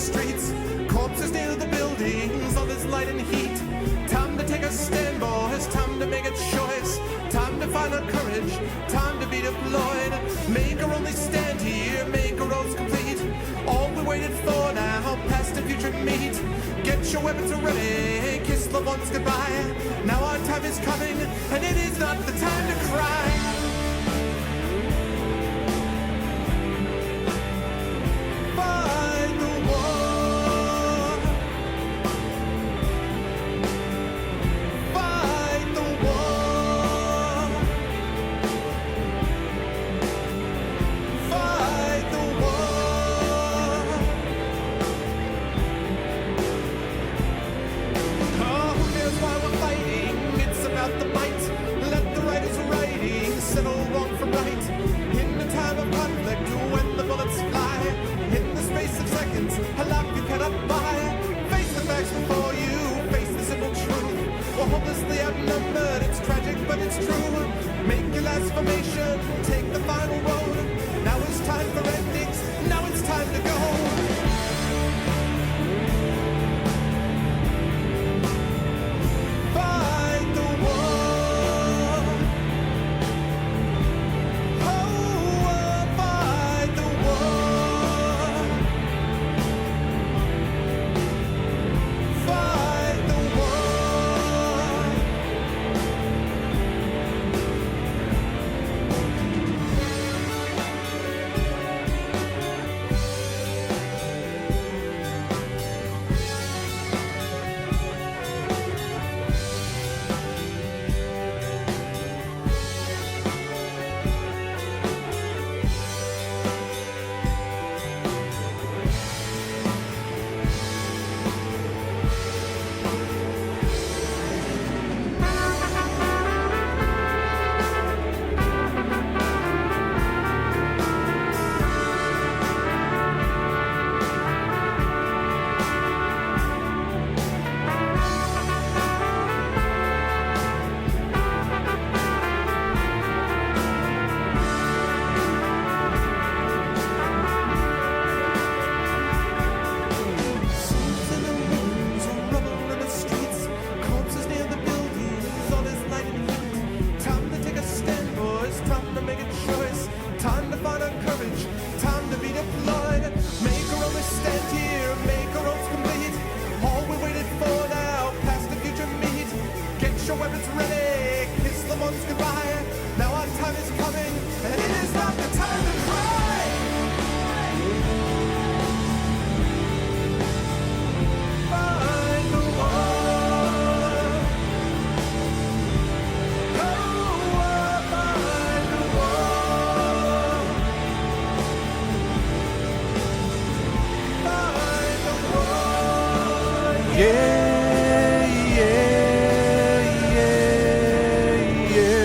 streets, corpses near the buildings, all this light and heat. Time to take a stand, boys, time to make a choice. Time to find our courage, time to be deployed. Make our only stand here, make our roads complete. All we waited for now, past and future meet. Get your weapons ready, kiss loved ones goodbye. Now our time is coming, and it is not the time to cry. Fight the war. Fight the war. Fight the war. Oh, who cares why we're fighting? It's about the fight. Let the writers writing settle wrong from right. In the time of conflict, when the bullets fly, in the space of seconds, a life you cannot buy. Face the facts before you, face the simple truth. We're hopelessly outnumbered, it's tragic but it's true. Make your last formation, take the final road. Now it's time for endings, now it's time to go. Fight the war. Oh, fight the war. Fight the war.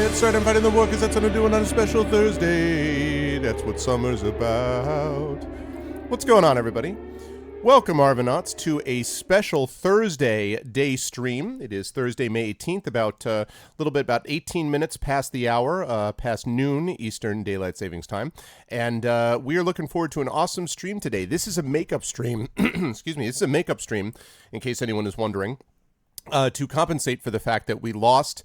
That's right, I'm fighting the war because that's what I'm doing on a special Thursday. That's what summer's about. What's going on, everybody? Welcome, Arvanauts, to a special Thursday day stream. It is Thursday, May 18th, about a little bit, about 18 minutes past the hour, past noon Eastern Daylight Savings Time. And we are looking forward to an awesome stream today. This is a makeup stream. Excuse me. This is a makeup stream, in case anyone is wondering, to compensate for the fact that we lost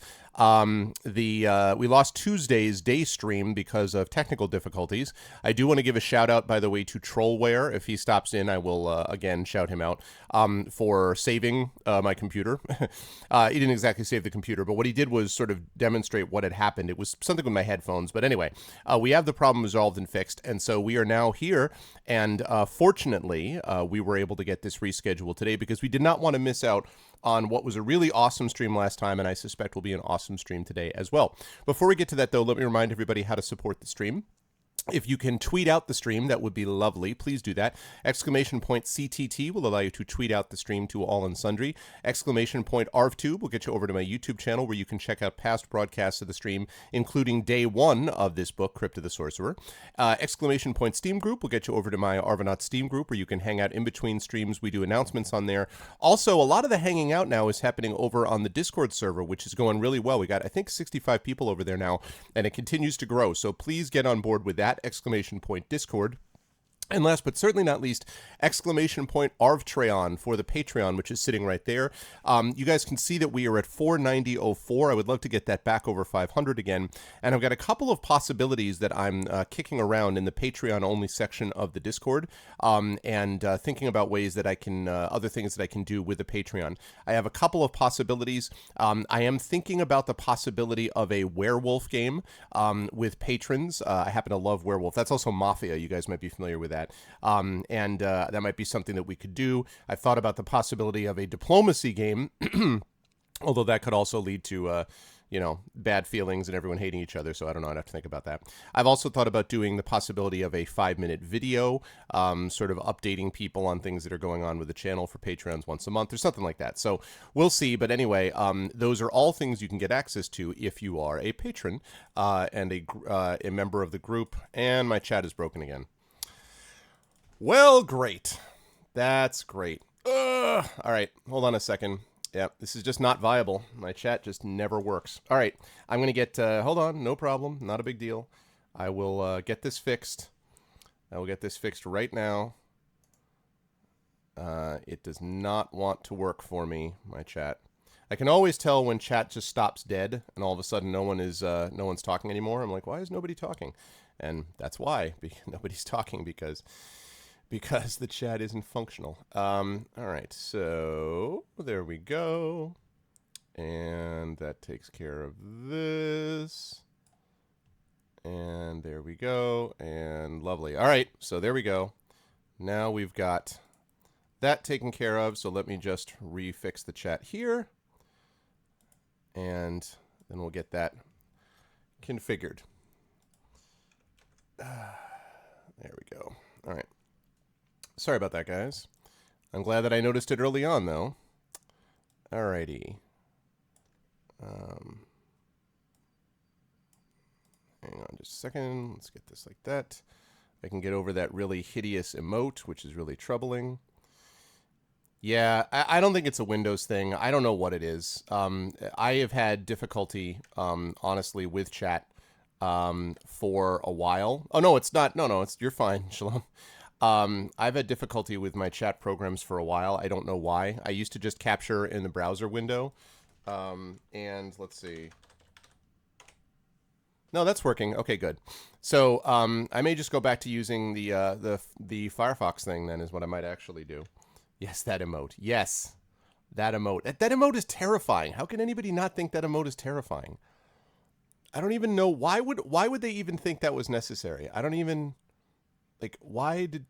Tuesday's day stream because of technical difficulties. I do want to give a shout out, by the way, to Trollware. If he stops in, I will again shout him out for saving my computer. He didn't exactly save the computer, but what he did was sort of demonstrate what had happened. It was something with my headphones, but anyway, we have the problem resolved and fixed, and so we are now here. And fortunately, we were able to get this rescheduled today because we did not want to miss out on what was a really awesome stream last time, and I suspect will be an awesome stream today as well. Before we get to that, though, let me remind everybody how to support the stream. If you can tweet out the stream, that would be lovely. Please do that. Exclamation point CTT will allow you to tweet out the stream to all and sundry. Exclamation point ARVTube will get you over to my YouTube channel where you can check out past broadcasts of the stream, including day one of this book, Crypt of the Sorcerer. Exclamation point Steam Group will get you over to my Arvanaut Steam Group where you can hang out in between streams. We do announcements on there. Also, a lot of the hanging out now is happening over on the Discord server, which is going really well. We got, I think, 65 people over there now, and it continues to grow. So please get on board with that. Exclamation point Discord. And last but certainly not least, exclamation point Arvtreon for the Patreon, which is sitting right there. You guys can see that we are at 490.04. I would love to get that back over 500 again. And I've got a couple of possibilities that I'm kicking around in the Patreon only section of the Discord, and thinking about ways that I can, other things that I can do with the Patreon. I have a couple of possibilities. I am thinking about the possibility of a werewolf game with patrons. I happen to love werewolf. That's also Mafia. You guys might be familiar with that. And that might be something that we could do. I've thought about the possibility of a diplomacy game, although that could also lead to, bad feelings and everyone hating each other. So I don't know. I'd have to think about that. I've also thought about doing the possibility of a 5-minute video, sort of updating people on things that are going on with the channel for Patreons once a month or something like that. So we'll see. But anyway, those are all things you can get access to if you are a patron and a member of the group. And my chat is broken again. Well, great. That's great. All right, hold on a second. Yeah, this is just not viable. My chat just never works. All right, I'm going to get, hold on, no problem, not a big deal. I will get this fixed. I will get this fixed right now. It does not want to work for me, my chat. I can always tell when chat just stops dead and all of a sudden no one's talking anymore. I'm like, why is nobody talking? And that's why nobody's talking, because the chat isn't functional. All right, so there we go. And that takes care of this. And there we go. And lovely. All right, so there we go. Now we've got that taken care of. So let me just refix the chat here. And then we'll get that configured. There we go. All right. Sorry about that, guys. I'm glad that I noticed it early on, though. Alrighty. Hang on just a second. Let's get this like that. I can get over that really hideous emote, which is really troubling. Yeah, I don't think it's a Windows thing. I don't know what it is. I have had difficulty, honestly, with chat for a while. Oh, no, it's not. No, you're fine, Shalom. I've had difficulty with my chat programs for a while. I don't know why. I used to just capture in the browser window. And let's see. No, that's working. Okay, good. So I may just go back to using the Firefox thing then, is what I might actually do. Yes, that emote. Yes, that emote. That emote is terrifying. How can anybody not think that emote is terrifying? I don't even know. Why would they even think that was necessary? I don't even... Like, why did,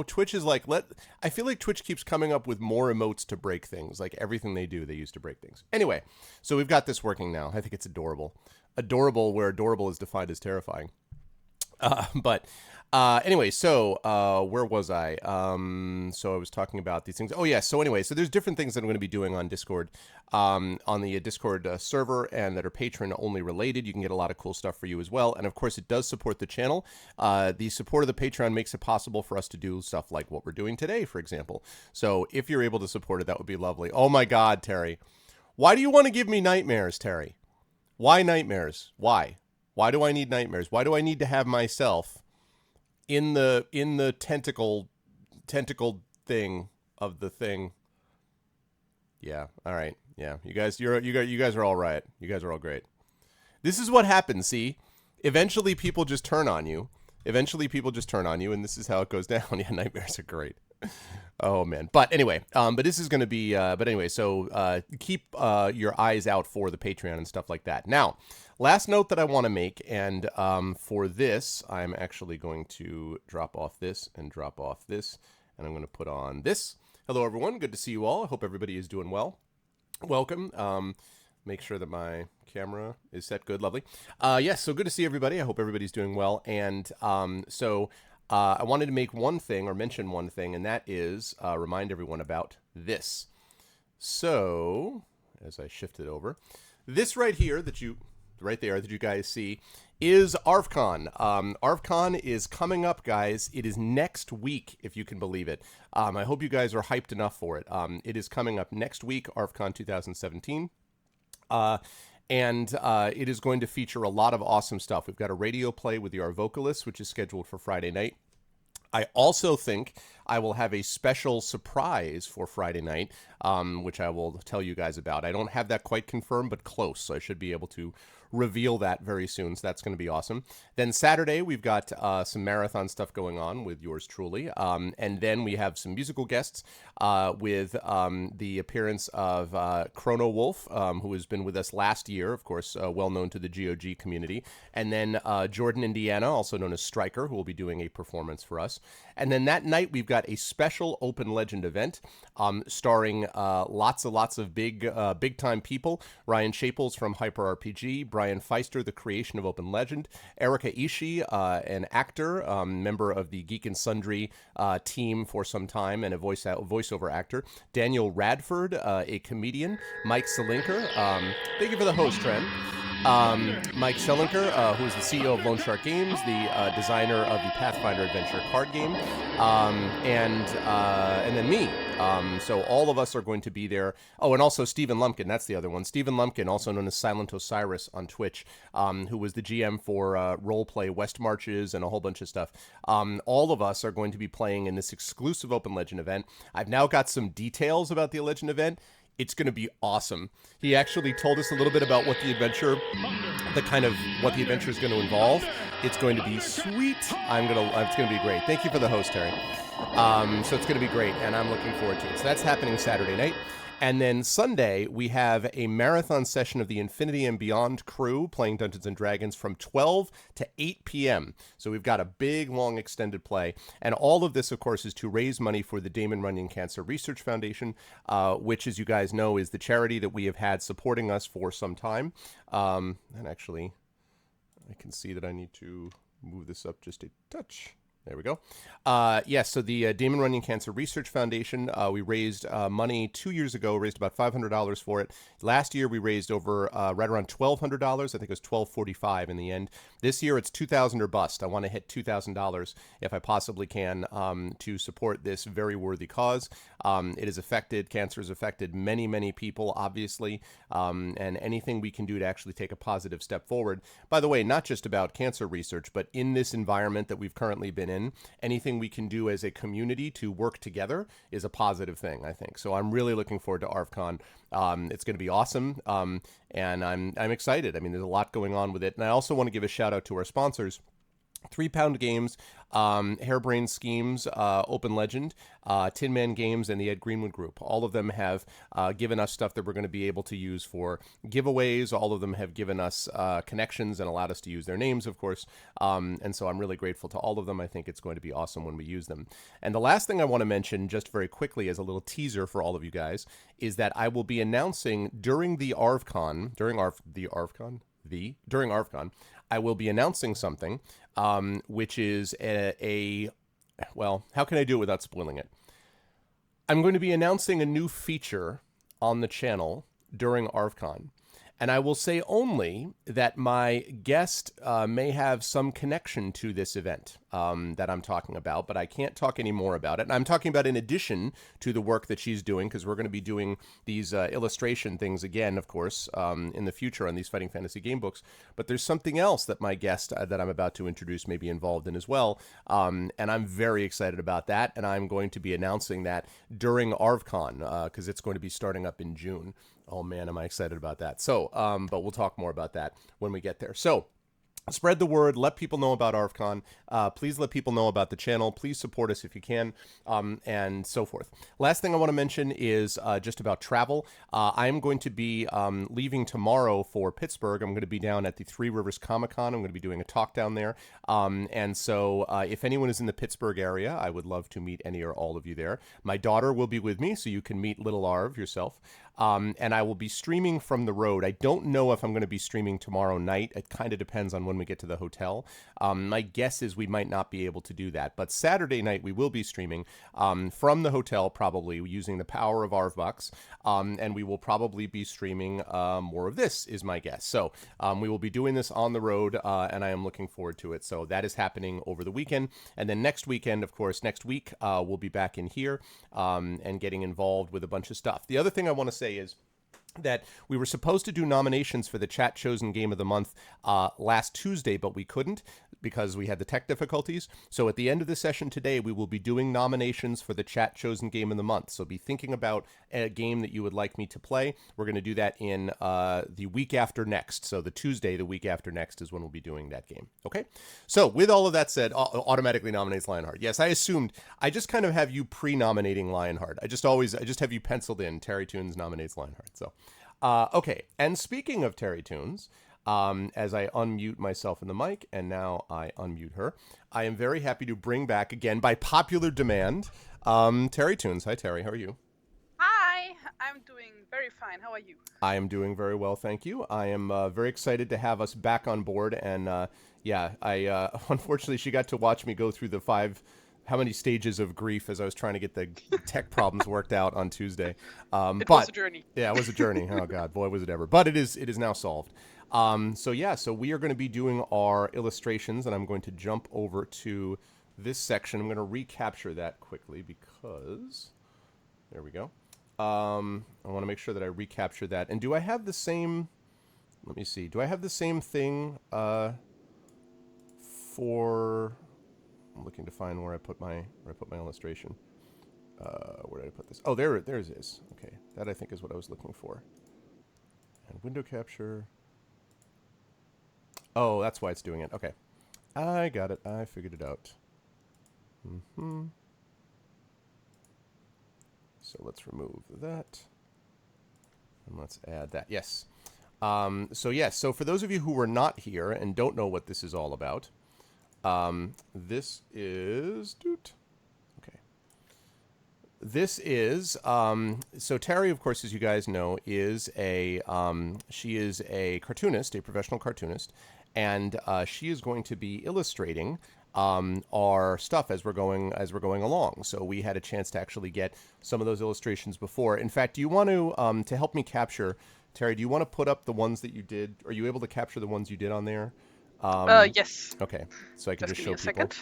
Twitch is like, I feel like Twitch keeps coming up with more emotes to break things. Like, everything they do, they use to break things. Anyway, so we've got this working now. I think it's adorable. Adorable, where adorable is defined as terrifying. Anyway, so where was I? So I was talking about these things. Oh, yeah. So anyway, so there's different things that I'm going to be doing on Discord, on the Discord server, and that are patron only related. You can get a lot of cool stuff for you as well. And of course, it does support the channel. The support of the Patreon makes it possible for us to do stuff like what we're doing today, for example. So if you're able to support it, that would be lovely. Oh my God, Terry. Why do you want to give me nightmares, Terry? Why nightmares? Why? Why do I need nightmares? Why do I need to have myself in the tentacle thing of the thing? Yeah. All right. Yeah. You guys are all right. You guys are all great. This is what happens. See, eventually people just turn on you. And this is how it goes down. Yeah. Nightmares are great. Oh man. But anyway, this is going to be, so keep your eyes out for the Patreon and stuff like that. Now, last note that I want to make, and for this, I'm actually going to drop off this, and I'm going to put on this. Hello, everyone. Good to see you all. I hope everybody is doing well. Welcome. Make sure that my camera is set good. Lovely. Yes, so good to see everybody. I hope everybody's doing well. And I wanted to make one thing, or mention one thing, and that is remind everyone about this. So, as I shift it over, this right here that you guys see is ARVCon. ARVCon is coming up, guys. It is next week, if you can believe it. I hope you guys are hyped enough for it. It is coming up next week, ARVCon 2017. And it is going to feature a lot of awesome stuff. We've got a radio play with the Art Vocalists, which is scheduled for Friday night. I also think I will have a special surprise for Friday night, which I will tell you guys about. I don't have that quite confirmed, but close. So I should be able to reveal that very soon. So that's going to be awesome. Then Saturday, we've got some marathon stuff going on with yours truly. And then we have some musical guests with the appearance of Chrono Wolf, who has been with us last year, of course, well known to the GOG community. And then Jordan, Indiana, also known as Striker, who will be doing a performance for us. And then that night, we've got a special Open Legend event starring lots of big time people. Ryan Shaples from Hyper RPG, Brian Feister, the creation of Open Legend, Erika Ishii, an actor, member of the Geek and Sundry team for some time and a voiceover actor, Daniel Radford, a comedian, Mike Selinker, thank you for the host, Trent. Mike Selinker, who is the CEO of Lone Shark Games, the designer of the Pathfinder Adventure card game, and then me. So all of us are going to be there. Oh, and also Stephen Lumpkin, that's the other one. Stephen Lumpkin, also known as Silent Osiris on Twitch, who was the GM for Roleplay West Marches and a whole bunch of stuff. All of us are going to be playing in this exclusive Open Legend event. I've now got some details about the Legend event. It's going to be awesome. He actually told us a little bit about what the adventure is going to involve. It's going to be sweet. It's going to be great. Thank you for the host, Terry. So it's going to be great, and I'm looking forward to it. So that's happening Saturday night. And then Sunday, we have a marathon session of the Infinity and Beyond crew playing Dungeons & Dragons from 12 to 8 p.m. So we've got a big, long, extended play. And all of this, of course, is to raise money for the Damon Runyon Cancer Research Foundation, which, as you guys know, is the charity that we have had supporting us for some time. And actually, I can see that I need to move this up just a touch. There we go. Yes, so the Damon Runyon Cancer Research Foundation, we raised money 2 years ago, raised about $500 for it. Last year, we raised over right around $1,200. I think it was $1,245 in the end. This year, it's $2,000 or bust. I want to hit $2,000 if I possibly can to support this very worthy cause. Cancer has affected many, many people, obviously, and anything we can do to actually take a positive step forward. By the way, not just about cancer research, but in this environment that we've currently been in, anything we can do as a community to work together is a positive thing, I think. So I'm really looking forward to ARVCon. It's going to be awesome, and I'm excited. I mean, there's a lot going on with it. And I also want to give a shout out to our sponsors. 3 Pound Games, Harebrained Schemes, Open Legend, Tin Man Games, and the Ed Greenwood Group. All of them have given us stuff that we're going to be able to use for giveaways. All of them have given us connections and allowed us to use their names, of course. And so I'm really grateful to all of them. I think it's going to be awesome when we use them. And the last thing I want to mention, just very quickly as a little teaser for all of you guys, is that I will be announcing during ARVCon, I will be announcing something, which is well, how can I do it without spoiling it? I'm going to be announcing a new feature on the channel during ARVCon. And I will say only that my guest may have some connection to this event that I'm talking about, but I can't talk any more about it. And I'm talking about in addition to the work that she's doing, because we're going to be doing these illustration things again, of course, in the future on these Fighting Fantasy game books. But there's something else that my guest that I'm about to introduce may be involved in as well. And I'm very excited about that. And I'm going to be announcing that during ARVCon, because it's going to be starting up in June. Oh man, am I excited about that. So, but we'll talk more about that when we get there. So, spread the word. Let people know about ARVCon. Please let people know about the channel. Please support us if you can, and so forth. Last thing I want to mention is just about travel. I am going to be leaving tomorrow for Pittsburgh. I'm going to be down at the Three Rivers Comic-Con. I'm going to be doing a talk down there. And so if anyone is in the Pittsburgh area, I would love to meet any or all of you there. My daughter will be with me, so you can meet little Arv yourself. And I will be streaming from the road. I don't know if I'm going to be streaming tomorrow night. It kind of depends on when we get to the hotel. My guess is we might not be able to do that. But Saturday night, we will be streaming from the hotel, probably using the power of ARVBox. And we will probably be streaming more of this, is my guess. So we will be doing this on the road, and I am looking forward to it. So that is happening over the weekend. And then next weekend, of course, next week, we'll be back in here and getting involved with a bunch of stuff. The other thing I want to say is, that we were supposed to do nominations for the chat chosen game of the month last Tuesday, but we couldn't because we had the tech difficulties. So at the end of the session today, we will be doing nominations for the chat chosen game of the month. So be thinking about a game that you would like me to play. We're going to do that in the week after next. So the Tuesday, the week after next is when we'll be doing that game. Okay. So with all of that said, automatically nominates Lionheart. Yes, I assumed. I just kind of have you pre-nominating Lionheart. I just have you penciled in. TariToons nominates Lionheart. So, okay. And speaking of TariToons, as I unmute myself in the mic, and now I unmute her, I am very happy to bring back, again, by popular demand, TariToons. Hi, Terry. How are you? Hi, I'm doing very fine. How are you? I am doing very well, thank you. I am very excited to have us back on board, and unfortunately, she got to watch me go through the how many stages of grief as I was trying to get the tech problems worked out on Tuesday. It was a journey. Yeah, it was a journey. Oh God, boy, was it ever. But it is now solved. So we are going to be doing our illustrations, and I'm going to jump over to this section. I'm going to recapture that quickly because there we go. I want to make sure that I recapture that. And do I have the same? Let me see. Do I have the same thing for? I'm looking to find where I put my illustration. Where did I put this? Oh, there it is. Okay, that I think is what I was looking for. And window capture. Oh, that's why it's doing it. Okay, I got it. I figured it out. So let's remove that. And let's add that. Yes. So for those of you who were not here and don't know what this is all about, this is... Okay. This is... so Terry, of course, as you guys know, is she is a cartoonist, a professional cartoonist, and she is going to be illustrating our stuff as we're going along. So we had a chance to actually get some of those illustrations before. In fact, do you want to help me capture, Terry, do you want to put up the ones that you did? Are you able to capture the ones you did on there? Yes. Okay, so I can just show people. Second.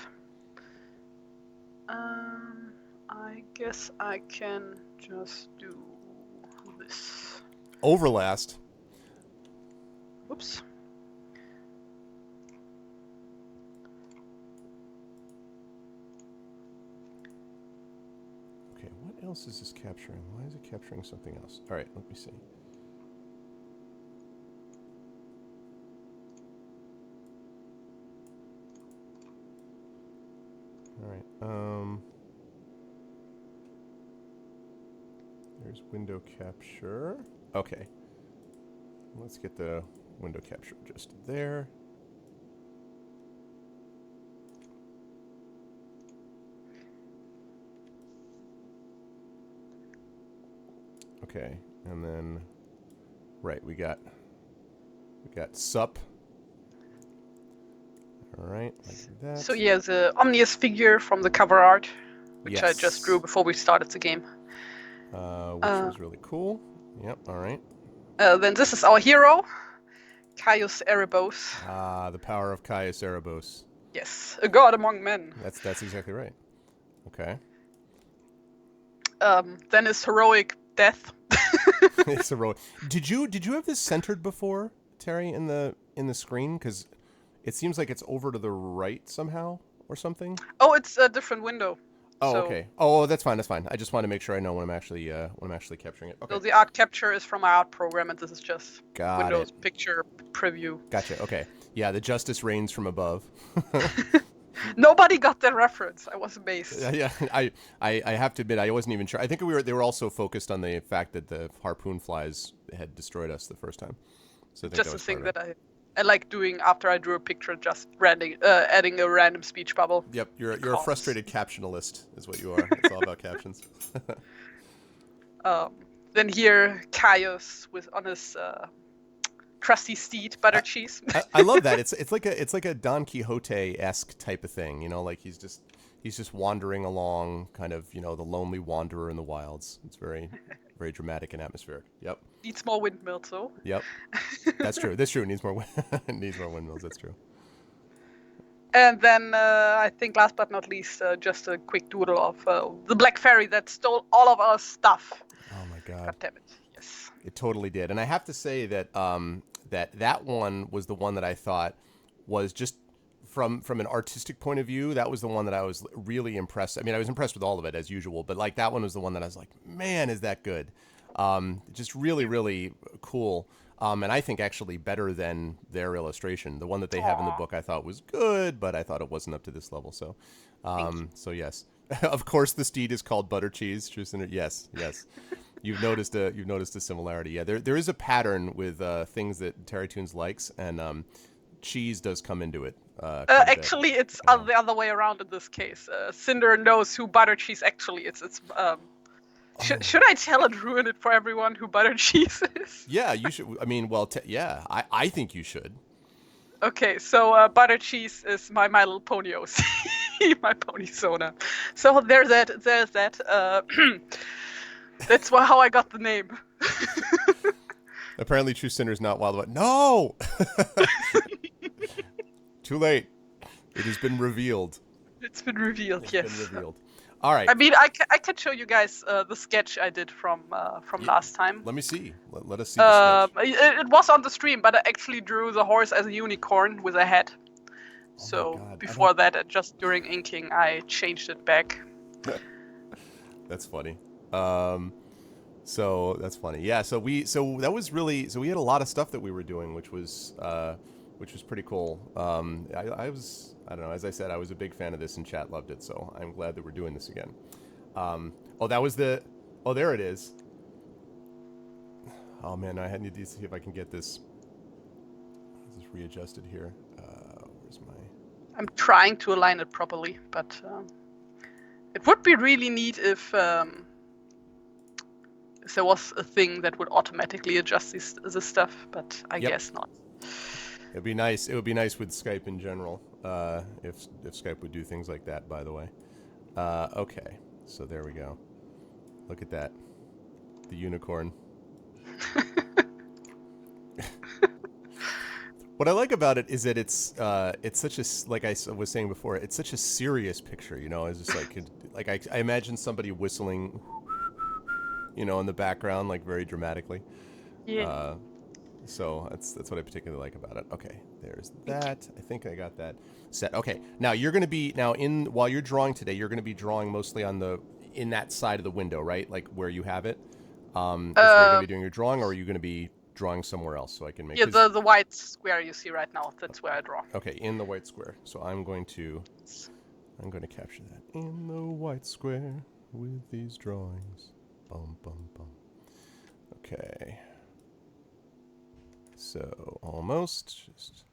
I guess I can just do this. Overlast. Whoops. Okay, what else is this capturing? Why is it capturing something else? All right, let me see. All right. There's window capture. Okay. Let's get the window capture just there. Okay, and then right, we got sup. All right, like that. So yeah, the Omnius figure from the cover art, which Yes. I just drew before we started the game. Which was really cool. Yep. All right. Then this is our hero, Caius Erebos. Ah, the power of Caius Erebos. Yes, a god among men. That's exactly right. Okay. Then his heroic death. It's heroic. Did you have this centered before, Terry, in the screen? Because it seems like it's over to the right somehow or something. Oh, it's a different window. Oh, So- okay. Oh, that's fine. That's fine. I just want to make sure I know when I'm actually capturing it. Okay. So the art capture is from our art program, and this is just Got Windows it. picture preview. Gotcha. Okay. Yeah, the justice reigns from above. Nobody got that reference. I was amazed. Yeah, I have to admit I wasn't even sure. I think they were also focused on the fact that the harpoon flies had destroyed us the first time. So I think Just that a was thing part of that I like doing after I drew a picture, just adding a random speech bubble. it. Yep, you're a Because- frustrated captionalist is what you are. It's all about captions. Then here, Caius on his crusty steed, butter cheese. I love that. It's like a Don Quixote-esque type of thing, you know, like he's just wandering along, kind of, you know, the lonely wanderer in the wilds. It's very, very dramatic and atmospheric. Yep. Needs more windmill, so. Yep. That's true. It needs more windmills. That's true. And then I think last but not least, just a quick doodle of the Black Fairy that stole all of our stuff. Oh my God. God damn it. Yes. It totally did. And I have to say that that one was the one that I thought was just from an artistic point of view, that was the one that I was really impressed. I mean, I was impressed with all of it as usual, but like that one was the one that I was like, man, is that good? Just really, really cool. And I think actually better than their illustration. The one that they have in the book I thought was good, but I thought it wasn't up to this level. So, so yes, of course the steed is called Butter Cheese. Yes, yes. You've noticed a similarity. Yeah, there is a pattern with things that TariToons likes, and cheese does come into it. Actually, it's the other way around in this case. Cinder knows who Butter Cheese actually is. Should I tell and ruin it for everyone who Butter Cheese is? Yeah, you should. I mean, well, yeah, I think you should. Okay, so Butter Cheese is my Little Pony OC, my pony Sona. So there's that. That's how I got the name. Apparently, True Cinder's not Wild Wild. No! Too late. It has been revealed. It's been revealed, yes. It's been revealed. All right. I mean, I can show you guys the sketch I did from last time. Let me see. Let us see the sketch. It was on the stream, but I actually drew the horse as a unicorn with a head. So before that, just during inking, I changed it back. That's funny. So that's funny. Yeah. So we had a lot of stuff that we were doing, which was pretty cool. I don't know. As I said, I was a big fan of this, and chat loved it. So I'm glad that we're doing this again. There it is. Oh man, I need to see if I can get this. This is readjusted here. Where's my? I'm trying to align it properly, but it would be really neat if there was a thing that would automatically adjust this stuff, but I guess not. It'd be nice. It would be nice with Skype in general, if Skype would do things like that. By the way, okay. So there we go. Look at that, the unicorn. What I like about it is that it's such a, like I was saying before, it's such a serious picture. You know, it's just like I imagine somebody whistling, you know, in the background, like very dramatically. Yeah. So that's what I particularly like about it. Okay, there's that. I think I got that set. Okay, now you're going to be while you're drawing today, you're going to be drawing mostly in that side of the window, right? Like where you have it. Is where you're going to be doing your drawing, or are you going to be drawing somewhere else so I can make? Yeah, the white square you see right now. That's where I draw. Okay, in the white square. So I'm going to capture that in the white square with these drawings. Bum bum bum. Okay. So almost just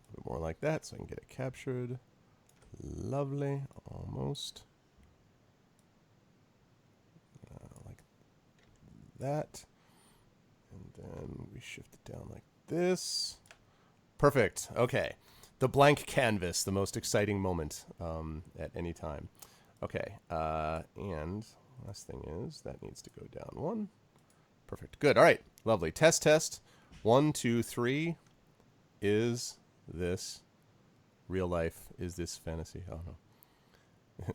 a bit more like that, so I can get it captured. Lovely, almost like that, and then we shift it down like this. Perfect. Okay, the blank canvas, the most exciting moment at any time. Okay, and last thing is that needs to go down one. Perfect. Good. All right. Lovely. Test. 1, 2, 3. Is this real life? Is this fantasy? Oh no.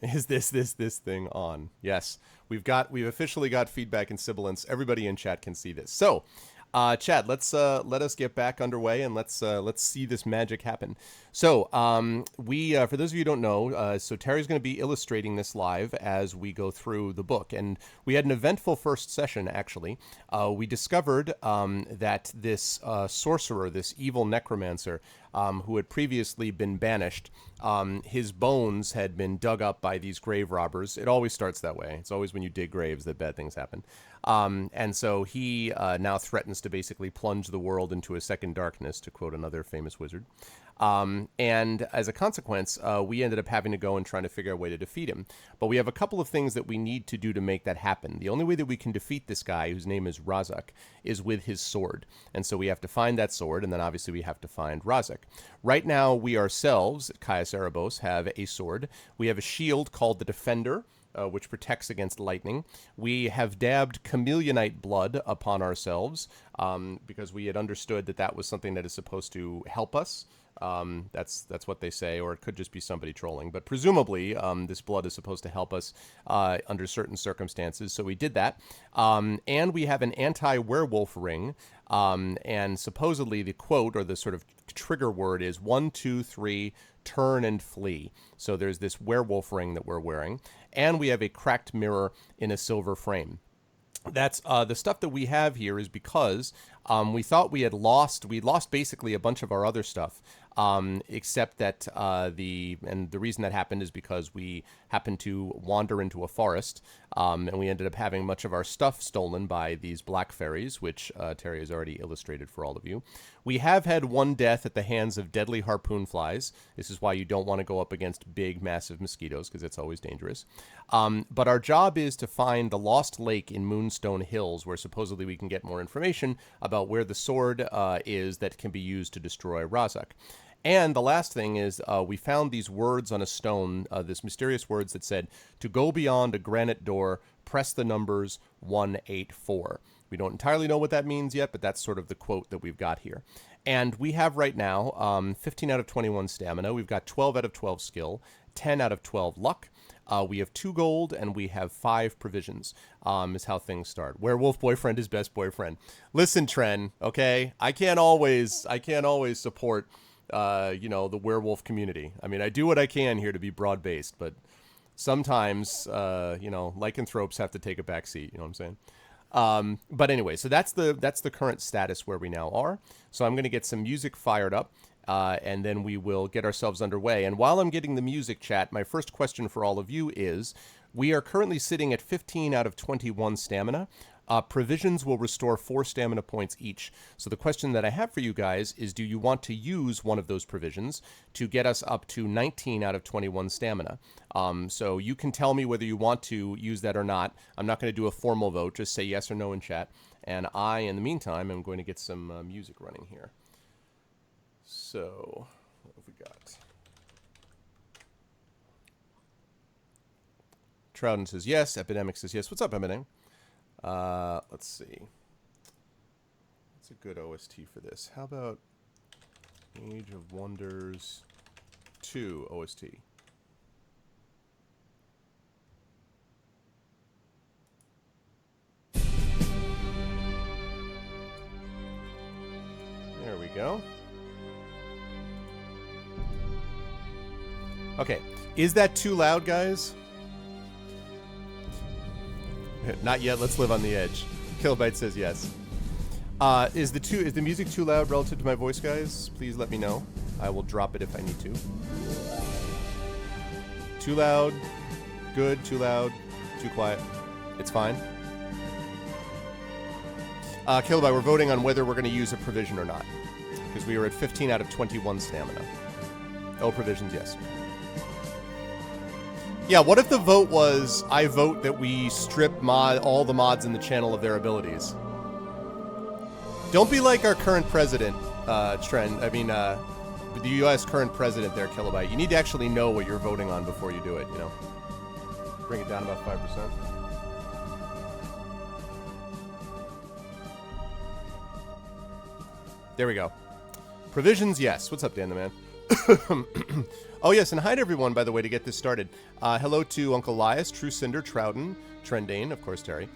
Is this thing on? Yes. We've officially got feedback and sibilance. Everybody in chat can see this. So, Chad, let us get back underway and let's see this magic happen. So, for those of you who don't know, so Terry's going to be illustrating this live as we go through the book, and we had an eventful first session. Actually, we discovered that this sorcerer, this evil necromancer, who had previously been banished, his bones had been dug up by these grave robbers. It always starts that way. It's always when you dig graves that bad things happen. And so he now threatens to basically plunge the world into a second darkness, to quote another famous wizard. And as a consequence, we ended up having to go and trying to figure out a way to defeat him. But we have a couple of things that we need to do to make that happen. The only way that we can defeat this guy, whose name is Razak, is with his sword. And so we have to find that sword, and then obviously we have to find Razak. Right now, we ourselves, Caius Erebos, have a sword. We have a shield called the Defender, which protects against lightning. We have dabbed chameleonite blood upon ourselves because we had understood that was something that is supposed to help us That's what they say, or it could just be somebody trolling. But presumably, this blood is supposed to help us under certain circumstances, so we did that. And we have an anti-werewolf ring, and supposedly the quote, or the sort of trigger word, is 1, 2, 3, turn and flee. So there's this werewolf ring that we're wearing, and we have a cracked mirror in a silver frame. That's the stuff that we have here is because we thought we lost basically a bunch of our other stuff, except that the reason that happened is because we happened to wander into a forest, and we ended up having much of our stuff stolen by these black fairies, which Terry has already illustrated for all of you. We have had one death at the hands of deadly harpoon flies. This is why you don't want to go up against big, massive mosquitoes, because it's always dangerous. But our job is to find the lost lake in Moonstone Hills, where supposedly we can get more information about where the sword is that can be used to destroy Razak. And the last thing is we found these words on a stone, this mysterious words that said, to go beyond a granite door, press the numbers 184. We don't entirely know what that means yet, but that's sort of the quote that we've got here. And we have right now 15 out of 21 stamina. We've got 12 out of 12 skill, 10 out of 12 luck. We have 2 gold, and we have 5 provisions, is how things start. Werewolf boyfriend is best boyfriend. Listen, Tren, okay? I can't always support, the werewolf community. I mean, I do what I can here to be broad-based, but sometimes, lycanthropes have to take a back seat, you know what I'm saying? But anyway, so that's the current status where we now are. So I'm going to get some music fired up, and then we will get ourselves underway. And while I'm getting the music, chat, my first question for all of you is, we are currently sitting at 15 out of 21 stamina. Provisions will restore 4 stamina points each. So the question that I have for you guys is, do you want to use one of those provisions to get us up to 19 out of 21 stamina? So you can tell me whether you want to use that or not. I'm not going to do a formal vote. Just say yes or no in chat. And I, in the meantime, am going to get some music running here. So, what have we got? Trouden says yes. Epidemic says yes. What's up, Epidemic? Let's see. What's a good OST for this? How about Age of Wonders 2 OST? There we go. Okay. Is that too loud, guys? Not yet. Let's live on the edge. Kilobyte says yes. Is the music too loud relative to my voice, guys? Please let me know. I will drop it if I need to. Too loud. Good. Too loud. Too quiet. It's fine. Kilobyte, we're voting on whether we're going to use a provision or not, because we are at 15 out of 21 stamina. Oh, provisions, yes. Yeah, what if the vote was, I vote that we strip all the mods in the channel of their abilities? Don't be like our current president, the U.S. current president there, Kilobyte. You need to actually know what you're voting on before you do it, you know? Bring it down about 5%. There we go. Provisions, yes. What's up, Dan the Man? Oh, yes, and hi to everyone, by the way, to get this started. Hello to Uncle Elias, True Cinder, Trouden, Trendane, of course, Terry.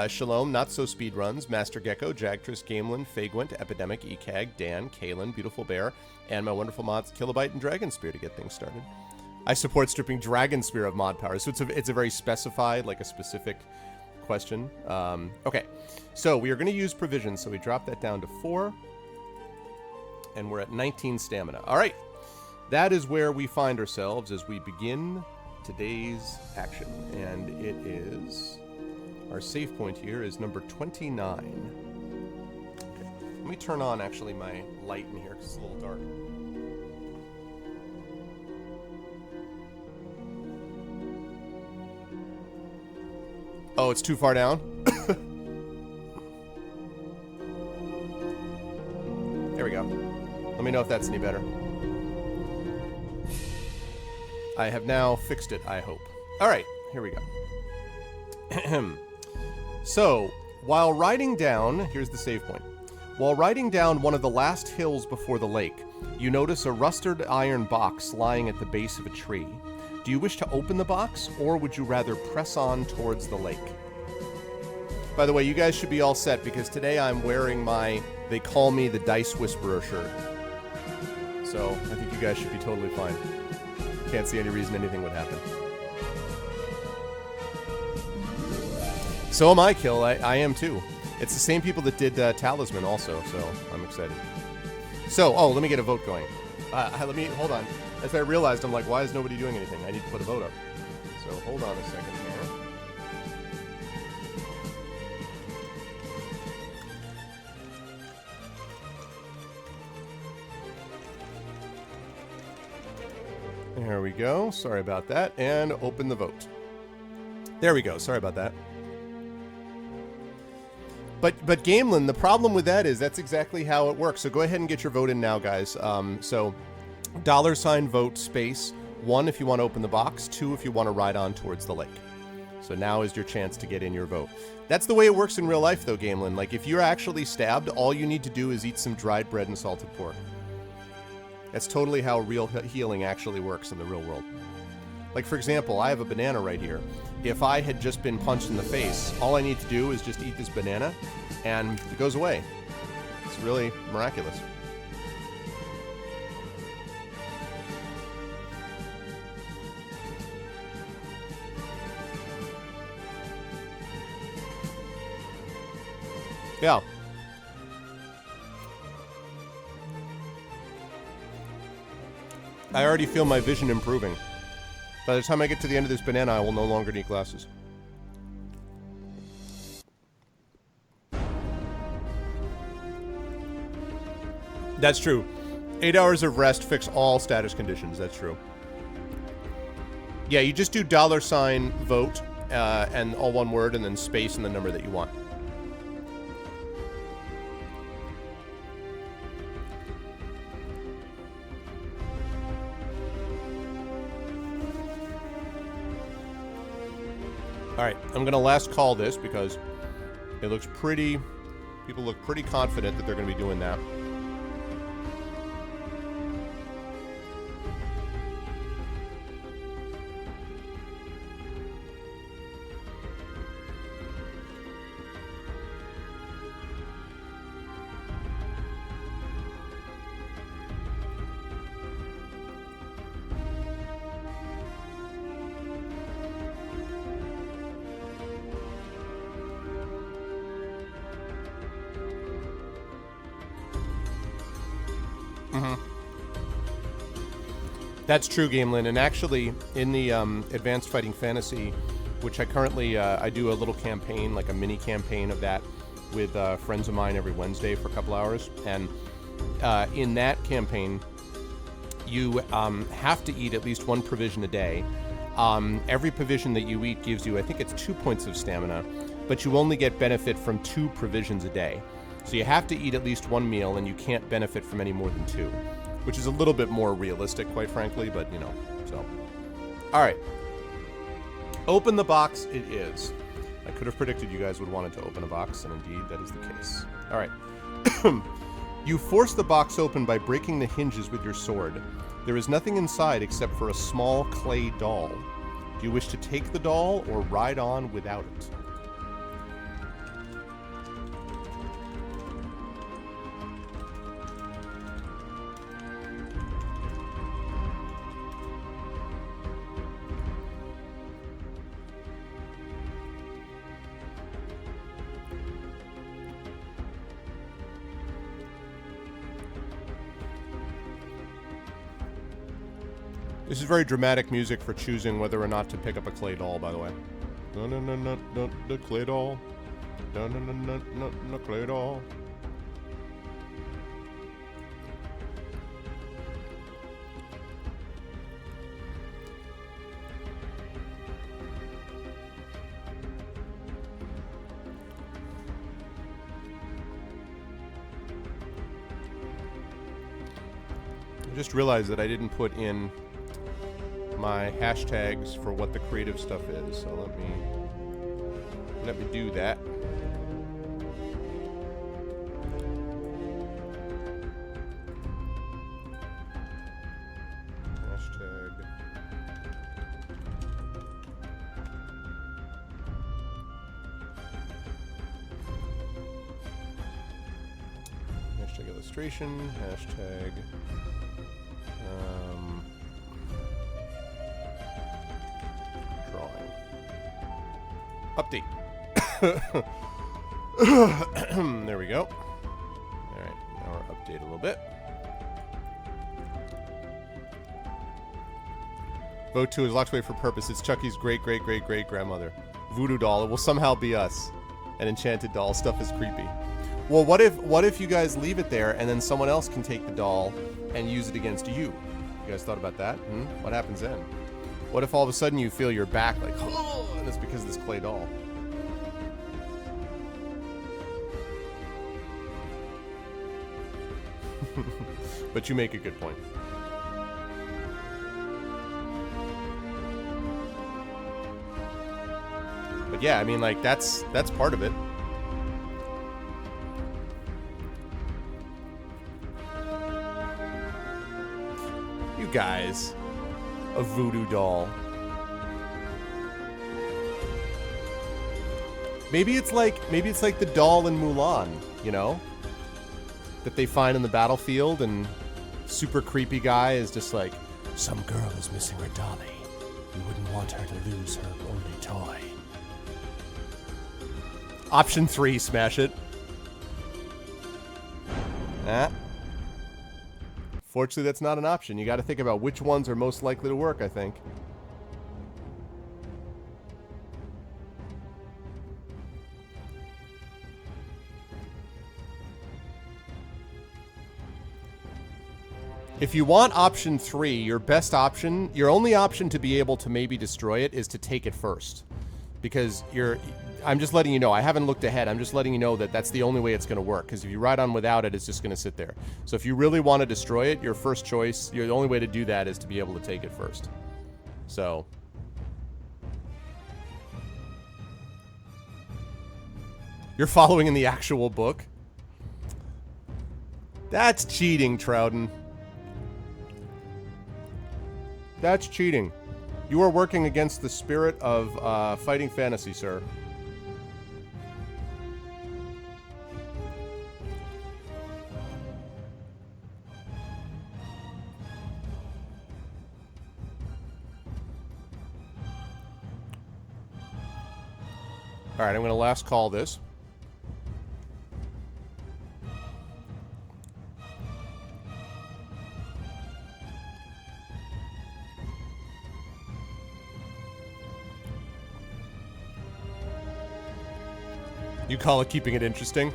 Shalom, Not So Speedruns, Master Gecko, Jagtress, Gamelin, Fagwent, Epidemic, Ekag, Dan, Kalen, Beautiful Bear, and my wonderful mods, Kilobyte and Dragonspear to get things started. I support stripping Dragonspear of mod power, so it's a very specified, like a specific question. Okay, so we are going to use provisions, so we drop that down to 4, and we're at 19 stamina. All right. That is where we find ourselves as we begin today's action. And it is, our save point here is number 29. Okay. Let me turn on actually my light in here because it's a little dark. Oh, it's too far down? There we go. Let me know if that's any better. I have now fixed it, I hope. All right, here we go. So, while riding down, here's the save point. While riding down one of the last hills before the lake, You notice a rusted iron box lying at the base of a tree. Do you wish to open the box, or would you rather press on towards the lake? By the way, you guys should be all set, because today I'm wearing my They Call Me the Dice Whisperer shirt. So, I think you guys should be totally fine. Can't see any reason anything would happen. So am I, Kill. I am too. It's the same people that did Talisman also, so I'm excited. So, let me get a vote going. Hold on. As I realized, I'm like, why is nobody doing anything? I need to put a vote up. So, hold on a second here. There we go. Sorry about that. And open the vote. There we go. Sorry about that. But Gamelin, the problem with that is that's exactly how it works. So go ahead and get your vote in now, guys. So $vote space 1 if you want to open the box, 2 if you want to ride on towards the lake. So now is your chance to get in your vote. That's the way it works in real life, though, Gamelin. Like, if you're actually stabbed, all you need to do is eat some dried bread and salted pork. That's totally how real healing actually works in the real world. Like, for example, I have a banana right here. If I had just been punched in the face, all I need to do is just eat this banana, and it goes away. It's really miraculous. Yeah. I already feel my vision improving. By the time I get to the end of this banana, I will no longer need glasses. That's true. 8 hours of rest fix all status conditions. That's true. Yeah, you just do $vote and all one word and then space and the number that you want. Alright, I'm going to last call this because it looks pretty... People look pretty confident that they're going to be doing that. That's true, Gamelin, and actually, in the Advanced Fighting Fantasy, which I currently, I do a little campaign, like a mini campaign of that, with friends of mine every Wednesday for a couple hours, and in that campaign, you have to eat at least 1 provision a day. Every provision that you eat gives you, I think it's 2 points of stamina, but you only get benefit from 2 provisions a day. So you have to eat at least 1 meal, and you can't benefit from any more than 2. Which is a little bit more realistic, quite frankly, but, you know, so. Alright. Open the box it is. I could have predicted you guys would want it to open a box, and indeed, that is the case. Alright. You force the box open by breaking the hinges with your sword. There is nothing inside except for a small clay doll. Do you wish to take the doll, or ride on without it? This is very dramatic music for choosing whether or not to pick up a clay doll, by the way. No, no, no, no, no, the clay doll. No, no, no, no, no, no, clay doll. I just realized that I didn't put in my hashtags for what the creative stuff is, so let me do that. illustration, hashtag. Drawing. Update. There we go. Alright, now we'll update a little bit. Vote 2 is locked away for purpose. It's Chucky's great-great-great-great-grandmother. Voodoo doll. It will somehow be us. An enchanted doll. Stuff is creepy. Well, what if you guys leave it there and then someone else can take the doll and use it against you? You guys thought about that? What happens then? What if all of a sudden you feel your back like, oh, and it's because of this clay doll? But you make a good point. But yeah, I mean, like, that's part of it. You guys. A voodoo doll. Maybe it's like the doll in Mulan, you know? That they find in the battlefield, and super creepy guy is just like, some girl is missing her dolly. You wouldn't want her to lose her only toy. Option 3, smash it. Fortunately, that's not an option. You got to think about which ones are most likely to work, I think. If you want option 3, your best option, your only option to be able to maybe destroy it is to take it first. Because I'm just letting you know, I haven't looked ahead, I'm just letting you know that that's the only way it's going to work. Because if you ride on without it, it's just going to sit there. So if you really want to destroy it, your first choice, the only way to do that is to be able to take it first. So... You're following in the actual book? That's cheating, Trouden. That's cheating. You are working against the spirit of fighting fantasy, sir. Alright, I'm going to last call this. You call it keeping it interesting?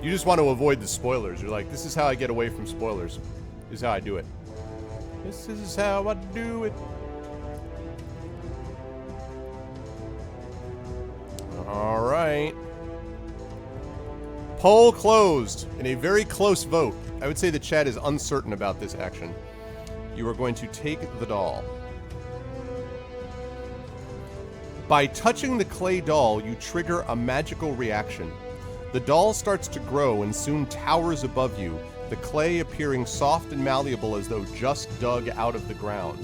You just want to avoid the spoilers. You're like, this is how I get away from spoilers. This is how I do it. This is how I do it. Alright. Poll closed in a very close vote. I would say the chat is uncertain about this action. You are going to take the doll. By touching the clay doll, you trigger a magical reaction. The doll starts to grow and soon towers above you, the clay appearing soft and malleable as though just dug out of the ground.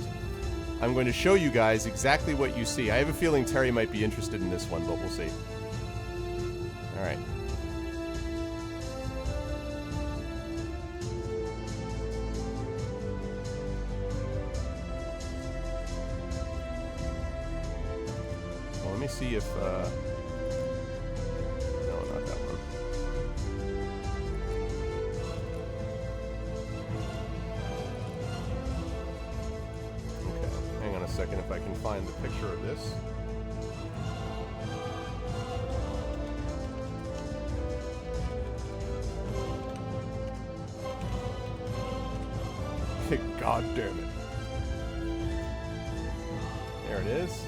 I'm going to show you guys exactly what you see. I have a feeling Terry might be interested in this one, but we'll see. Alright. Let me see if, no, not that one. Okay, hang on a second if I can find the picture of this. God damn it. There it is.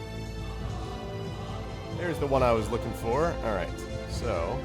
There's the one I was looking for. Alright, so...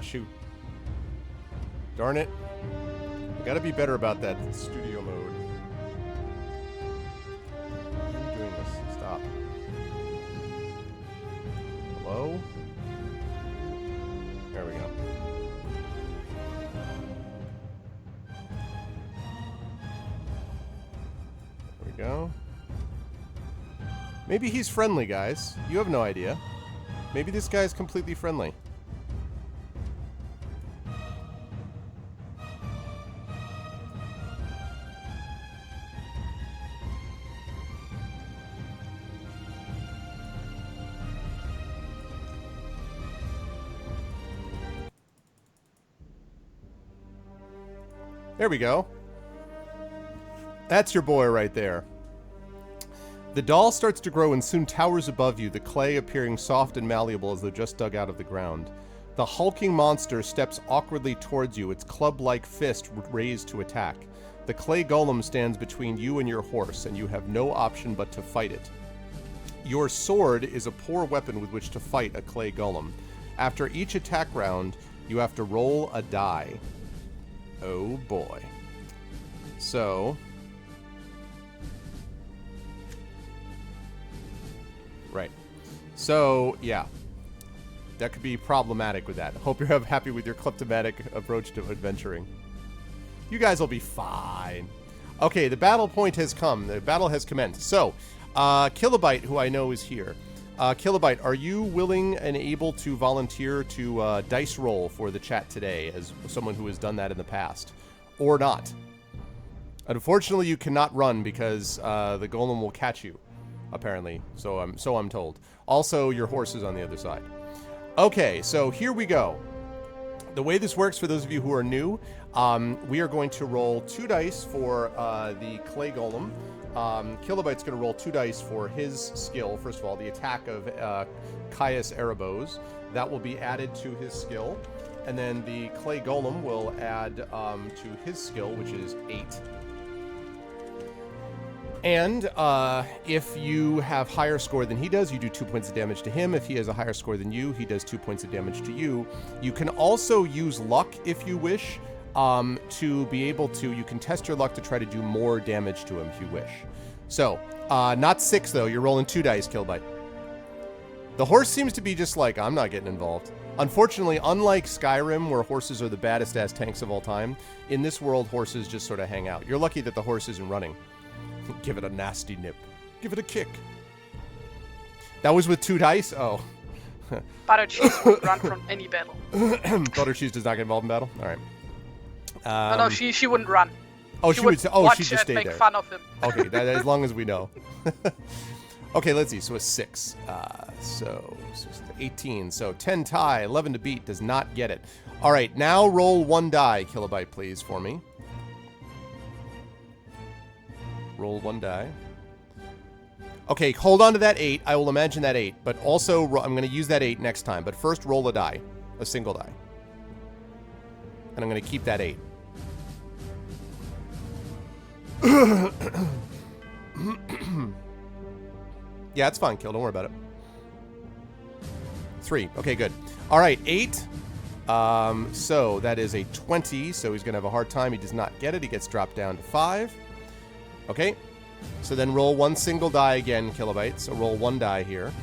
shoot. Darn it. I gotta be better about that studio mode. Why are you doing this? Stop. Hello? There we go. There we go. Maybe he's friendly, guys. You have no idea. Maybe this guy's completely friendly. There we go. That's your boy right there. The doll starts to grow and soon towers above you, the clay appearing soft and malleable as though just dug out of the ground. The hulking monster steps awkwardly towards you, its club-like fist raised to attack. The clay golem stands between you and your horse, and you have no option but to fight it. Your sword is a poor weapon with which to fight a clay golem. After each attack round, you have to roll a die. Oh boy. So... Right. So, yeah. That could be problematic with that. Hope you're happy with your kleptomatic approach to adventuring. You guys will be fine. Okay, the battle point has come. The battle has commenced. So, Kilobyte, who I know is here. Kilobyte, are you willing and able to volunteer to dice roll for the chat today as someone who has done that in the past? Or not? Unfortunately, you cannot run because the golem will catch you, apparently. So I'm told. Also, your horse is on the other side. Okay, so here we go. The way this works for those of you who are new, we are going to roll 2 dice for the clay golem. Kilobyte's going to roll 2 dice for his skill. First of all, the attack of Caius Erebos. That will be added to his skill. And then the clay golem will add to his skill, which is 8. And if you have higher score than he does, you do 2 points of damage to him. If he has a higher score than you, he does 2 points of damage to you. You can also use luck if you wish to be able to. You can test your luck to try to do more damage to him if you wish. So, not 6 though. You're rolling 2 dice, Kilobyte. The horse seems to be just like, I'm not getting involved. Unfortunately, unlike Skyrim, where horses are the baddest ass tanks of all time, in this world, horses just sort of hang out. You're lucky that the horse isn't running. Give it a nasty nip. Give it a kick. That was with 2 dice? Oh. Butter cheese would run from any battle. Butter cheese does not get involved in battle? Alright. No, she wouldn't run. Oh, she would say, oh, she'd just stay make there. Fun of him. Okay, that, as long as we know. Okay, let's see. So a 6. So 18. So 10 tie, 11 to beat. Does not get it. All right, now roll 1 die, Kilobyte, please, for me. Roll 1 die. Okay, hold on to that 8. I will imagine that 8. But also, I'm going to use that 8 next time. But first, roll a die. A single die. And I'm going to keep that 8. Yeah, it's fine, Kill. Don't worry about it. 3. Okay, good. All right, 8. So that is a 20. So he's going to have a hard time. He does not get it. He gets dropped down to 5. Okay. So then roll 1 single die again, Kilobyte. So roll 1 die here.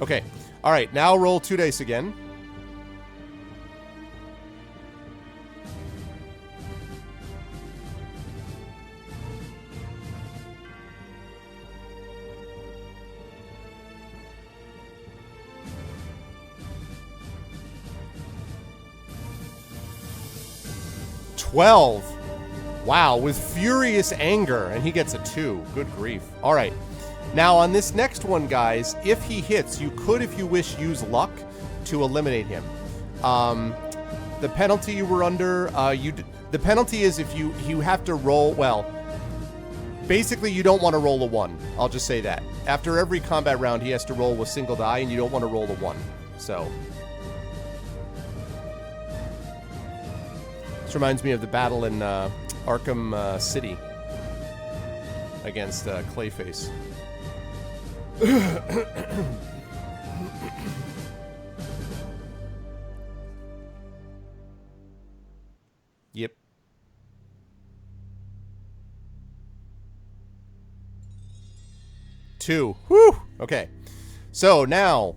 Okay. All right. Now roll 2 dice again. Wow, with furious anger, and he gets a 2. Good grief. All right. Now, on this next one, guys, if he hits, you could, if you wish, use luck to eliminate him. The penalty you were under, the penalty is if you have to roll, well, basically you don't want to roll a 1. I'll just say that. After every combat round, he has to roll a single die, and you don't want to roll a 1. So... this reminds me of the battle in Arkham City against Clayface. Yep. Two. Whew. Okay. So now,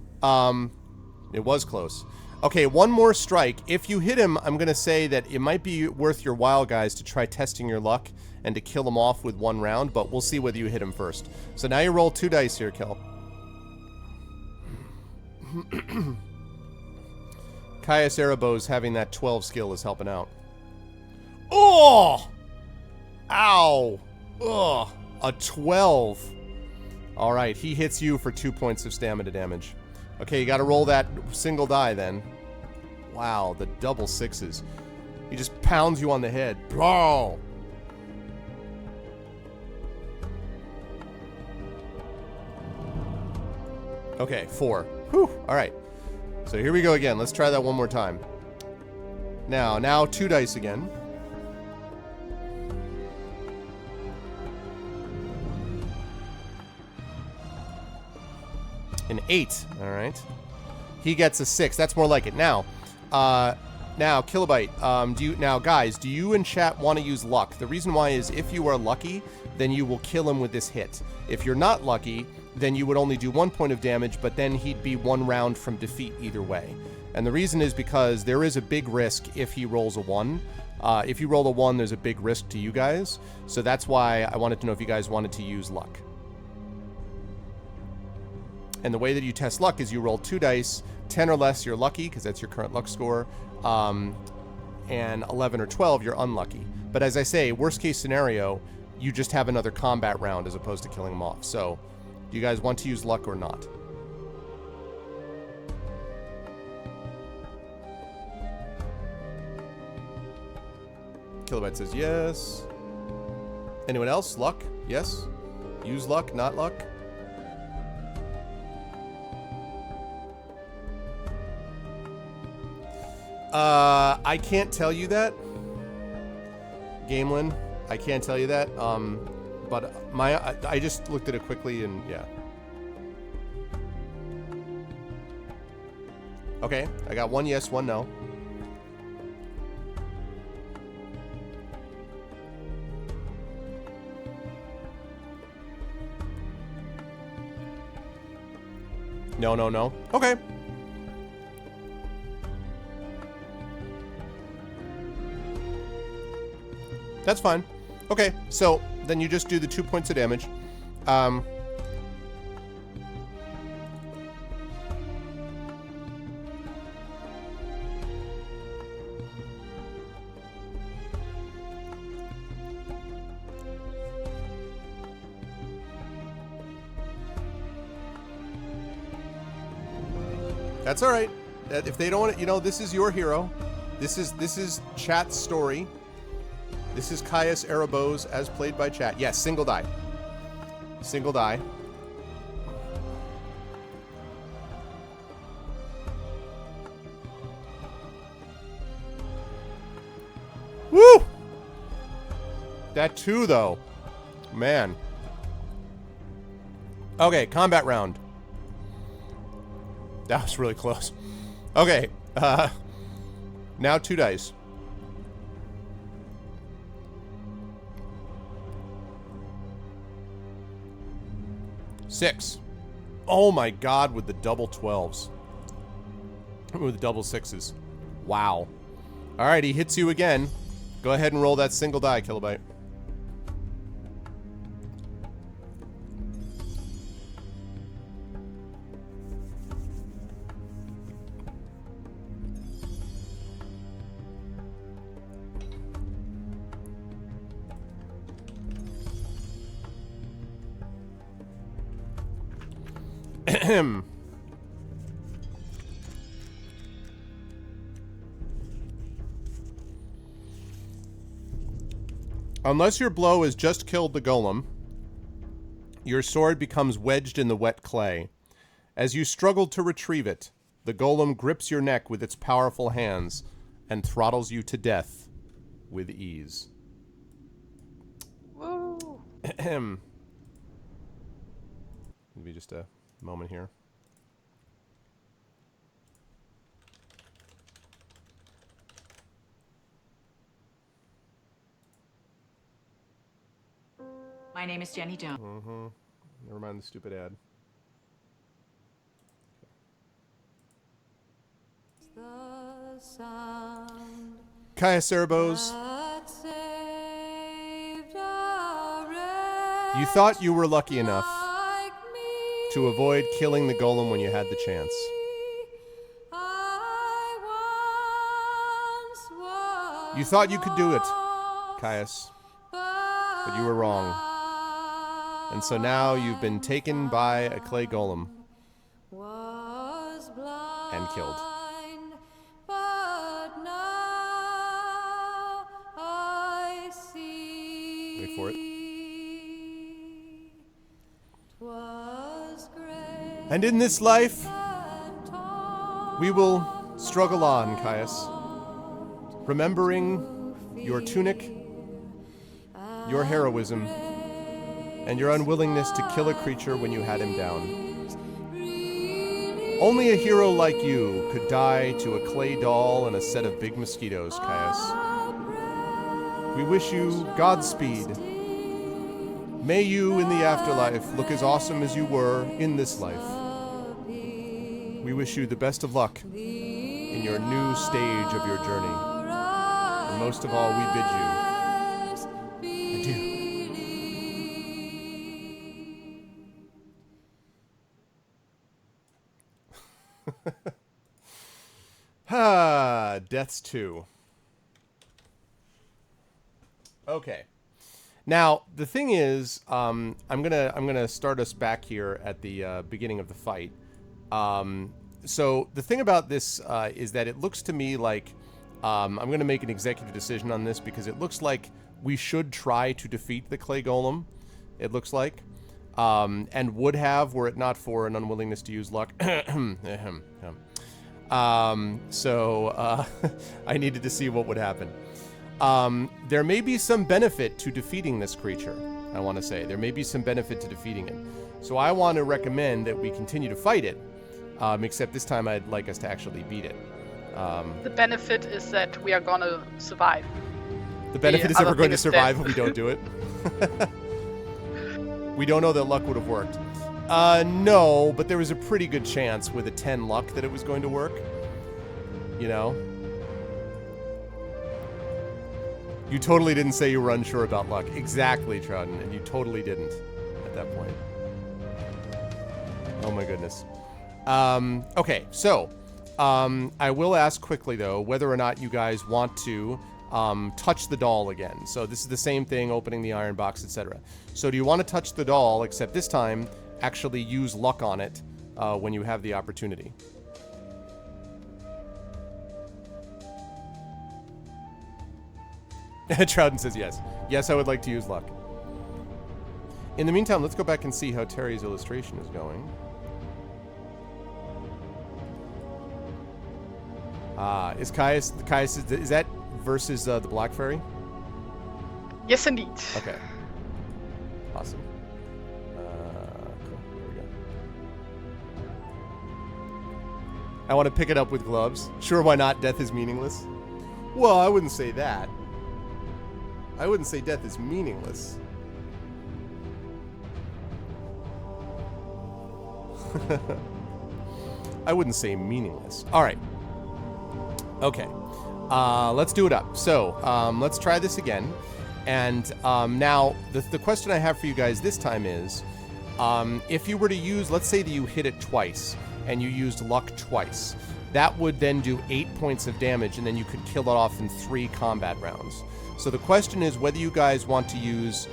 it was close. Okay, one more strike. If you hit him, I'm going to say that it might be worth your while, guys, to try testing your luck and to kill him off with one round, but we'll see whether you hit him first. So now you roll 2 dice here, Kel. Caius Erebos having that 12 skill is helping out. Oh! Ow! Ugh! A 12. All right, he hits you for 2 points of stamina damage. Okay, you got to roll that single die then. Wow, the double sixes. He just pounds you on the head. Bro! Okay, 4. Whew, all right. So here we go again. Let's try that one more time. Now 2 dice again. An 8. All right. He gets a 6. That's more like it. Now, Kilobyte, guys, do you in chat want to use luck? The reason why is if you are lucky, then you will kill him with this hit. If you're not lucky, then you would only do 1 point of damage, but then he'd be 1 round from defeat either way. And the reason is because there is a big risk if he rolls a 1. If you roll a 1, there's a big risk to you guys. So that's why I wanted to know if you guys wanted to use luck. And the way that you test luck is you roll 2 dice, 10 or less you're lucky, because that's your current luck score, and 11 or 12 you're unlucky. But as I say, worst case scenario, you just have another combat round as opposed to killing them off. So, do you guys want to use luck or not? Kilobyte says yes. Anyone else? Luck? Yes? Use luck, not luck? I can't tell you that, Gamelin. I can't tell you that. But I just looked at it quickly and yeah. Okay, I got 1 yes, 1 no. No. Okay. That's fine. Okay, so then you just do the 2 points of damage. That's all right. If they don't want it, this is your hero. This is chat's story. This is Caius Erebos as played by chat. Yes, single die. Single die. Woo! That 2 though. Man. Okay, combat round. That was really close. Okay, now 2 dice. Six. Oh my god, with the double 12s. With the double 6s. Wow. Alright, he hits you again. Go ahead and roll that single die, Kilobyte. Unless your blow has just killed the golem, your sword becomes wedged in the wet clay. As you struggle to retrieve it, the golem grips your neck with its powerful hands and throttles you to death with ease. Woo. Maybe just a moment here. My name is Jenny Jones. Mm-hmm. Never mind the stupid ad. Kaya Cerebos. You thought you were lucky enough to avoid killing the golem when you had the chance. You thought you could do it, Caius, but you were wrong. And so now you've been taken by a clay golem and killed. Wait for it. And in this life, we will struggle on, Caius, remembering your tunic, your heroism, and your unwillingness to kill a creature when you had him down. Only a hero like you could die to a clay doll and a set of big mosquitoes, Caius. We wish you Godspeed. May you, in the afterlife, look as awesome as you were in this life. We wish you the best of luck in your new stage of your journey. And most of all, we bid you adieu. Deaths 2. Okay. Now the thing is, I'm gonna start us back here at the beginning of the fight. So the thing about this is that it looks to me like I'm gonna make an executive decision on this because it looks like we should try to defeat the clay golem. It looks like, and would have were it not for an unwillingness to use luck. So I needed to see what would happen. There may be some benefit to defeating this creature, I want to say. There may be some benefit to defeating it. So I want to recommend that we continue to fight it, except this time I'd like us to actually beat it. The benefit is that we are gonna survive. The benefit is that we're going to survive if we don't do it. We don't know that luck would have worked. No, but there was a pretty good chance with a 10 luck that it was going to work. You know? You totally didn't say you were unsure about luck. Exactly, Troughton, and you totally didn't at that point. Oh my goodness. Okay, so I will ask quickly, though, whether or not you guys want to touch the doll again. So this is the same thing, opening the iron box, etc. So do you want to touch the doll, except this time actually use luck on it when you have the opportunity? Troughton says yes. Yes, I would like to use luck. In the meantime, let's go back and see how Terry's illustration is going. Is Caius, is that versus the Black Fairy? Yes, indeed. Okay. Awesome. Cool. There we go. I want to pick it up with gloves. Sure, why not? Death is meaningless. Well, I wouldn't say that. I wouldn't say death is meaningless. I wouldn't say meaningless. All right. Okay. Let's do it up. So, let's try this again. And now, the question I have for you guys this time is, if you were to use, let's say that you hit it twice, and you used luck twice, that would then do 8 points of damage, and then you could kill it off in 3 combat rounds. So the question is whether you guys want to use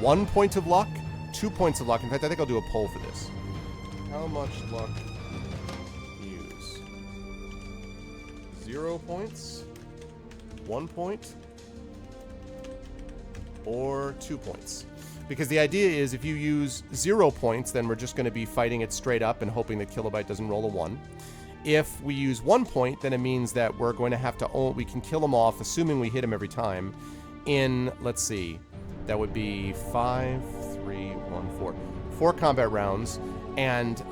1 point of luck, 2 points of luck. In fact, I think I'll do a poll for this. How much luck use? 0 points, 1 point, or 2 points? Because the idea is if you use 0 points, then we're just going to be fighting it straight up and hoping that Kilobyte doesn't roll a 1. If we use 1 point, then it means that we're going to have to we can kill him off, assuming we hit him every time, in, let's see, that would be 5, 3, 1, 4. 4 combat rounds, and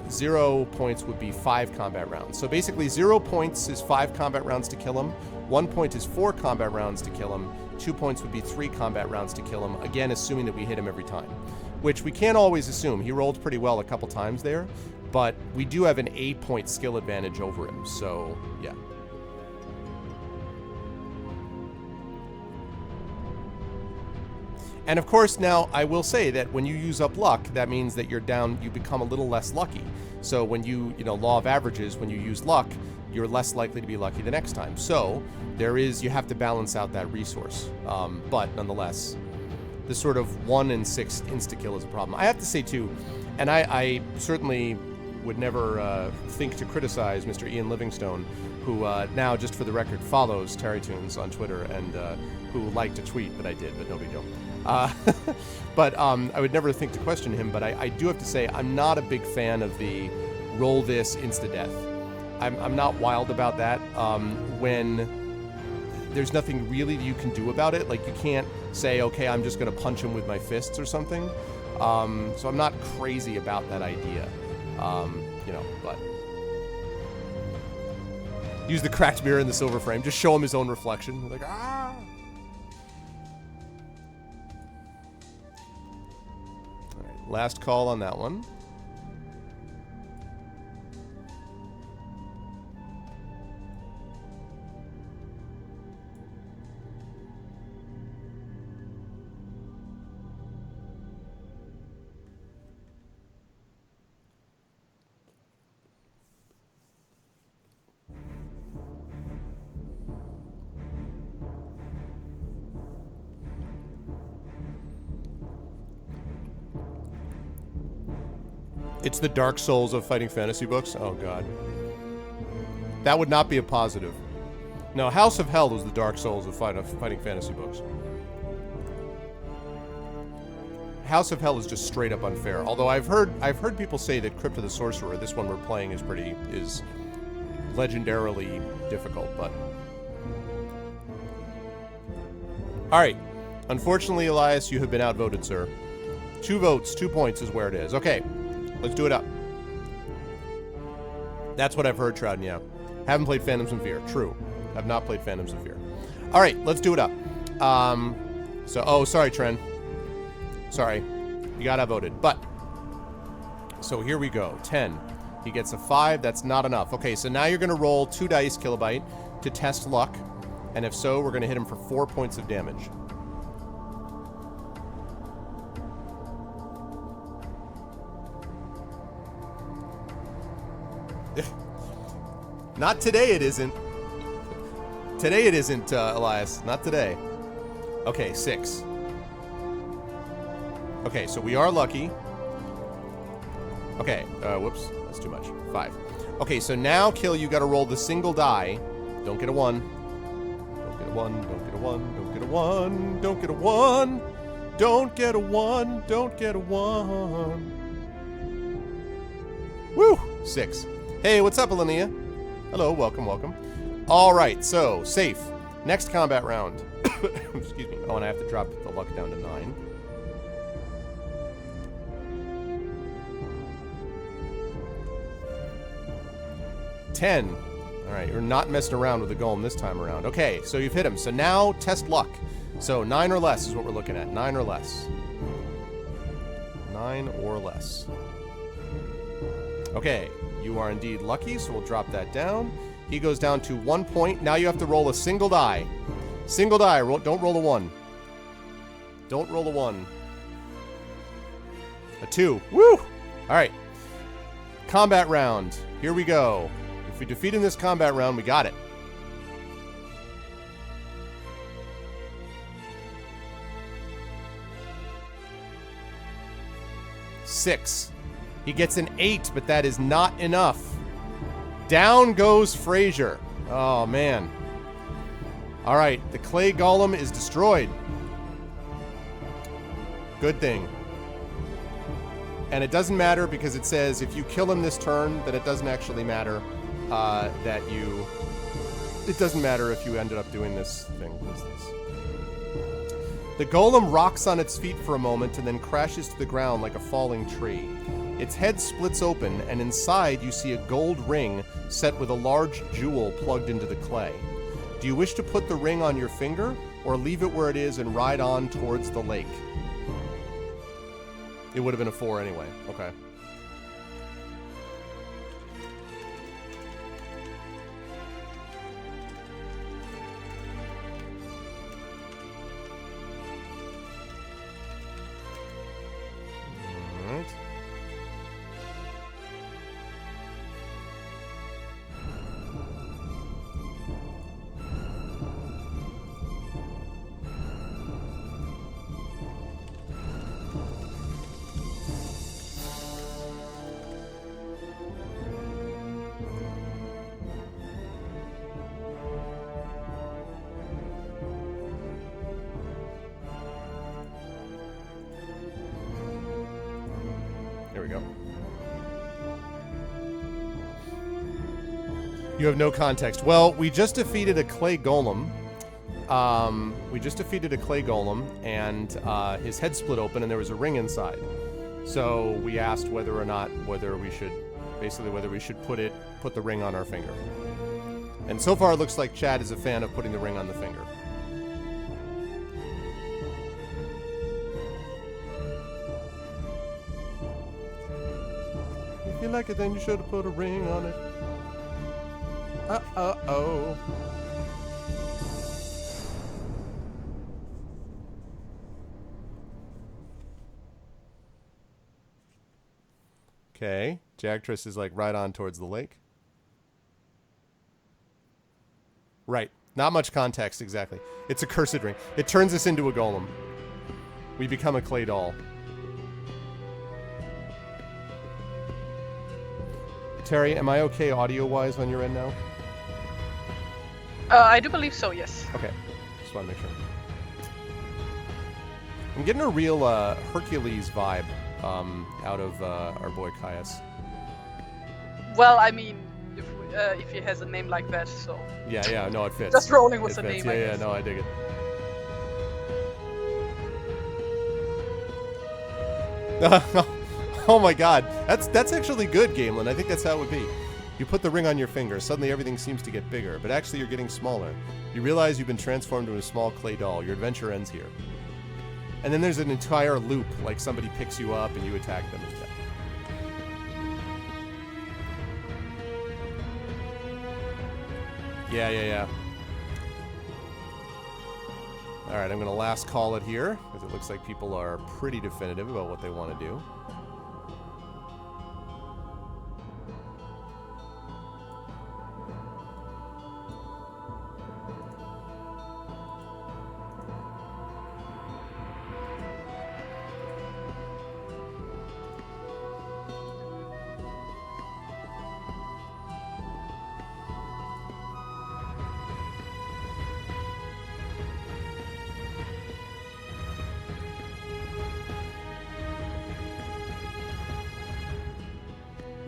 0 points would be 5 combat rounds. So basically 0 points is 5 combat rounds to kill him, 1 point is 4 combat rounds to kill him, 2 points would be 3 combat rounds to kill him, again assuming that we hit him every time. Which we can't always assume. He rolled pretty well a couple times there, but we do have an 8-point skill advantage over him, so yeah. And of course, now I will say that when you use up luck, that means that you're down, you become a little less lucky. So when you law of averages, when you use luck, you're less likely to be lucky the next time. So you have to balance out that resource. But nonetheless, the sort of 1 in 6 insta-kill is a problem. I have to say too, and I certainly would never think to criticize Mr. Ian Livingstone, who now, just for the record, follows TariToons on Twitter and who liked a tweet that I did, but no big deal. But I would never think to question him, but I do have to say I'm not a big fan of the roll this insta-death. I'm not wild about that. When there's nothing really you can do about it, like you can't say, okay, I'm just going to punch him with my fists or something. So I'm not crazy about that idea, but use the cracked mirror in the silver frame, just show him his own reflection, like, ah! All right, last call on that one. It's the Dark Souls of fighting fantasy books? Oh, God. That would not be a positive. No, House of Hell is the Dark Souls of fighting fantasy books. House of Hell is just straight up unfair. Although I've heard people say that Crypt of the Sorcerer, this one we're playing, is legendarily difficult, but... Alright. Unfortunately, Elias, you have been outvoted, sir. 2 votes, 2 points is where it is. Okay. Let's do it up. That's what I've heard, Trouden, yeah. Haven't played Phantoms of Fear. True. I've not played Phantoms of Fear. Alright, let's do it up. Oh, sorry, Tren. Sorry. You got outvoted. But, so here we go. 10. He gets a 5. That's not enough. Okay, so now you're going to roll 2 dice, Kilobyte, to test luck. And if so, we're going to hit him for 4 points of damage. Not today it isn't. Today it isn't, Elias. Not today. Okay, 6. Okay, so we are lucky. Okay, whoops. That's too much. 5. Okay, so now, Kill, you gotta roll the single die. Don't get a 1. Don't get a 1. Don't get a 1. Don't get a 1. Don't get a 1. Don't get a 1. Don't get a 1. Woo! 6. Hey, what's up, Alenia? Hello, welcome, welcome. All right, so safe. Next combat round. Excuse me. Oh, and I have to drop the luck down to 9. $10. All right, you're not messing around with the golem this time around. Okay, so you've hit him. So now test luck. So 9 or less is what we're looking at. 9 or less. 9 or less. Okay. You are indeed lucky, so we'll drop that down. He goes down to 1 point. Now you have to roll a single die. Single die. Don't roll a 1. Don't roll a 1. A 2. Woo! All right. Combat round. Here we go. If we defeat in this combat round, we got it. $6. He gets an 8, but that is not enough. Down goes Frazier. Oh, man. All right, the clay golem is destroyed. Good thing. And it doesn't matter because it says if you kill him this turn, that it doesn't actually matter It doesn't matter if you ended up doing this thing. What is this? The golem rocks on its feet for a moment and then crashes to the ground like a falling tree. Its head splits open, and inside you see a gold ring set with a large jewel plugged into the clay. Do you wish to put the ring on your finger, or leave it where it is and ride on towards the lake? It would have been a 4 anyway. Okay. Alright. There we go. You have no context. Well, we just defeated a clay golem. And his head split open, and there was a ring inside. So we asked whether we should put the ring on our finger. And so far, it looks like Chad is a fan of putting the ring on the finger. If you like it, then you should have put a ring on it. Uh-oh. Okay. Jagtress is like right on towards the lake. Right. Not much context, exactly. It's a cursed ring. It turns us into a golem. We become a clay doll. Terry, am I okay audio-wise on your end now? I do believe so, yes. Okay. Just want to make sure. I'm getting a real Hercules vibe out of our boy Caius. Well, I mean, if he has a name like that, so... Yeah, no, it fits. Just rolling with it the fits. name, I Yeah, guess. no, I dig it. Oh my god. That's actually good, Gamelin. I think that's how it would be. You put the ring on your finger, suddenly everything seems to get bigger, but actually you're getting smaller. You realize you've been transformed into a small clay doll. Your adventure ends here. And then there's an entire loop, like somebody picks you up and you attack them. Yeah. Alright, I'm going to last call it here, because it looks like people are pretty definitive about what they want to do.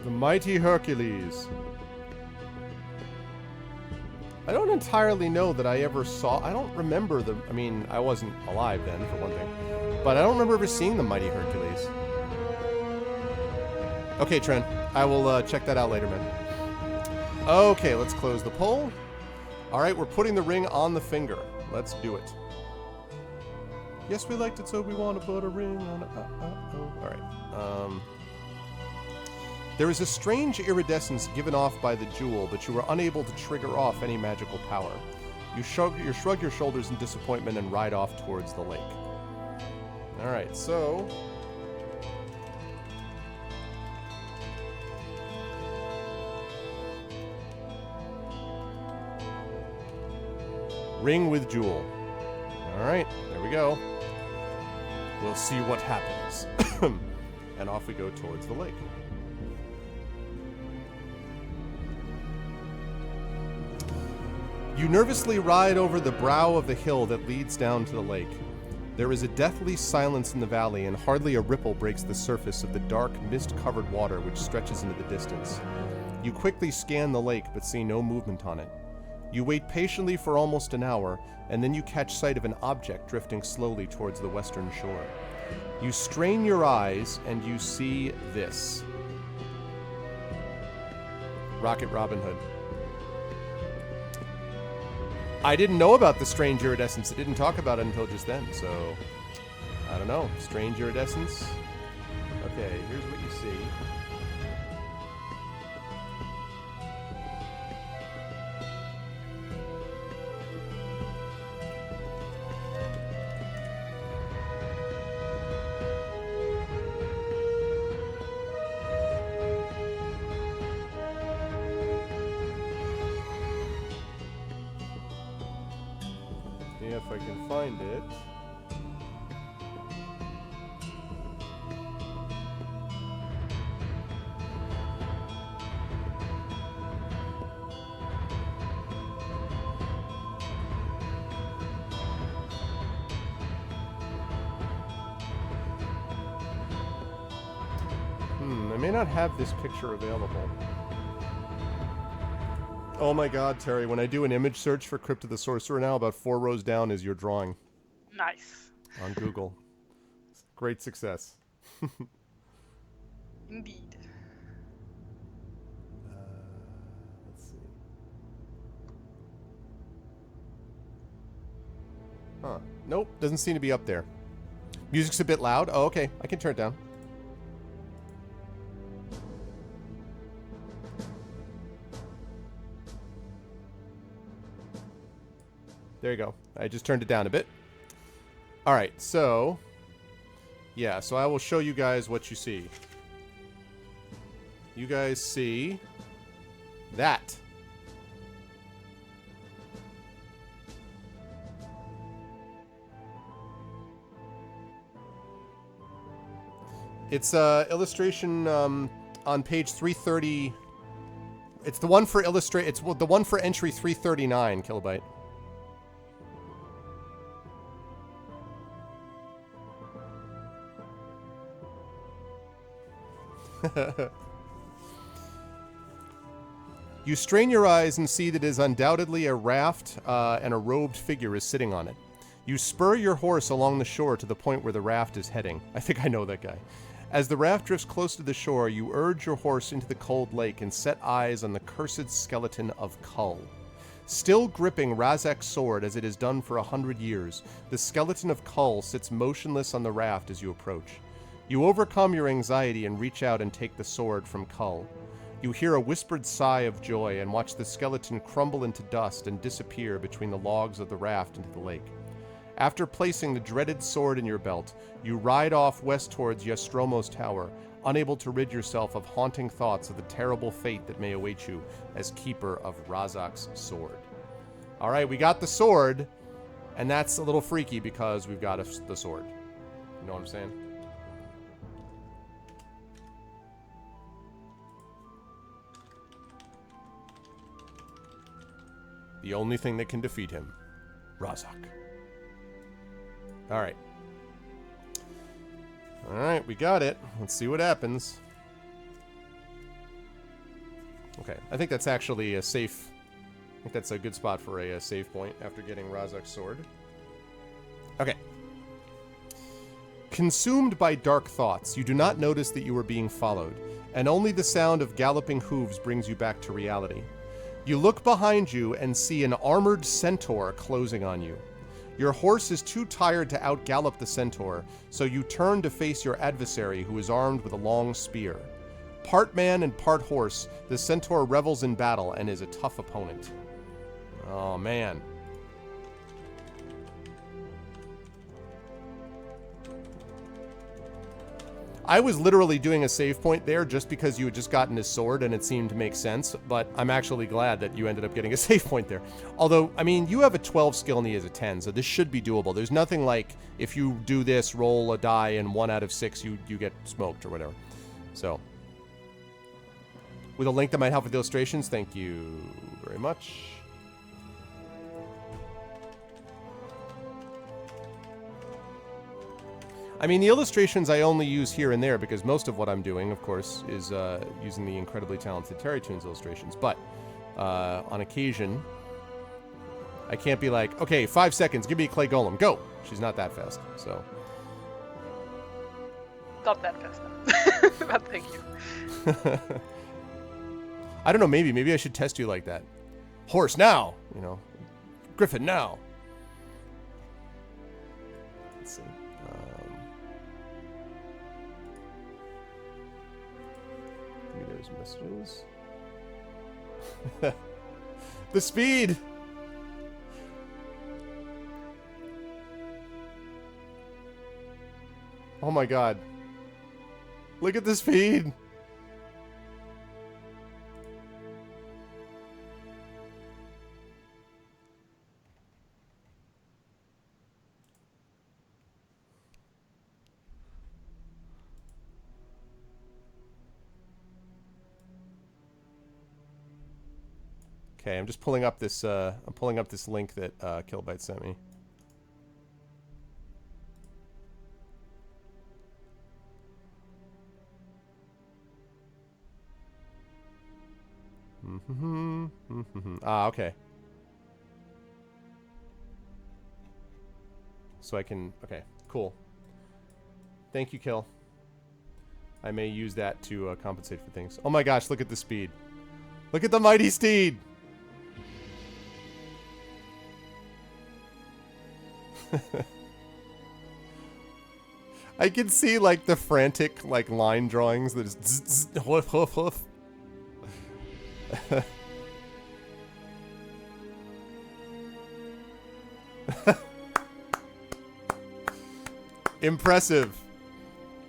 The mighty Hercules. I don't entirely know that I ever saw... I don't remember the... I mean, I wasn't alive then, for one thing. But I don't remember ever seeing the mighty Hercules. Okay, Trent. I will check that out later, man. Okay, let's close the poll. Alright, we're putting the ring on the finger. Let's do it. Yes, we liked it, so we want to put a ring on it. Alright. There is a strange iridescence given off by the jewel, but you are unable to trigger off any magical power. You shrug your shoulders in disappointment and ride off towards the lake. Alright, so... Ring with jewel. Alright, there we go. We'll see what happens. And off we go towards the lake. You nervously ride over the brow of the hill that leads down to the lake. There is a deathly silence in the valley, and hardly a ripple breaks the surface of the dark, mist-covered water which stretches into the distance. You quickly scan the lake, but see no movement on it. You wait patiently for almost an hour, and then you catch sight of an object drifting slowly towards the western shore. You strain your eyes and you see this. Rocket Robin Hood. I didn't know about the strange iridescence. It didn't talk about it until just then, so I don't know. Strange iridescence. Okay, here's what you see. If I can find it. I may not have this picture available. Oh my god, Terry, when I do an image search for Crypt of the Sorcerer now, about 4 rows down is your drawing. Nice. On Google. Great success. Indeed. Let's see. Huh. Nope, doesn't seem to be up there. Music's a bit loud. Oh, okay. I can turn it down. There you go. I just turned it down a bit. All right, so yeah, so I will show you guys what you see. You guys see that. It's illustration on page 330. It's the one for It's the one for entry 339 kilobyte. You strain your eyes and see that it is undoubtedly a raft and a robed figure is sitting on it. You spur your horse along the shore to the point where the raft is heading. I think I know that guy. As the raft drifts close to the shore, you urge your horse into the cold lake and set eyes on the cursed skeleton of Kull. Still gripping Razak's sword as it has done for 100 years, the skeleton of Kull sits motionless on the raft as you approach. You overcome your anxiety and reach out and take the sword from Kull. You hear a whispered sigh of joy and watch the skeleton crumble into dust and disappear between the logs of the raft into the lake. After placing the dreaded sword in your belt, you ride off west towards Yastromo's tower, unable to rid yourself of haunting thoughts of the terrible fate that may await you as keeper of Razak's sword. All right, we got the sword, and that's a little freaky because we've got the sword. You know what I'm saying? The only thing that can defeat him. Razak. Alright. Alright, we got it. Let's see what happens. Okay, I think that's actually a safe... I think that's a good spot for a save point after getting Razak's sword. Okay. Consumed by dark thoughts, you do not notice that you are being followed, and only the sound of galloping hooves brings you back to reality. You look behind you and see an armored centaur closing on you. Your horse is too tired to outgallop the centaur, so you turn to face your adversary, who is armed with a long spear. Part man and part horse, the centaur revels in battle and is a tough opponent. Oh, man. I was literally doing a save point there just because you had just gotten his sword and it seemed to make sense, but I'm actually glad that you ended up getting a save point there. Although, I mean, you have a 12 skill and he has a 10, so this should be doable. There's nothing like, if you do this, roll a die, and 1 out of 6 you get smoked or whatever. So, with a link that might help with the illustrations, thank you very much. I mean, the illustrations I only use here and there because most of what I'm doing, of course, is using the incredibly talented TariToons illustrations. But on occasion, I can't be like, okay, 5 seconds, give me a clay golem, go! She's not that fast, so. not that fast. But thank you. I don't know, maybe I should test you like that. Horse now, you know. Griffin now. Let's see. Maybe there's messages. The speed! Oh my god. Look at the speed! Okay, I'm just pulling up this link that Kilobyte sent me. Okay. So I can, okay, cool. Thank you, Kill. I may use that to compensate for things. Oh my gosh, look at the speed. Look at the mighty steed! I can see like the frantic like line drawings that is zzz, zzz, hoof, hoof, hoof. Impressive.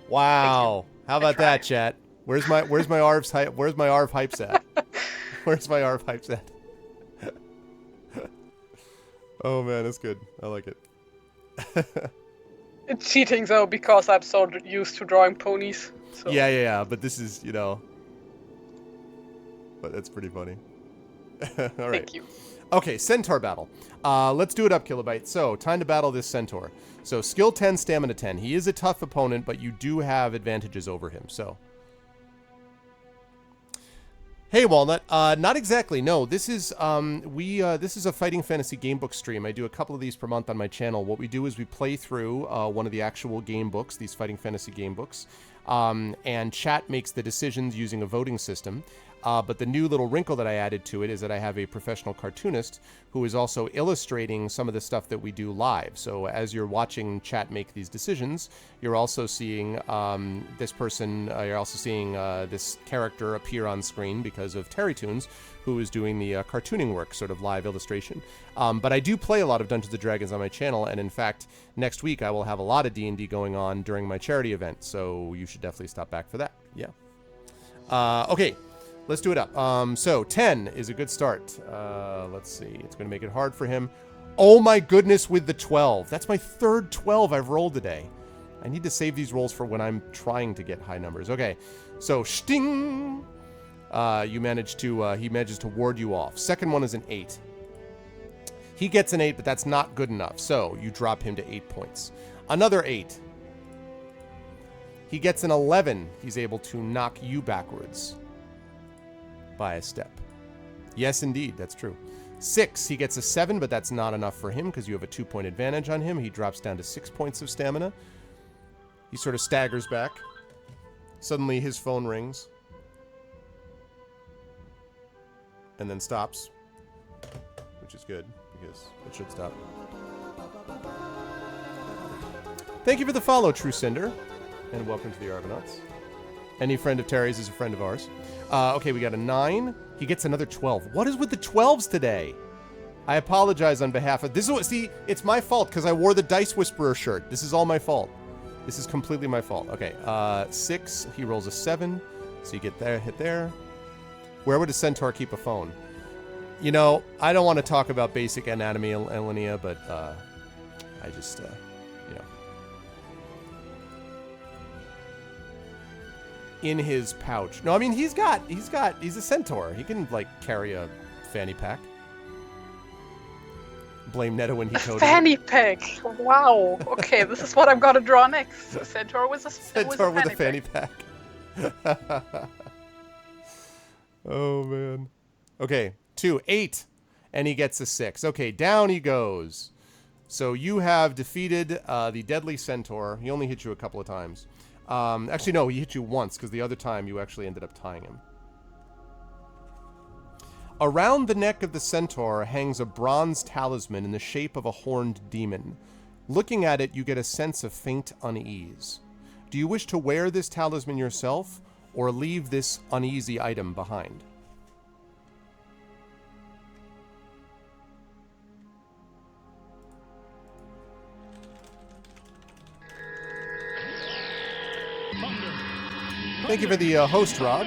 Wow. How about that, chat? Where's my ARV's hype? Where's my ARV hype set? Where's my ARV hype set? Oh man, that's good. I like it. It's cheating though because I'm so used to drawing ponies. So. Yeah. But this is, you know. But that's pretty funny. All right. Thank you. Okay, Centaur battle. Let's do it up, Kilobyte. So, time to battle this Centaur. So, skill 10, stamina 10. He is a tough opponent, but you do have advantages over him. So, hey, Walnut. Not exactly. No, this is this is a Fighting Fantasy Gamebook stream. I do a couple of these per month on my channel. What we do is we play through one of the actual game books, these Fighting Fantasy Gamebooks, and chat makes the decisions using a voting system. But the new little wrinkle that I added to it is that I have a professional cartoonist who is also illustrating some of the stuff that we do live. So as you're watching chat make these decisions, you're also seeing this person, you're also seeing this character appear on screen because of TariToons, who is doing the cartooning work, sort of live illustration. But I do play a lot of Dungeons & Dragons on my channel, and in fact, next week I will have a lot of D&D going on during my charity event, so you should definitely stop back for that. Yeah. Okay. Let's do it up. So 10 is a good start. Let's see. It's going to make it hard for him. Oh my goodness, with the 12. That's my third 12 I've rolled today. I need to save these rolls for when I'm trying to get high numbers. Okay. So sting. He manages to ward you off. Second one is an 8. He gets an 8, but that's not good enough. So you drop him to 8 points. Another 8. He gets an 11. He's able to knock you backwards by a step. Yes, indeed, that's true. 6, he gets a 7, but that's not enough for him because you have a 2-point advantage on him. He drops down to 6 points of stamina. He sort of staggers back. Suddenly his phone rings. And then stops. Which is good because it should stop. Thank you for the follow, True Cinder. And welcome to the Argonauts. Any friend of Terry's is a friend of ours. Okay, we got a 9. He gets another 12. What is with the 12s today? I apologize on behalf of... See, it's my fault because I wore the Dice Whisperer shirt. This is all my fault. This is completely my fault. Okay, 6. He rolls a 7. So you get there, hit there. Where would a centaur keep a phone? You know, I don't want to talk about basic anatomy, Elenia, but I just, you know. In his pouch. No, I mean, he's a centaur. He can, like, carry a fanny pack. Blame Netta when he coded. Fanny pack! Wow! Okay, this is what I'm gonna draw next. A centaur with a fanny pack. Oh, man. Okay, 2, 8. And he gets a 6. Okay, down he goes. So you have defeated the deadly centaur. He only hit you a couple of times. Actually, no, he hit you once, because the other time you actually ended up tying him. Around the neck of the centaur hangs a bronze talisman in the shape of a horned demon. Looking at it, you get a sense of faint unease. Do you wish to wear this talisman yourself, or leave this uneasy item behind? Thank you for the host, Rob.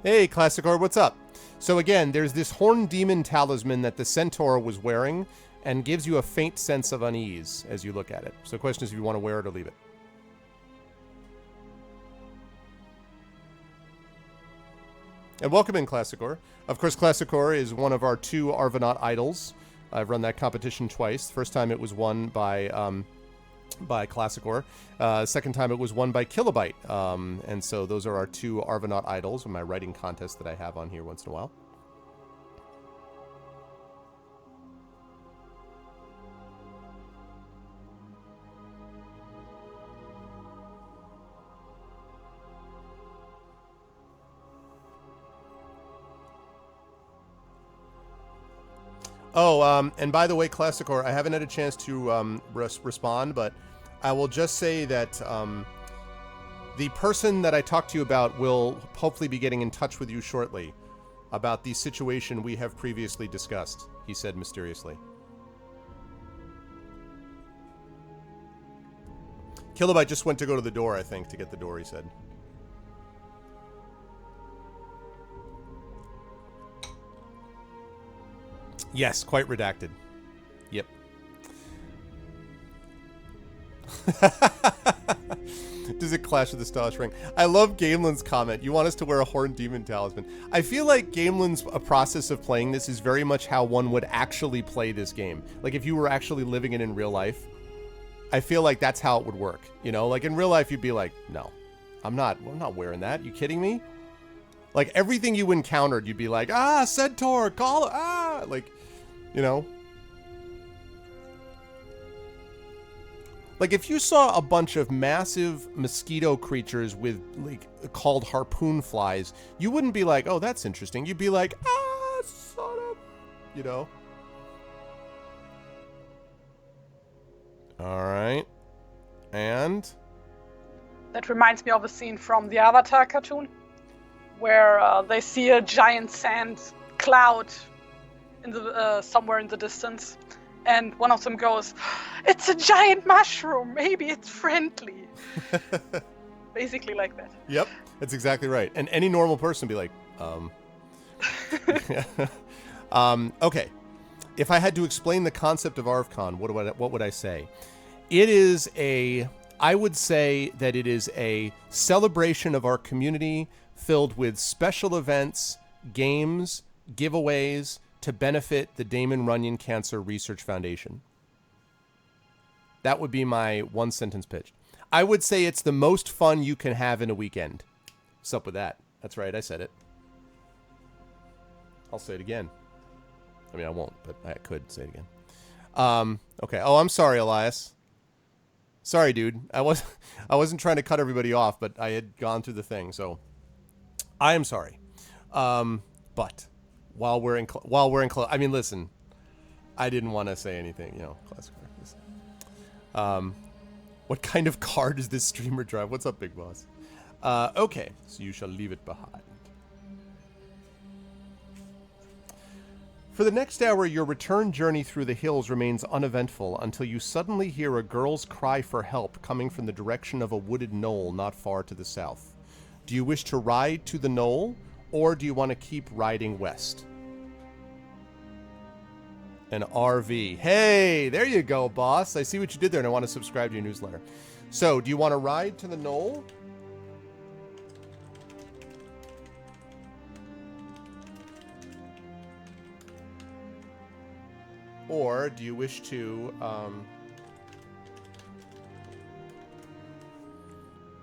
Hey, Classicor, what's up? So again, there's this horned demon talisman that the centaur was wearing and gives you a faint sense of unease as you look at it. So the question is if you want to wear it or leave it. And welcome in, Classicor. Of course, Classicor is one of our 2 Arvanaut idols. I've run that competition twice. First time it was won by Classicor. Second time it was won by Kilobyte. And so those are our 2 Arvanaut idols in my writing contest that I have on here once in a while. Oh, and by the way, Classicor, I haven't had a chance to respond, but I will just say that the person that I talked to you about will hopefully be getting in touch with you shortly about the situation we have previously discussed, he said mysteriously. Kilobyte just went to go to the door, I think, to get the door, he said. Yes, quite redacted. Yep. Does it clash with the stylish ring? I love Gamelin's comment. You want us to wear a horned demon talisman. I feel like Gamelin's process of playing this is very much how one would actually play this game. Like if you were actually living it in real life, I feel like that's how it would work. You know, like in real life, you'd be like, no, I'm not wearing that. You kidding me? Like everything you encountered, you'd be like, centaur, call it, like, you know. Like if you saw a bunch of massive mosquito creatures with like called harpoon flies, you wouldn't be like, oh, that's interesting. You'd be like, son of, you know. All right. And That reminds me of a scene from the Avatar cartoon, where they see a giant sand cloud in the somewhere in the distance, and one of them goes, "It's a giant mushroom. Maybe it's friendly." Basically like that. Yep, that's exactly right. And any normal person would be like, okay. If I had to explain the concept of ArvCon, what would I say? I would say that it is a celebration of our community filled with special events, games, giveaways to benefit the Damon Runyon Cancer Research Foundation. That would be my one sentence pitch. I would say it's the most fun you can have in a weekend. What's up with that? That's right, I said it. I'll say it again. I mean, I won't, but I could say it again. Okay. Oh, I'm sorry, Elias. Sorry, dude. I wasn't trying to cut everybody off, but I had gone through the thing, so I am sorry. But while we're in, I mean, listen, I didn't want to say anything, you know. Classic. What kind of car does this streamer drive? What's up, Big Boss? Okay, so you shall leave it behind. For the next hour, your return journey through the hills remains uneventful until you suddenly hear a girl's cry for help coming from the direction of a wooded knoll not far to the south. Do you wish to ride to the knoll, or do you want to keep riding west? An RV. Hey, there you go, boss. I see what you did there, and I want to subscribe to your newsletter. So, do you want to ride to the knoll? Or do you wish to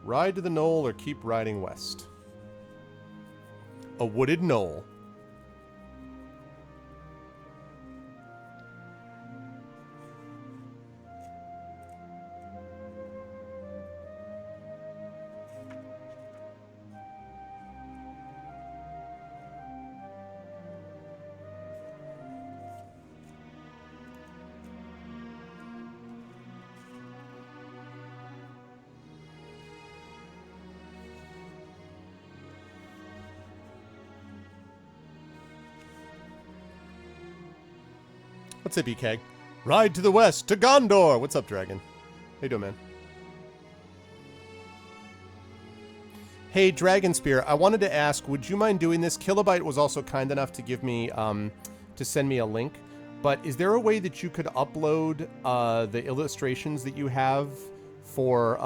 Ride to the knoll or keep riding west. A wooded knoll. What's up, BK? Ride to the west, to Gondor! What's up, Dragon? How you doing, man? Hey, Dragon Spear, I wanted to ask, would you mind doing this? Kilobyte was also kind enough to give me, to send me a link. But is there a way that you could upload the illustrations that you have for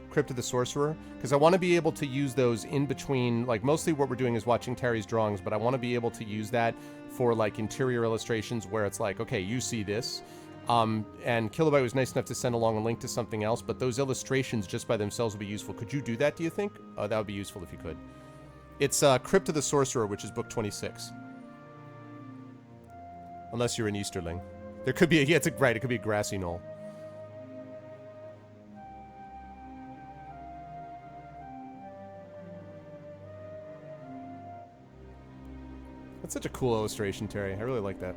Crypt of the Sorcerer? Because I want to be able to use those in between, like, mostly what we're doing is watching Terry's drawings, but I want to be able to use that for, like, interior illustrations where it's like, okay, you see this. And Kilobyte was nice enough to send along a link to something else, but those illustrations just by themselves would be useful. Could you do that, do you think? That would be useful if you could. It's Crypt of the Sorcerer, which is book 26. Unless you're an Easterling. There could be a, yeah, it's a, right, it could be a grassy knoll. That's such a cool illustration, Terry. I really like that.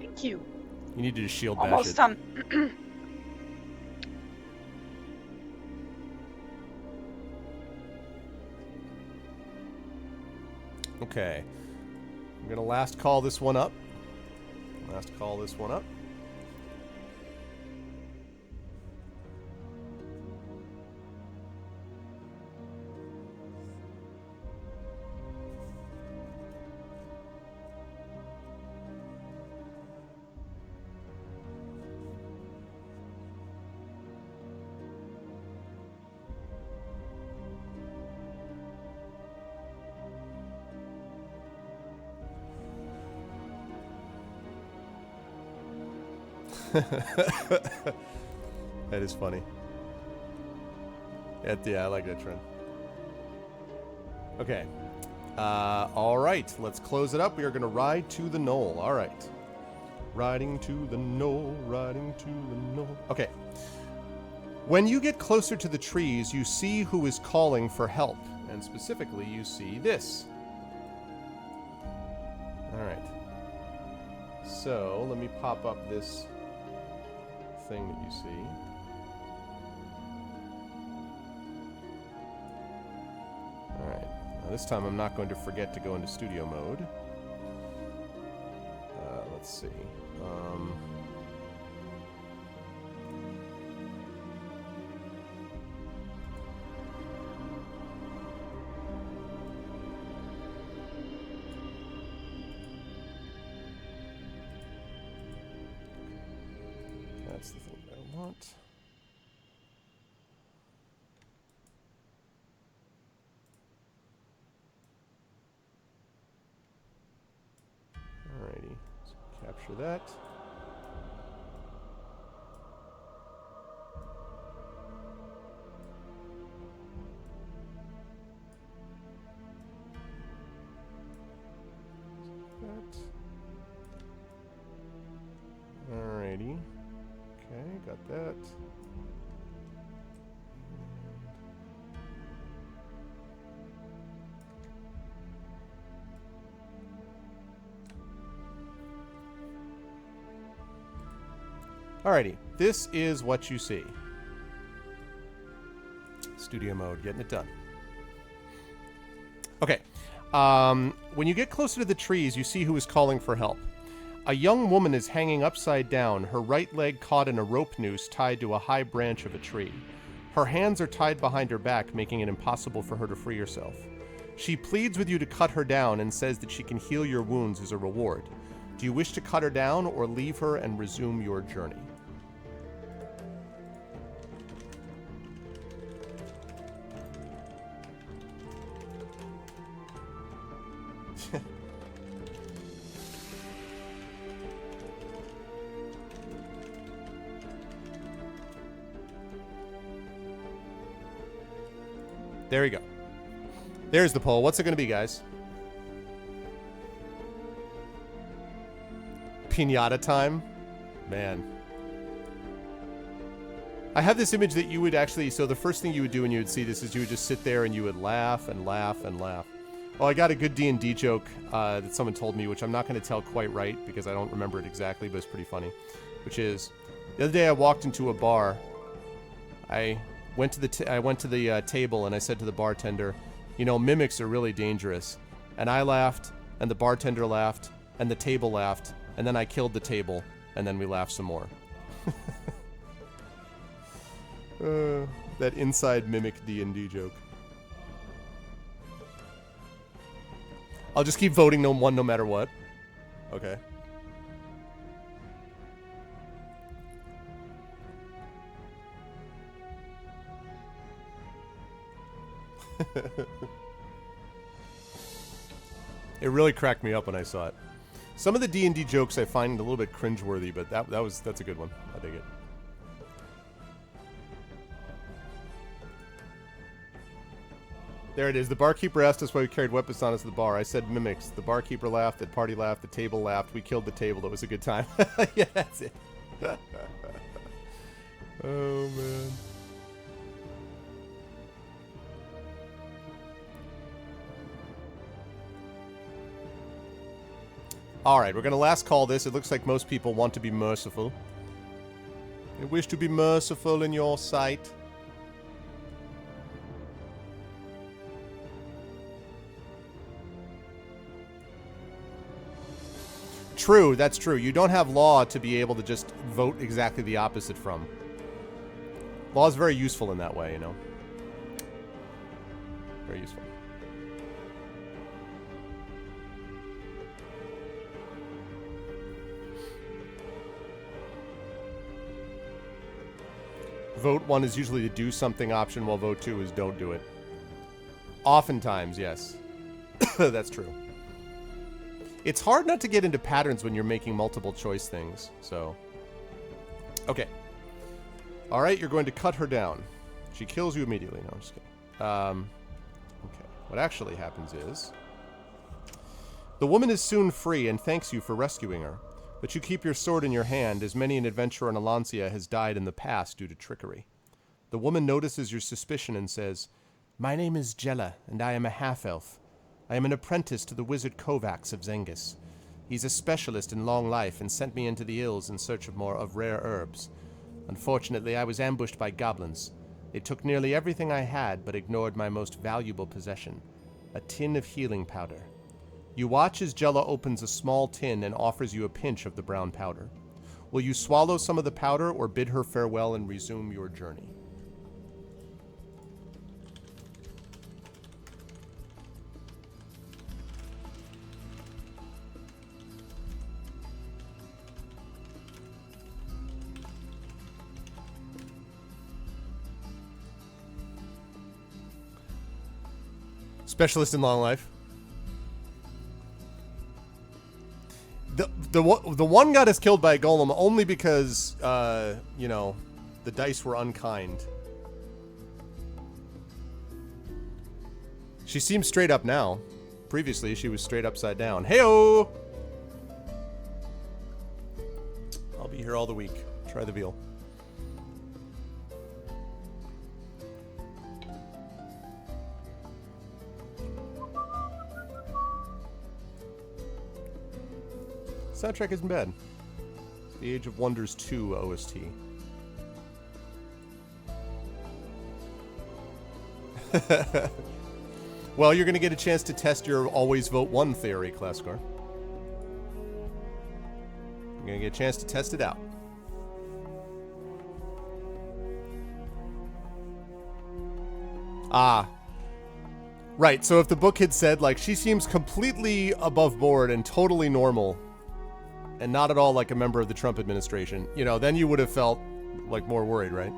Thank you. You need to just shield bash Almost it. done. Okay. I'm gonna last call this one up. Last call this one up. That is funny. Yeah, I like that trend. Okay. All right. Let's close it up. We are going to ride to the knoll. All right. Riding to the knoll, riding to the knoll. Okay. When you get closer to the trees, you see who is calling for help. And specifically, you see this. All right. So, let me pop up this thing that you see. Alright, now this time I'm not going to forget to go into studio mode. Let's see. That's the thing that I want. Alrighty, so capture that. Alrighty. Okay, got that. Alrighty, this is what you see. Studio mode, getting it done. Okay, when you get closer to the trees, you see who is calling for help. A young woman is hanging upside down, her right leg caught in a rope noose tied to a high branch of a tree. Her hands are tied behind her back, making it impossible for her to free herself. She pleads with you to cut her down and says that she can heal your wounds as a reward. Do you wish to cut her down or leave her and resume your journey? There we go. There's the poll. What's it going to be, guys? Pinata time? Man. I have this image that you would actually... So the first thing you would do when you would see this is you would just sit there and you would laugh and laugh and laugh. Oh, I got a good D&D joke that someone told me, which I'm not going to tell quite right because I don't remember it exactly, but it's pretty funny. Which is, the other day I walked into a bar. I went to the table and I said to the bartender, you know, mimics are really dangerous. And I laughed, and the bartender laughed, and the table laughed, and then I killed the table, and then we laughed some more. That inside mimic D&D joke. I'll just keep voting no matter what. Okay. It really cracked me up when I saw it. Some of the D&D jokes I find a little bit cringeworthy, but that's a good one. I dig it. There it is. The barkeeper asked us why we carried weapons on us at the bar. I said mimics. The barkeeper laughed. The party laughed. The table laughed. We killed the table. It was a good time. Yeah, that's it. Oh, man. Alright, we're going to last call this. It looks like most people want to be merciful. They wish to be merciful in your sight. True, that's true. You don't have law to be able to just vote exactly the opposite from. Law is very useful in that way, you know. Very useful. Vote 1 is usually to do something option, while vote 2 is don't do it. Oftentimes, yes. That's true. It's hard not to get into patterns when you're making multiple choice things, so... Okay. Alright, you're going to cut her down. She kills you immediately. No, I'm just kidding. Okay. What actually happens is... The woman is soon free and thanks you for rescuing her. But you keep your sword in your hand, as many an adventurer in Alancia has died in the past due to trickery. The woman notices your suspicion and says, "My name is Jella, and I am a half-elf. I am an apprentice to the wizard Kovacs of Zengis. He's a specialist in long life and sent me into the hills in search of rare herbs. Unfortunately, I was ambushed by goblins. They took nearly everything I had, but ignored my most valuable possession, a tin of healing powder. You watch as Jella opens a small tin and offers you a pinch of the brown powder. Will you swallow some of the powder or bid her farewell and resume your journey?" Specialist in long life. The one got us killed by a golem only because, you know, the dice were unkind. She seems straight up now. Previously, she was straight upside down. Heyo! I'll be here all the week. Try the veal. Soundtrack isn't bad. It's the Age of Wonders 2 OST. Well, you're going to get a chance to test your always vote 1 theory, Classcore. You're going to get a chance to test it out. Ah. Right, so if the book had said, like, she seems completely above board and totally normal, and not at all like a member of the Trump administration, you know, then you would have felt, like, more worried, right?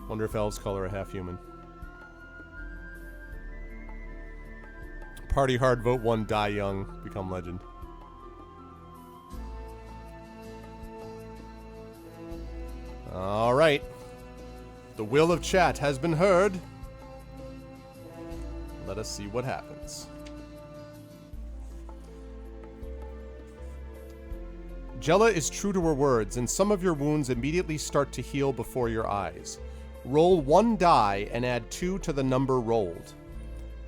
Wonder if elves call her a half-human. Party hard, vote 1, die young, become legend. All right. The will of chat has been heard. Let us see what happens. Jella is true to her words, and some of your wounds immediately start to heal before your eyes. Roll 1 die and add 2 to the number rolled.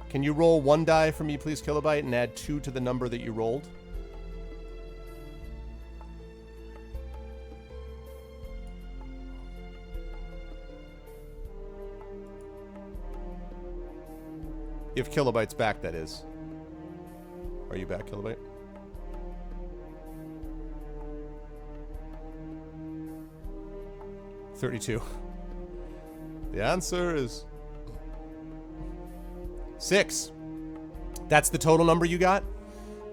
Can you roll 1 die for me, please, Kilobyte, and add 2 to the number that you rolled? If Kilobyte's back, that is. Are you back, Kilobyte? $32. The answer is 6. That's the total number you got?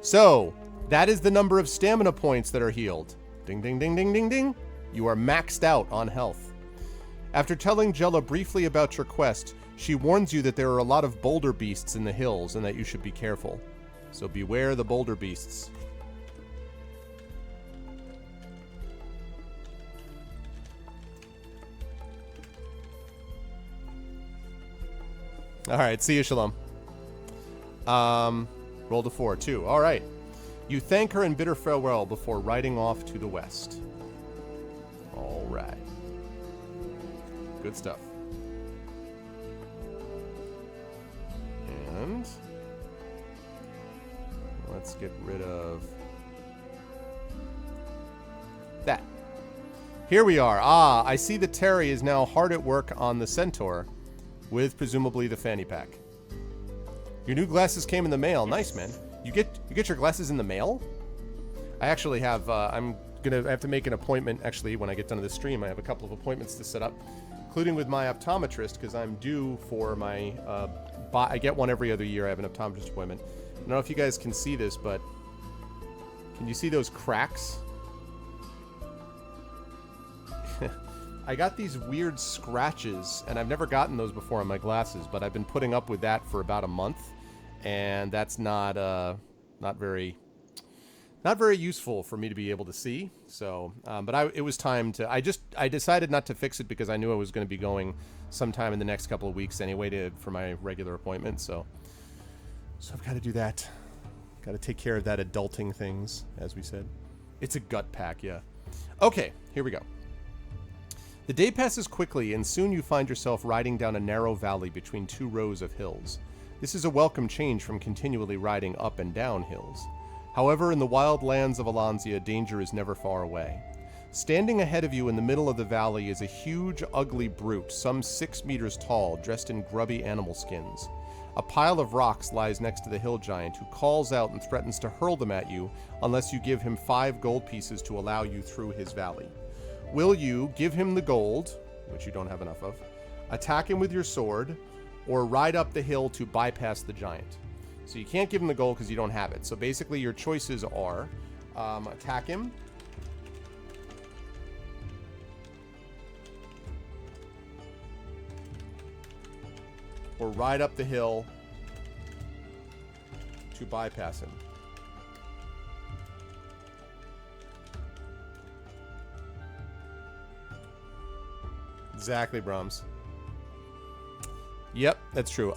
So, that is the number of stamina points that are healed. Ding, ding, ding, ding, ding, ding. You are maxed out on health. After telling Jella briefly about your quest, she warns you that there are a lot of boulder beasts in the hills and that you should be careful. So beware the boulder beasts. All right, see you, Shalom. Rolled a 4, 2. All right. You thank her in bitter farewell before riding off to the west. All right. Good stuff. And let's get rid of that. Here we are. Ah, I see that Terry is now hard at work on the Centaur with presumably the fanny pack. Your new glasses came in the mail. Nice, man. You get your glasses in the mail? I actually have I have to make an appointment actually when I get done with the stream. I have a couple of appointments to set up, including with my optometrist because I'm due for my I get one every other year. I have an optometrist appointment. I don't know if you guys can see this, but can you see those cracks? I got these weird scratches, and I've never gotten those before on my glasses, but I've been putting up with that for about a month, and that's not very useful for me to be able to see. So, but it was time to. I decided not to fix it because I knew I was going to be going sometime in the next couple of weeks anyway for my regular appointment. So I've got to do that. Got to take care of that adulting things, as we said. It's a gut pack, yeah. Okay, here we go. The day passes quickly, and soon you find yourself riding down a narrow valley between 2 rows of hills. This is a welcome change from continually riding up and down hills. However, in the wild lands of Alonzia, danger is never far away. Standing ahead of you in the middle of the valley is a huge, ugly brute, some 6 meters tall, dressed in grubby animal skins. A pile of rocks lies next to the hill giant, who calls out and threatens to hurl them at you unless you give him 5 gold pieces to allow you through his valley. Will you give him the gold, which you don't have enough of, attack him with your sword, or ride up the hill to bypass the giant? So you can't give him the gold because you don't have it. So basically your choices are attack him, or ride up the hill to bypass him. Exactly, Brahms. Yep, that's true.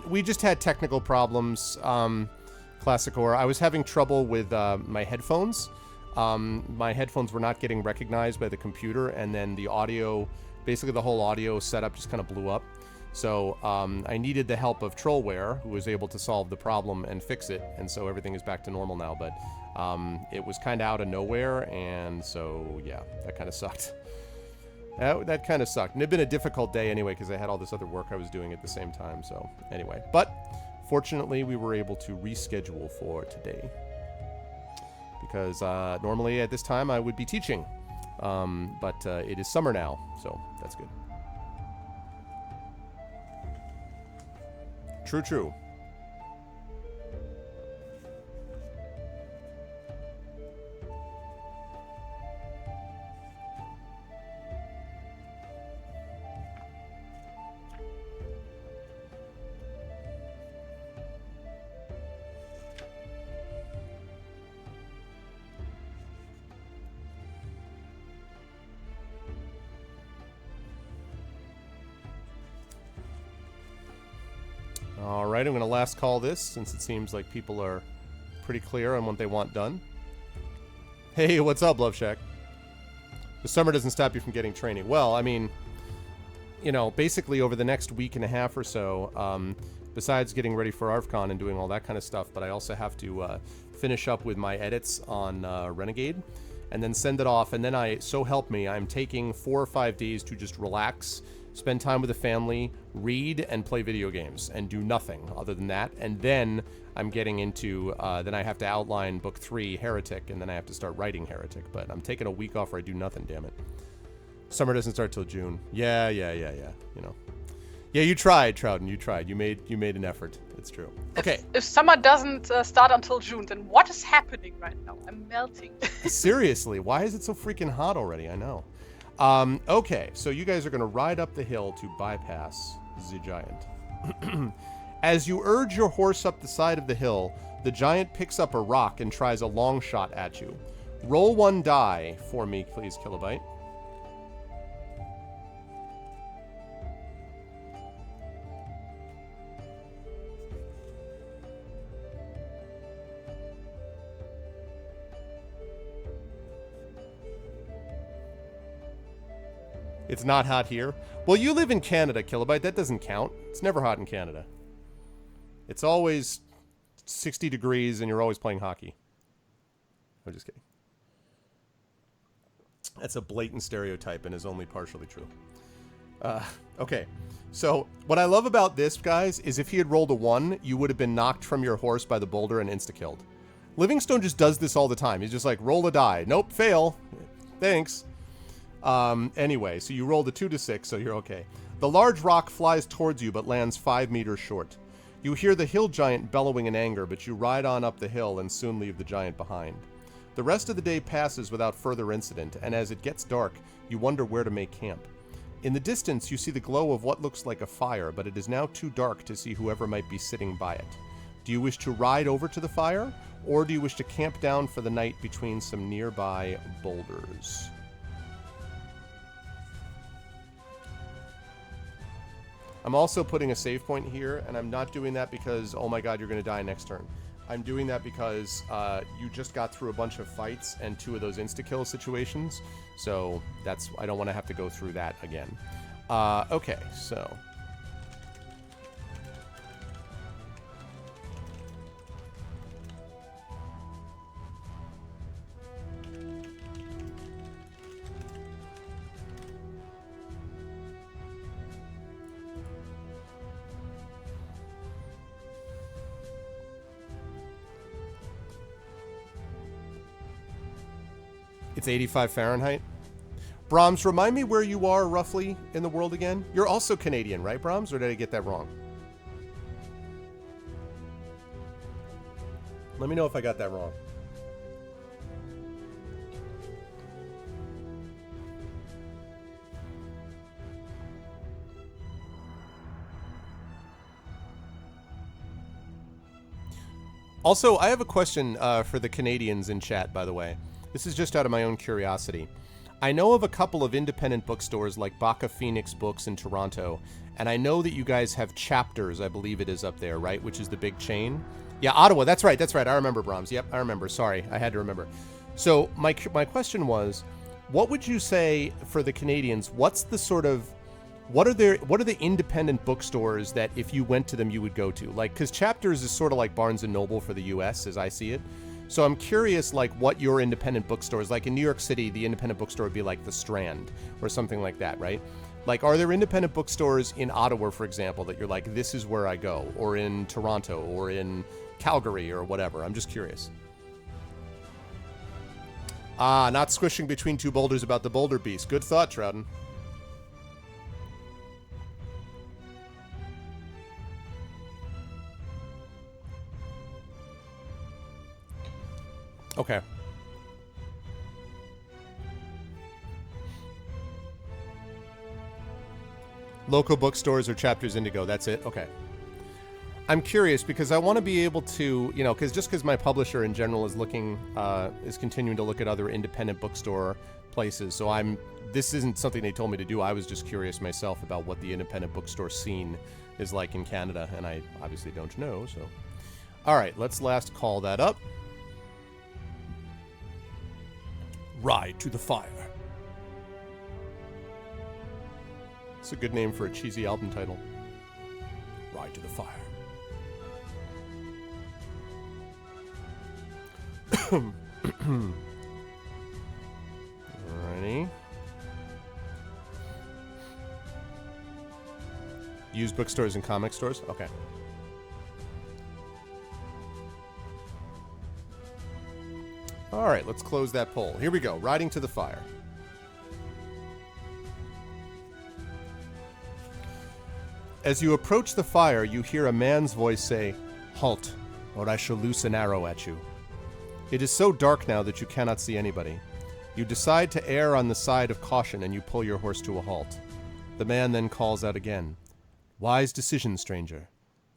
We just had technical problems, Classicor. I was having trouble with my headphones. My headphones were not getting recognized by the computer, and then the audio, basically the whole audio setup just kind of blew up. So I needed the help of Trollware, who was able to solve the problem and fix it, and so everything is back to normal now. But it was kind of out of nowhere, and so, yeah, that kind of sucked. That kind of sucked. And it'd been a difficult day anyway because I had all this other work I was doing at the same time. So anyway, but fortunately we were able to reschedule for today because normally at this time I would be teaching, but it is summer now, so that's good. True, true. right, I'm going to last call this since it seems like people are pretty clear on what they want done. Hey, what's up, Love Shack? The summer doesn't stop you from getting training. Well, I mean, you know, basically over the next week and a half or so, besides getting ready for ArvCon and doing all that kind of stuff, but I also have to finish up with my edits on Renegade and then send it off. And then so help me, I'm taking 4 or 5 days to just relax, spend time with the family, read, and play video games, and do nothing other than that. And then I'm getting into, then I have to outline Book 3, Heretic, and then I have to start writing Heretic. But I'm taking a week off where I do nothing, damn it. Summer doesn't start till June. Yeah, you know. Yeah, you tried, Trouten, you tried. You made an effort. It's true. Okay. If summer doesn't start until June, then what is happening right now? I'm melting. Seriously, why is it so freaking hot already? I know. Okay, so you guys are going to ride up the hill to bypass the giant. As you urge your horse up the side of the hill, the giant picks up a rock and tries a long shot at you. Roll 1 die for me, please, Kilobyte. It's not hot here. Well, you live in Canada, Kilobyte. That doesn't count. It's never hot in Canada. It's always 60 degrees and you're always playing hockey. I'm just kidding. That's a blatant stereotype and is only partially true. Okay. So, what I love about this, guys, is if he had rolled a 1, you would have been knocked from your horse by the boulder and insta-killed. Livingstone just does this all the time. He's just like, roll a die. Nope, fail. Thanks. Anyway, so you rolled a 2 to 6, so you're okay. The large rock flies towards you, but lands 5 meters short. You hear the hill giant bellowing in anger, but you ride on up the hill and soon leave the giant behind. The rest of the day passes without further incident, and as it gets dark, you wonder where to make camp. In the distance, you see the glow of what looks like a fire, but it is now too dark to see whoever might be sitting by it. Do you wish to ride over to the fire, or do you wish to camp down for the night between some nearby boulders? I'm also putting a save point here, and I'm not doing that because, oh my god, you're going to die next turn. I'm doing that because you just got through a bunch of fights and 2 of those insta-kill situations, so I don't want to have to go through that again. Okay, so... It's 85 Fahrenheit. Brahms, remind me where you are roughly in the world again? You're also Canadian, right, Brahms? Or did I get that wrong? Let me know if I got that wrong. Also, I have a question for the Canadians in chat, by the way. This is just out of my own curiosity. I know of a couple of independent bookstores like Baka Phoenix Books in Toronto, and I know that you guys have Chapters, I believe it is up there, right? Which is the big chain. Yeah, Ottawa, that's right. I remember, Brahms. Yep, I remember. Sorry, I had to remember. So my question was, what would you say for the Canadians, what's the sort of, what are the independent bookstores that if you went to them you would go to? Like, because Chapters is sort of like Barnes & Noble for the US as I see it. So I'm curious, like, what your independent bookstore is. Like in New York City, the independent bookstore would be like the Strand or something like that, right? Like, are there independent bookstores in Ottawa, for example, that you're like, this is where I go? Or in Toronto or in Calgary or whatever? I'm just curious. Ah, not squishing between 2 boulders about the boulder beast. Good thought, Trouten. Okay. Local bookstores or Chapters Indigo. That's it? Okay. I'm curious because I want to be able to, because my publisher in general is is continuing to look at other independent bookstore places. So this isn't something they told me to do. I was just curious myself about what the independent bookstore scene is like in Canada, and I obviously don't know. So, all right, let's last call that up. Ride to the Fire. It's a good name for a cheesy album title. Ride to the Fire. Alrighty. Used bookstores and comic stores? Okay. Alright, let's close that poll. Here we go. Riding to the Fire. As you approach the fire, you hear a man's voice say, "Halt, or I shall loose an arrow at you." It is so dark now that you cannot see anybody. You decide to err on the side of caution and you pull your horse to a halt. The man then calls out again, "Wise decision, stranger.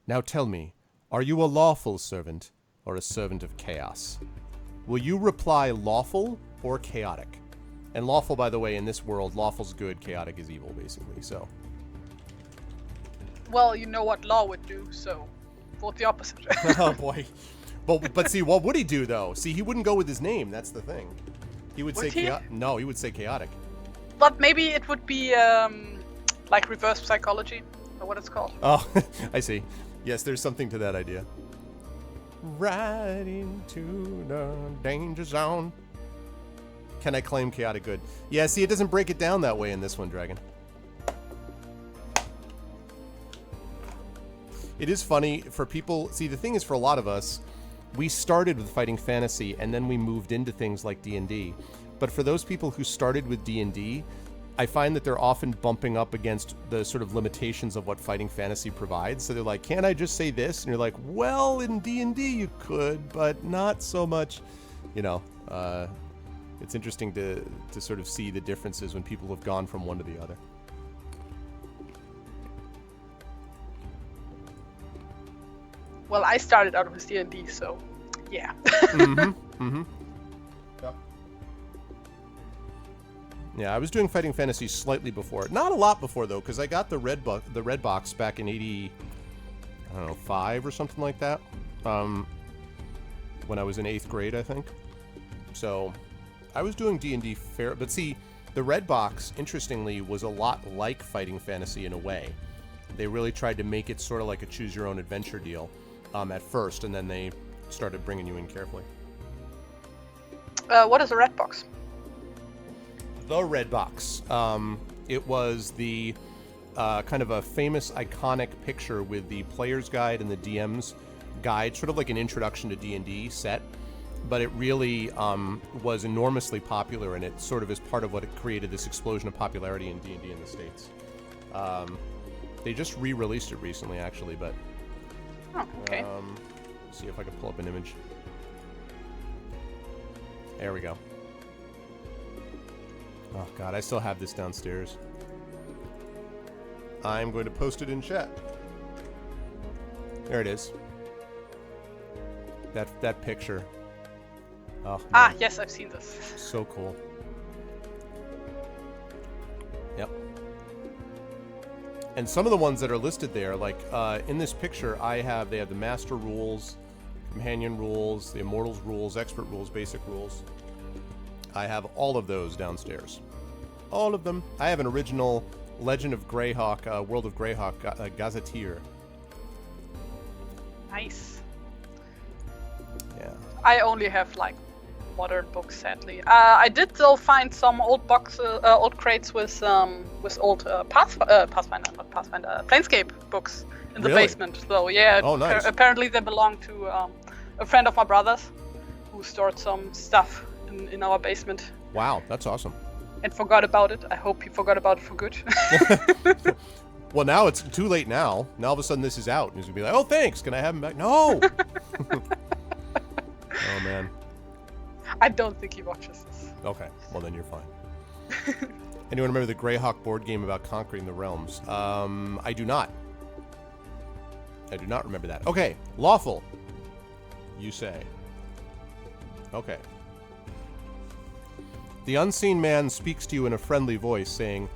Now tell me, are you a lawful servant or a servant of chaos?" Will you reply lawful or chaotic? And lawful, by the way, in this world, lawful's good, chaotic is evil, basically, so. Well, you know what law would do, so vote the opposite. Oh, boy. But see, what would he do, though? See, he wouldn't go with his name, that's the thing. He would say chaotic. No, he would say chaotic. But maybe it would be, like reverse psychology, or what it's called. Oh, I see. Yes, there's something to that idea. Right into the danger zone. Can I claim chaotic good? Yeah, see, it doesn't break it down that way in this one, Dragon. It is funny for people. See, the thing is, for a lot of us, we started with fighting fantasy and then we moved into things like D&D. But for those people who started with D&D, I find that they're often bumping up against the sort of limitations of what fighting fantasy provides. So they're like, can't I just say this? And you're like, well, in D&D you could, but not so much. It's interesting to sort of see the differences when people have gone from one to the other. Well, I started out with D&D, so yeah. Yep. Yeah, I was doing fighting fantasy slightly before. Not a lot before, though, because I got the red box back in 5 or something like that. When I was in 8th grade, I think. So I was doing D&D fair. But see, the red box, interestingly, was a lot like fighting fantasy in a way. They really tried to make it sort of like a choose-your-own-adventure deal. At first, and then they started bringing you in carefully. What is a red box? The red box. It was the kind of a famous, iconic picture with the player's guide and the DM's guide, sort of like an introduction to D&D set. But it really was enormously popular, and it sort of is part of what it created this explosion of popularity in D&D in the States. They just re-released it recently, actually, but... Oh, okay. See if I can pull up an image. There we go. Oh god, I still have this downstairs. I'm going to post it in chat. There it is. That picture. Oh, man. Ah, yes, I've seen this. So cool. Yep. And some of the ones that are listed there, like in this picture, they have the Master Rules, Companion Rules, the Immortals Rules, Expert Rules, Basic Rules. I have all of those downstairs. All of them. I have an original Legend of Greyhawk, World of Greyhawk Gazetteer. Nice. Yeah. I only have like modern books, sadly. I did though find some old old crates with old Planescape books in the basement. So yeah, oh, nice. Apparently they belong to a friend of my brother's who stored some stuff in our basement. Wow, that's awesome. And forgot about it. I hope he forgot about it for good. Well, now it's too late now. Now all of a sudden this is out. And he's going to be like, oh, thanks. Can I have him back? No! Oh, man. I don't think he watches this. Okay, well then you're fine. Anyone remember the Greyhawk board game about conquering the realms? I do not. I do not remember that. Okay, lawful, you say. Okay. The unseen man speaks to you in a friendly voice, saying,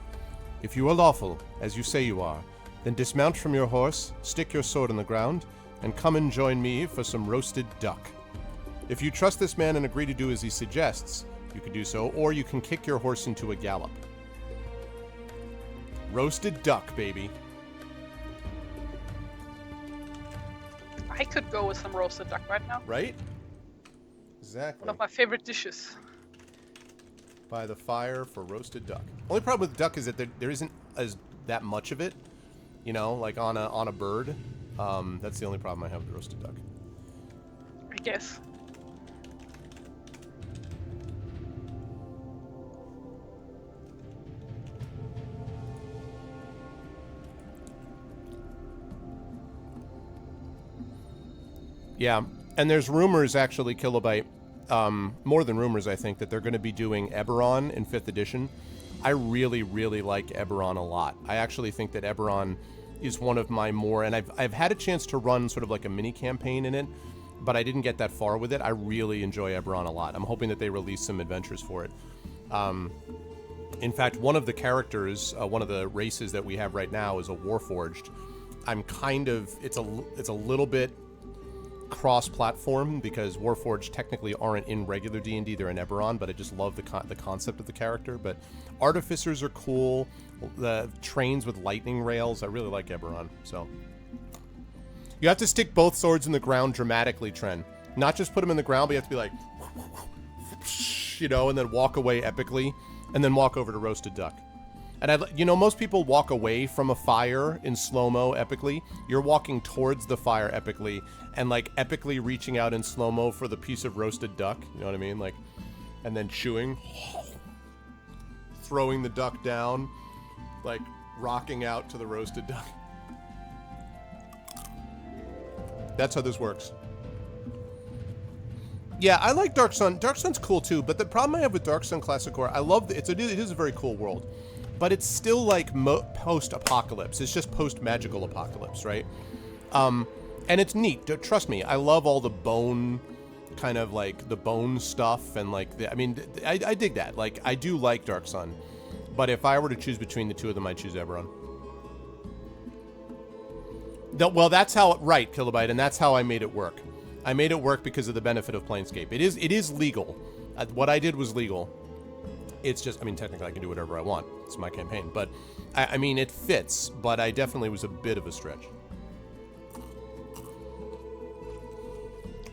"If you are lawful, as you say you are, then dismount from your horse, stick your sword in the ground, and come and join me for some roasted duck. If you trust this man and agree to do as he suggests, you can do so, or you can kick your horse into a gallop." Roasted duck, baby. I could go with some roasted duck right now. Right? Exactly. One of my favorite dishes. By the fire for roasted duck. Only problem with duck is that there isn't as that much of it, you know, like on a bird. That's the only problem I have with roasted duck. I guess. Yeah, and there's rumors actually, Kilobyte, more than rumors, I think, that they're going to be doing Eberron in 5th edition. I really, really like Eberron a lot. I actually think that Eberron is one of my more, and I've had a chance to run sort of like a mini campaign in it, but I didn't get that far with it. I really enjoy Eberron a lot. I'm hoping that they release some adventures for it. In fact, one of the characters, one of the races that we have right now is a Warforged. I'm kind of, it's a little bit cross-platform because Warforged technically aren't in regular D&D, they're in Eberron, but I just love the concept of the character. But Artificers are cool, the trains with lightning rails, I really like Eberron, so. You have to stick both swords in the ground dramatically, Tren. Not just put them in the ground, but you have to be like, you know, and then walk away epically, and then walk over to roasted duck. And you know, most people walk away from a fire in slow-mo epically. You're walking towards the fire epically, and like epically reaching out in slow-mo for the piece of roasted duck. You know what I mean? Like, and then chewing, throwing the duck down, like rocking out to the roasted duck. That's how this works. Yeah, I like Dark Sun. Dark Sun's cool too, but the problem I have with Dark Sun Classic Core, I love it is a very cool world. But it's still like post-apocalypse. It's just post-magical apocalypse, right? And it's neat. Trust me, I love all the bone, kind of like the bone stuff, and like I dig that. Like I do like Dark Sun, but if I were to choose between the two of them, I'd choose Eberron. Well, that's how right, Kilobyte, and that's how I made it work. I made it work because of the benefit of Planescape. It is legal. What I did was legal. It's just, I mean, technically I can do whatever I want. It's my campaign. But, I mean, it fits, but I definitely was a bit of a stretch.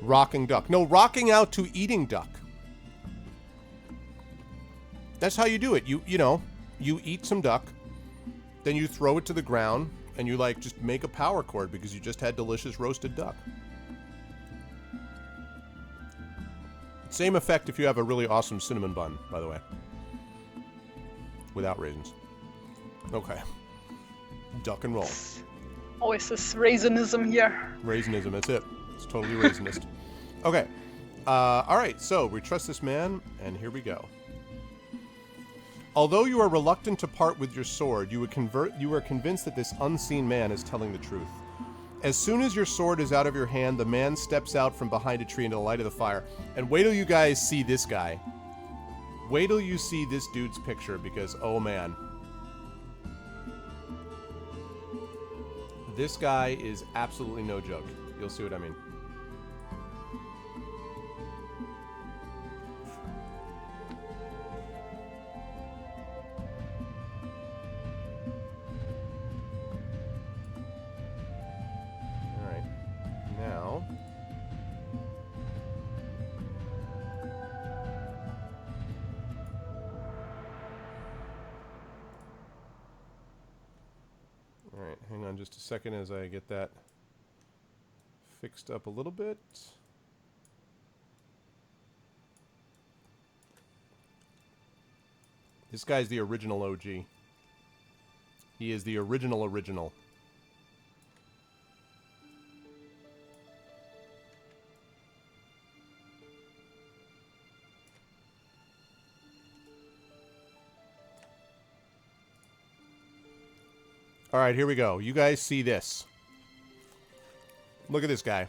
Rocking duck. No, rocking out to eating duck. That's how you do it. You know, you eat some duck, then you throw it to the ground, and you, like, just make a power chord because you just had delicious roasted duck. Same effect if you have a really awesome cinnamon bun, by the way. Without raisins. Okay. Duck and roll. Always this raisinism here. Raisinism, that's it. It's totally raisinist. Okay. Alright, so we trust this man, and here we go. Although you are reluctant to part with your sword, you are convinced that this unseen man is telling the truth. As soon as your sword is out of your hand, the man steps out from behind a tree into the light of the fire. And wait till you guys see this guy. Wait till you see this dude's picture, because, oh man. This guy is absolutely no joke. You'll see what I mean. Alright. Now... Alright, hang on just a second as I get that fixed up a little bit. This guy's the original OG. He is the original. Alright, here we go. You guys see this. Look at this guy.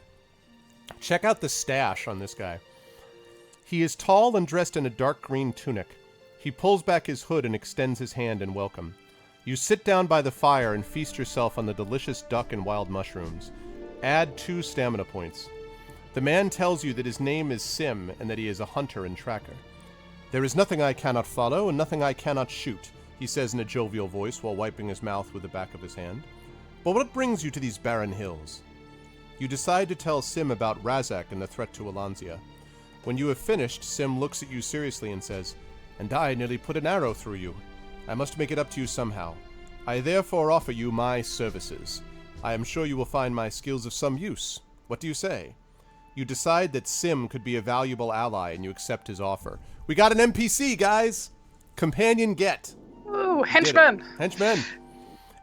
Check out the stash on this guy. He is tall and dressed in a dark green tunic. He pulls back his hood and extends his hand in welcome. You sit down by the fire and feast yourself on the delicious duck and wild mushrooms. Add 2 stamina points. The man tells you that his name is Sim and that he is a hunter and tracker. There is nothing I cannot follow and nothing I cannot shoot, he says in a jovial voice while wiping his mouth with the back of his hand. But what brings you to these barren hills? You decide to tell Sim about Razak and the threat to Alonzia. When you have finished, Sim looks at you seriously and says, "And I nearly put an arrow through you. I must make it up to you somehow. I therefore offer you my services. I am sure you will find my skills of some use. What do you say?" You decide that Sim could be a valuable ally and you accept his offer. We got an NPC, guys! Companion get. Ooh, henchman! Henchman!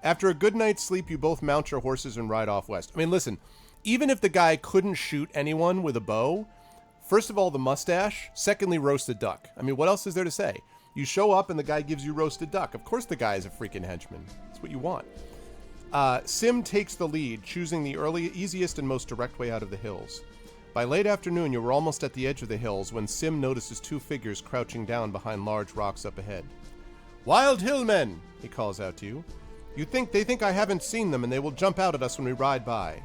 After a good night's sleep, you both mount your horses and ride off west. I mean, listen, even if the guy couldn't shoot anyone with a bow, first of all, the mustache, secondly, roasted duck. I mean, what else is there to say? You show up and the guy gives you roasted duck. Of course the guy is a freaking henchman. That's what you want. Sim takes the lead, choosing the easiest and most direct way out of the hills. By late afternoon, you were almost at the edge of the hills when Sim notices 2 figures crouching down behind large rocks up ahead. "Wild hillmen!" he calls out to you. They think I haven't seen them and they will jump out at us when we ride by.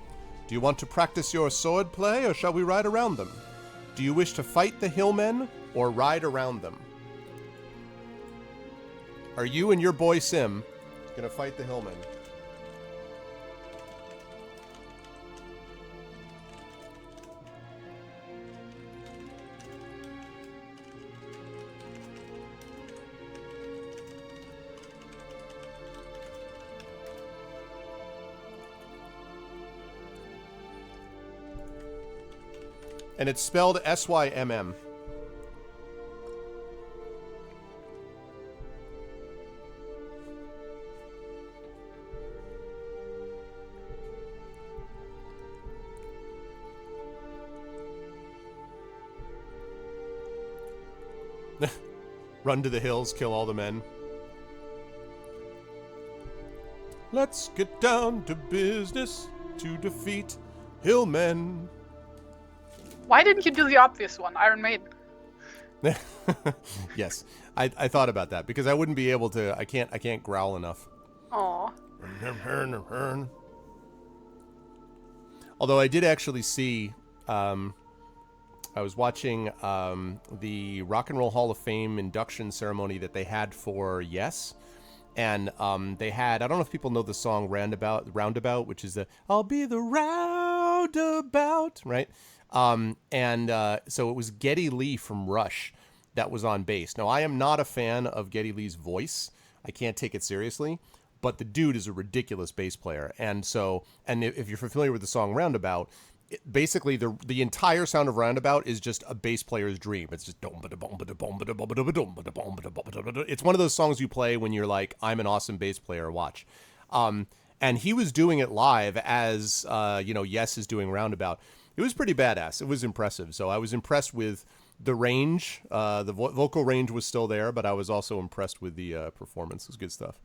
Do you want to practice your sword play or shall we ride around them? Do you wish to fight the hillmen or ride around them? Are you and your boy Sim gonna fight the hillmen? And it's spelled S-Y-M-M. Run to the hills, kill all the men. Let's get down to business to defeat hillmen. Why didn't you do the obvious one, Iron Maiden? Yes, I thought about that because I wouldn't be able to. I can't growl enough. Aw. Although I did actually see, I was watching the Rock and Roll Hall of Fame induction ceremony that they had for Yes. And they had, I don't know if people know the song Roundabout, which is the "I'll be the roundabout," right? So it was Geddy Lee from Rush that was on bass. Now, I am not a fan of Geddy Lee's voice. I can't take it seriously, but the dude is a ridiculous bass player. And if you're familiar with the song Roundabout, basically the entire sound of Roundabout is just a bass player's dream. It's just it's one of those songs you play when you're like, I'm an awesome bass player, watch. And he was doing it live as Yes is doing Roundabout. It was pretty badass. It was impressive. So I was impressed with the range. The vocal range was still there, but I was also impressed with the performance. It was good stuff.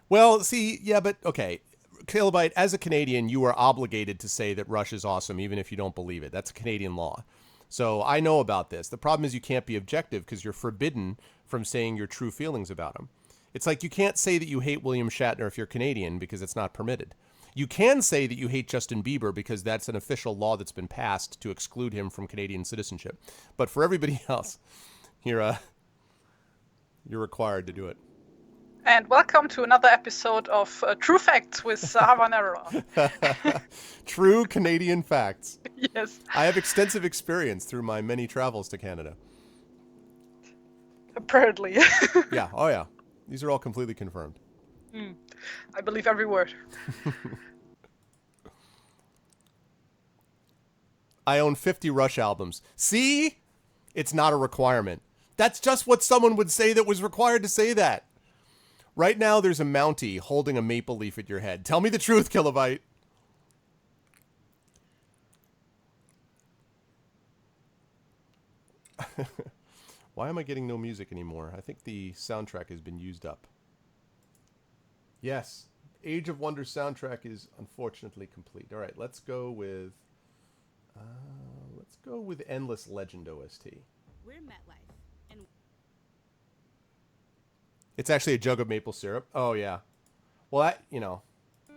Well, see, yeah, but okay. Kilobyte, as a Canadian, you are obligated to say that Rush is awesome, even if you don't believe it. That's a Canadian law. So I know about this. The problem is you can't be objective because you're forbidden from saying your true feelings about him. It's like you can't say that you hate William Shatner if you're Canadian because it's not permitted. You can say that you hate Justin Bieber because that's an official law that's been passed to exclude him from Canadian citizenship. But for everybody else, you're required to do it. And welcome to another episode of True Facts with Habanero. True Canadian facts. Yes. I have extensive experience through my many travels to Canada. Apparently. Yeah. Oh, yeah. These are all completely confirmed. I believe every word. I own 50 Rush albums. See? It's not a requirement. That's just what someone would say that was required to say that. Right now, there's a Mountie holding a maple leaf at your head. Tell me the truth, Kilobyte. Why am I getting no music anymore? I think the soundtrack has been used up. Yes. Age of Wonder soundtrack is unfortunately complete. All right, let's go with Endless Legend OST. We're MetLife, and It's actually a jug of maple syrup. Oh yeah. Well, that, you know. I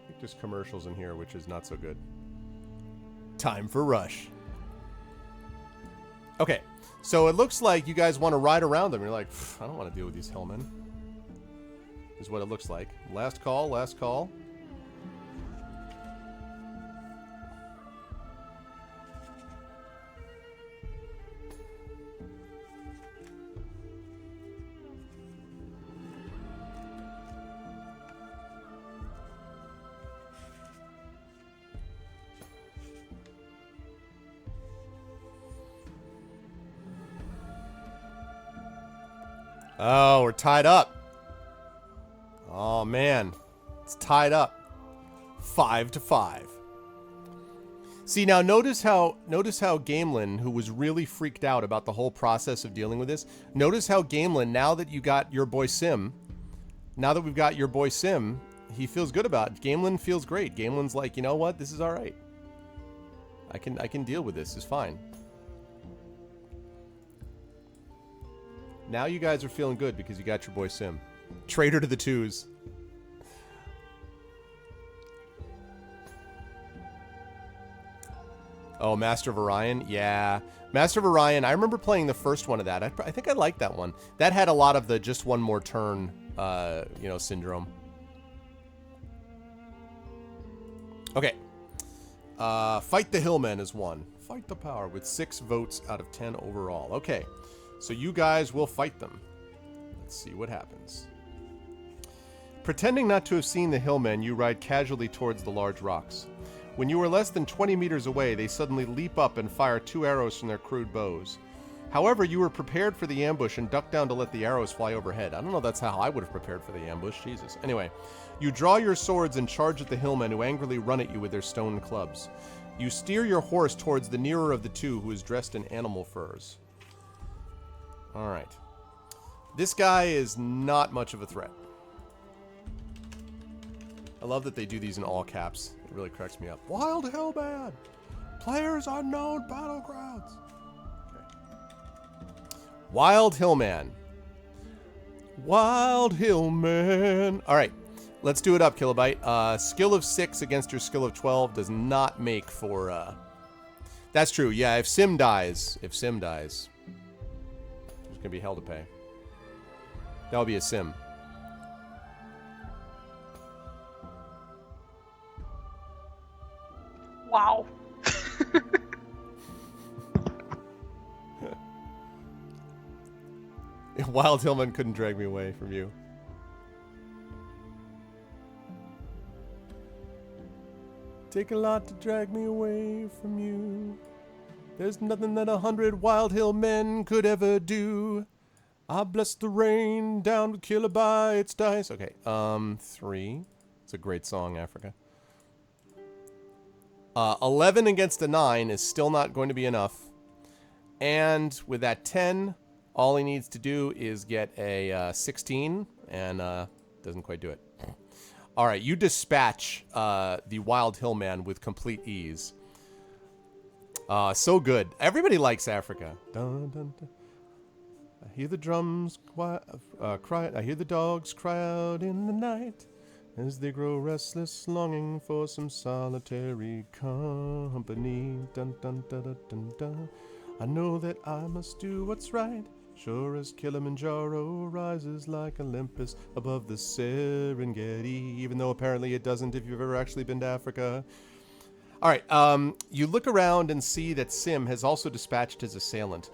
think there's commercials in here, which is not so good. Time for Rush. Okay, so it looks like you guys want to ride around them. You're like, I don't want to deal with these hillmen. Is what it looks like. Last call, last call. Oh, we're tied up. Oh, man. It's tied up. 5-5. See, now notice how Gamelin, who was really freaked out about the whole process of dealing with this, notice how Gamelin, now that we've got your boy Sim, he feels good about it. Gamelin feels great. Gamelin's like, you know what? This is all right. I can deal with this. It's fine. Now you guys are feeling good because you got your boy Sim. Traitor to the twos. Oh, Master of Orion? Yeah. Master of Orion, I remember playing the first one of that. I think I liked that one. That had a lot of the just one more turn, syndrome. Okay. Fight the Hillmen is one. Fight the power with 6 votes out of 10 overall. Okay. So you guys will fight them. Let's see what happens. Pretending not to have seen the hillmen, you ride casually towards the large rocks. When you are less than 20 meters away, they suddenly leap up and fire 2 arrows from their crude bows. However, you were prepared for the ambush and ducked down to let the arrows fly overhead. I don't know if that's how I would have prepared for the ambush. Jesus. Anyway, you draw your swords and charge at the hillmen, who angrily run at you with their stone clubs. You steer your horse towards the nearer of the two, who is dressed in animal furs. Alright. This guy is not much of a threat. I love that they do these in all caps. It really cracks me up. Wild Hillman! Players unknown battlegrounds! Okay. Wild Hillman. Wild Hillman. Alright. Let's do it up, Kilobyte. Skill of 6 against your skill of 12 does not make for, That's true. Yeah, if Sim dies... Gonna be hell to pay. That'll be a Sim. Wow. Wild Hillman couldn't drag me away from you. Take a lot to drag me away from you. There's nothing that 100 Wild Hill men could ever do. I bless the rain down with kilobytes dice. Okay, 3. It's a great song, Africa. 11 against a 9 is still not going to be enough. And with that 10, all he needs to do is get a 16, and doesn't quite do it. All right, you dispatch the Wild Hill man with complete ease. So good. Everybody likes Africa. Dun, dun, dun. I hear the drums cry. I hear the dogs cry out in the night as they grow restless, longing for some solitary company. Dun, dun, dun, dun, dun, dun. I know that I must do what's right. Sure as Kilimanjaro rises like Olympus above the Serengeti, even though apparently it doesn't if you've ever actually been to Africa. All right, you look around and see that Sim has also dispatched his assailant.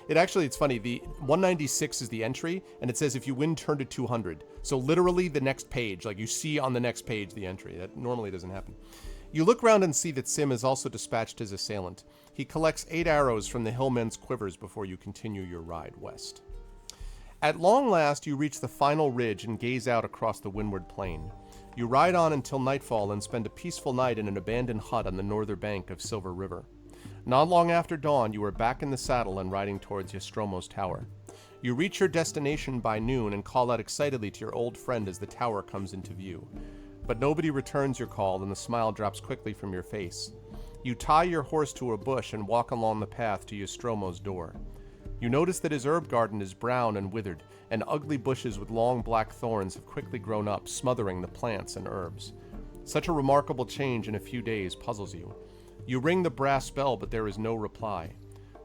It's funny, the 196 is the entry, and it says if you win, turn to 200. So literally the next page, like you see on the next page the entry. That normally doesn't happen. You look around and see that Sim has also dispatched his assailant. He collects 8 arrows from the hillmen's quivers before you continue your ride west. At long last, you reach the final ridge and gaze out across the windward plain. You ride on until nightfall and spend a peaceful night in an abandoned hut on the northern bank of Silver River. Not long after dawn, you are back in the saddle and riding towards Nostromo's tower. You reach your destination by noon and call out excitedly to your old friend as the tower comes into view. But nobody returns your call, and the smile drops quickly from your face. You tie your horse to a bush and walk along the path to Nostromo's door. You notice that his herb garden is brown and withered, and ugly bushes with long black thorns have quickly grown up, smothering the plants and herbs. Such a remarkable change in a few days puzzles you. You ring the brass bell, but there is no reply.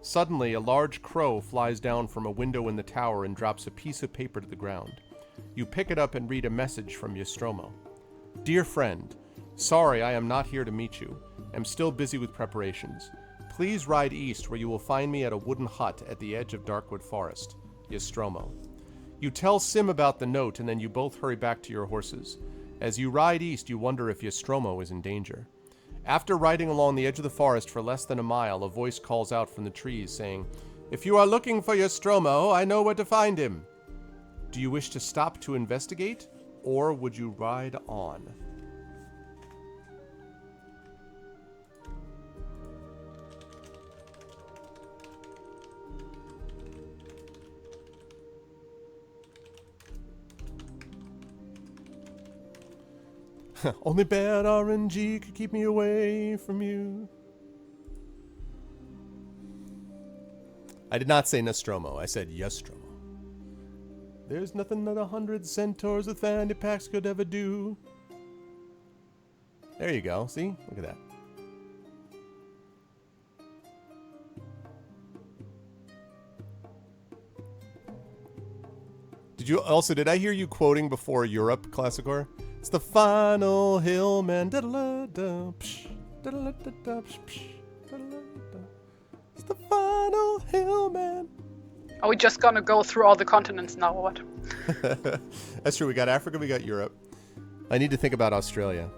Suddenly, a large crow flies down from a window in the tower and drops a piece of paper to the ground. You pick it up and read a message from Nostromo. Dear friend, sorry I am not here to meet you. I'm still busy with preparations. Please ride east, where you will find me at a wooden hut at the edge of Darkwood Forest. Nostromo. You tell Sim about the note, and then you both hurry back to your horses. As you ride east, you wonder if Nostromo is in danger. After riding along the edge of the forest for less than a mile, a voice calls out from the trees, saying, If you are looking for Nostromo, I know where to find him. Do you wish to stop to investigate, or would you ride on? Only bad RNG could keep me away from you. I did not say Nostromo. I said Nostromo. There's nothing that 100 centaurs with fanny packs could ever do. There you go. See? Look at that. Did I hear you quoting before Europe, Classicor? It's the final hill, man. It's the final hill, man. Are we just gonna go through all the continents now, or what? That's true. We got Africa, we got Europe. I need to think about Australia.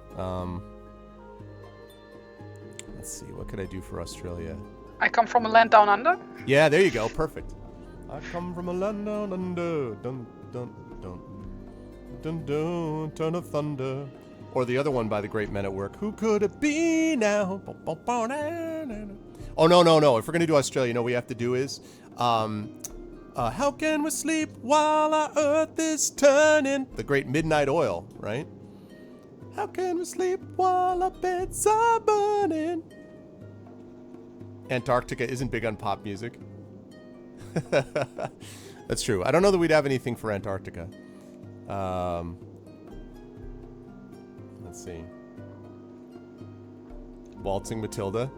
Let's see. What could I do for Australia? I come from a land down under. Yeah, there you go. Perfect. I come from a land down under. Dun, dun, dun. Dun, dun, ton of thunder. Or the other one by the great men at work. Who could it be now? Oh, no. If we're going to do Australia, you know what we have to do is... how can we sleep while our earth is turning? The great Midnight Oil, right? How can we sleep while our beds are burning? Antarctica isn't big on pop music. That's true. I don't know that we'd have anything for Antarctica. Let's see. Waltzing Matilda.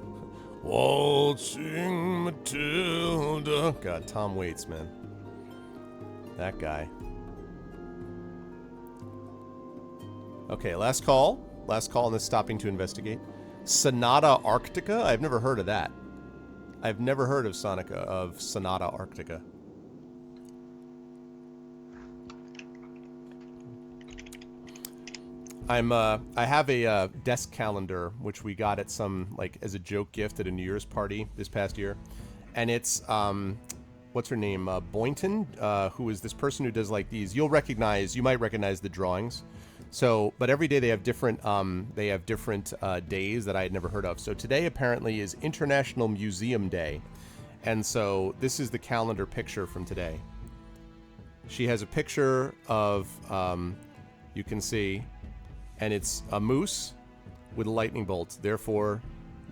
Waltzing Matilda. God, Tom Waits, man. That guy. Okay, last call. Last call on this stopping to investigate. Sonata Arctica? I've never heard of that. I've never heard of Sonata Arctica. I have a desk calendar which we got at some as a joke gift at a New Year's party this past year, and it's what's her name, Boynton, who is this person who does these. You might recognize the drawings. So, but every day they have different days that I had never heard of. So today apparently is International Museum Day, and so this is the calendar picture from today. She has a picture of you can see. And it's a moose with a lightning bolt. Therefore,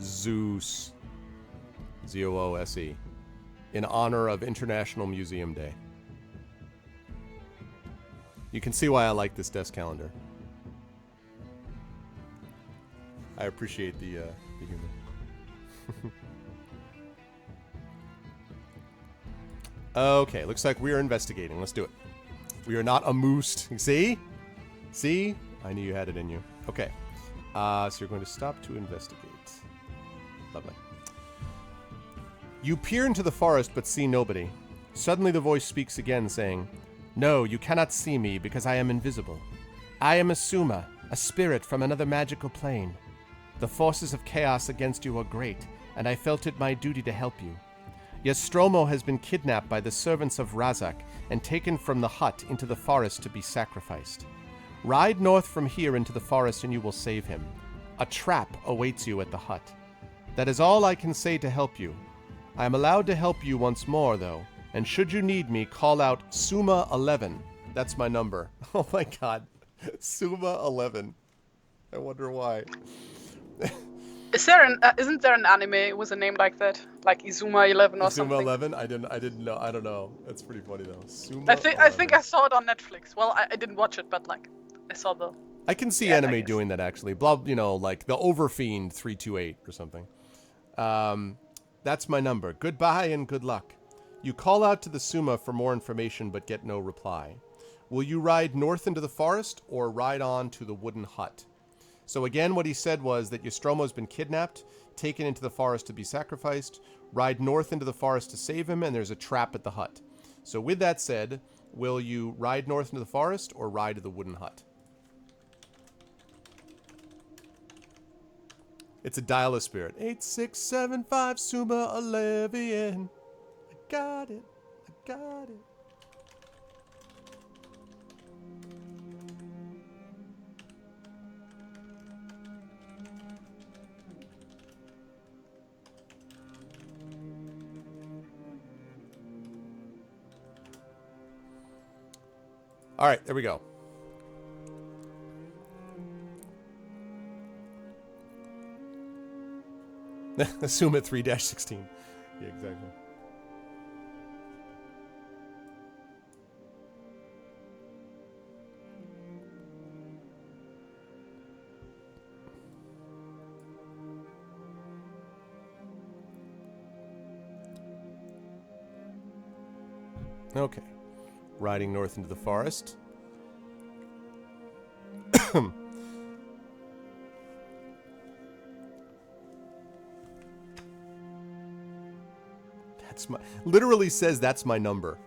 Zeus. Zoose. In honor of International Museum Day. You can see why I like this desk calendar. I appreciate the humor. Okay, looks like we are investigating. Let's do it. We are not a moose. See? See? I knew you had it in you. Okay. So you're going to stop to investigate. Lovely. You peer into the forest but see nobody. Suddenly the voice speaks again, saying, No, you cannot see me because I am invisible. I am a Suma, a spirit from another magical plane. The forces of chaos against you are great, and I felt it my duty to help you. Nostromo has been kidnapped by the servants of Razak and taken from the hut into the forest to be sacrificed. Ride north from here into the forest and you will save him. A trap awaits you at the hut. That is all I can say to help you. I am allowed to help you once more, though, and should you need me, call out Suma 11. That's my number. Oh my god. Suma 11. I wonder why. Isn't there an anime with a name like that? Like Izuma 11 or Suma something? 11? I didn't know. I don't know. That's pretty funny though. Suma I think 11. I saw it on Netflix. Well, I didn't watch it, but like I saw the. I can see Yeah, I anime guess. doing that actually. Blah, like the Overfiend 328 or something. That's my number. Goodbye and good luck. You call out to the Suma for more information but get no reply. Will you ride north into the forest or ride on to the wooden hut? So again, what he said was that Nostromo's been kidnapped, taken into the forest to be sacrificed, ride north into the forest to save him, and there's a trap at the hut. So with that said, will you ride north into the forest or ride to the wooden hut? It's a dial-a-spirit. 8675 Suma 11. I got it. I got it. All right, there we go. Assume at 3-16. Yeah, exactly. Okay. Riding north into the forest. Literally says that's my number.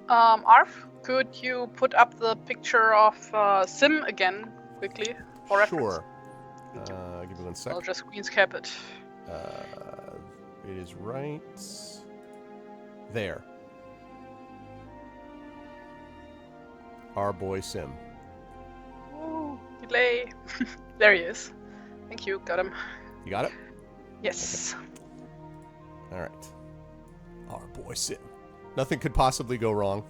Arf, could you put up the picture of Sim again quickly for reference? Sure. Give me one sec. I'll just screen cap it. It is right there. Our boy Sim. Ooh, delay. There he is. Thank you, got him. You got it? Yes. Okay. All right. Our boy Sim. Nothing could possibly go wrong.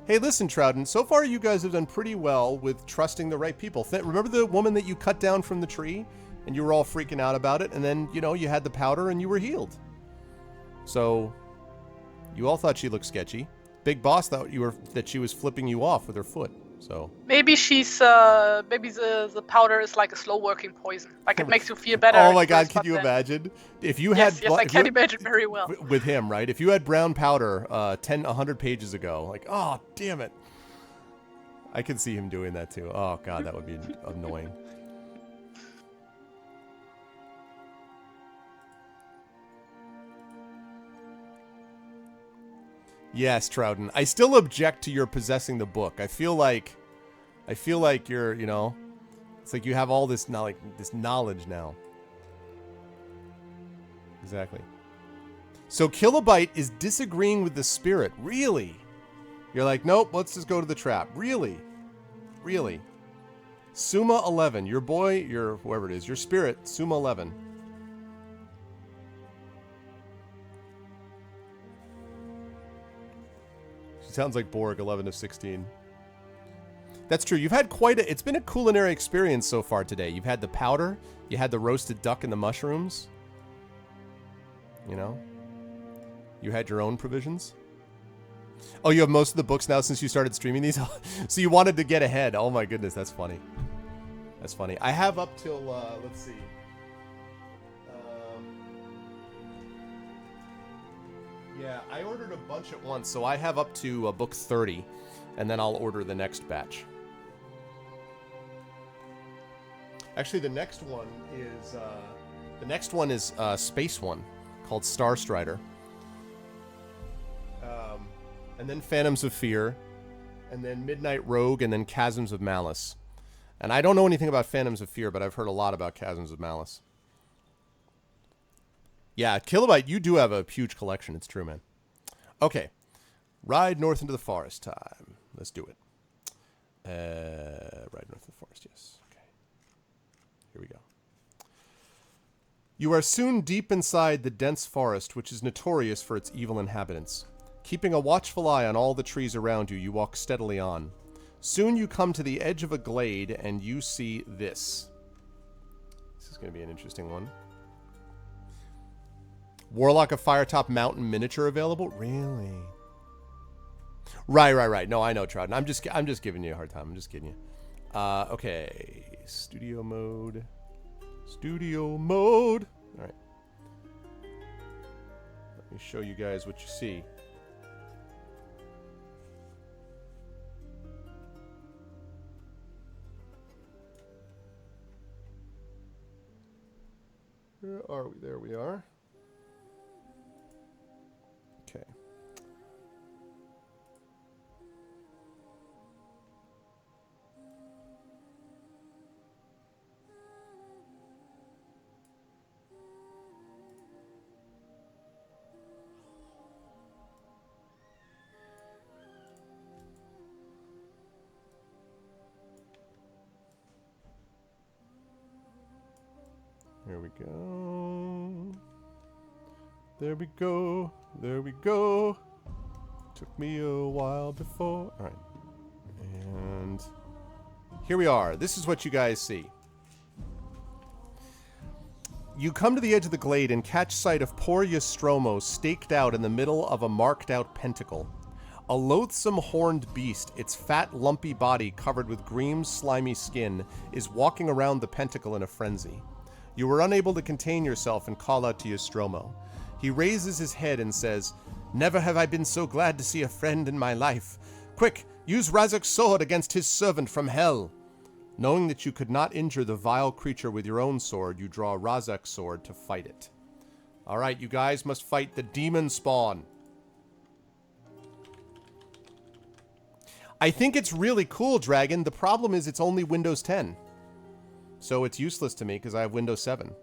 Hey, listen, Trouden. So far, you guys have done pretty well with trusting the right people. Remember the woman that you cut down from the tree, and you were all freaking out about it, and then you had the powder and you were healed. So, you all thought she looked sketchy. Big Boss thought that she was flipping you off with her foot. So maybe maybe the powder is like a slow working poison. Like it makes you feel better. Oh my god, can you imagine? If you had Yes, I can imagine very well. With him, right? If you had brown powder 100 pages ago, like, oh, damn it. I can see him doing that too. Oh god, that would be annoying. Yes, Trouden. I still object to your possessing the book. I feel like you're, it's like you have all this knowledge now. Exactly. So Kilobyte is disagreeing with the spirit. Really? You're like, nope, let's just go to the trap. Really? Really? Suma 11, your boy, whoever it is, your spirit, Suma 11. Sounds like Borg, 11 of 16. That's true. You've had it's been a culinary experience so far today. You've had the powder, you had the roasted duck and the mushrooms. You had your own provisions. Oh, you have most of the books now since you started streaming these? So you wanted to get ahead. Oh my goodness, that's funny. That's funny. I have up till, let's see. Yeah, I ordered a bunch at once, so I have up to book 30, and then I'll order the next batch. Actually, the next one is a space one called Star Strider, and then Phantoms of Fear, and then Midnight Rogue, and then Chasms of Malice. And I don't know anything about Phantoms of Fear, but I've heard a lot about Chasms of Malice. Yeah, Kilobyte, you do have a huge collection. It's true, man. Okay. Ride north into the forest time. Let's do it. Ride north into the forest, yes. Okay. Here we go. You are soon deep inside the dense forest, which is notorious for its evil inhabitants. Keeping a watchful eye on all the trees around you, you walk steadily on. Soon you come to the edge of a glade, and you see this. This is going to be an interesting one. Warlock of Firetop Mountain miniature available? Really? Right. No, I know, Trout. I'm just giving you a hard time. I'm just kidding you. Okay. Studio mode. Studio mode. All right. Let me show you guys what you see. Where are we? There we are. Okay. There we go. There we go. There we go. Took me a while before. All right. And here we are. This is what you guys see. You come to the edge of the glade and catch sight of poor Nostromo staked out in the middle of a marked-out pentacle. A loathsome horned beast, its fat, lumpy body covered with green, slimy skin, is walking around the pentacle in a frenzy. You were unable to contain yourself and call out to Nostromo. He raises his head and says, "Never have I been so glad to see a friend in my life. Quick, use Razak's sword against his servant from hell." Knowing that you could not injure the vile creature with your own sword, you draw Razak's sword to fight it. All right, you guys must fight the demon spawn. I think it's really cool, Dragon. The problem is it's only Windows 10. So it's useless to me because I have Windows 7.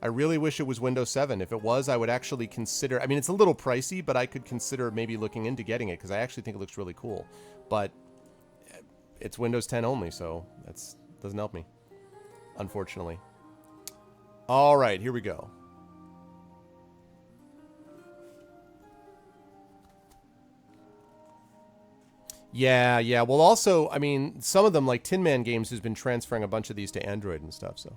I really wish it was Windows 7. If it was, I would actually consider... I mean, it's a little pricey, but I could consider maybe looking into getting it because I actually think it looks really cool. But it's Windows 10 only, so that doesn't help me, unfortunately. All right, here we go. Yeah. Well, also, I mean, some of them, like Tin Man Games, has been transferring a bunch of these to Android and stuff, so...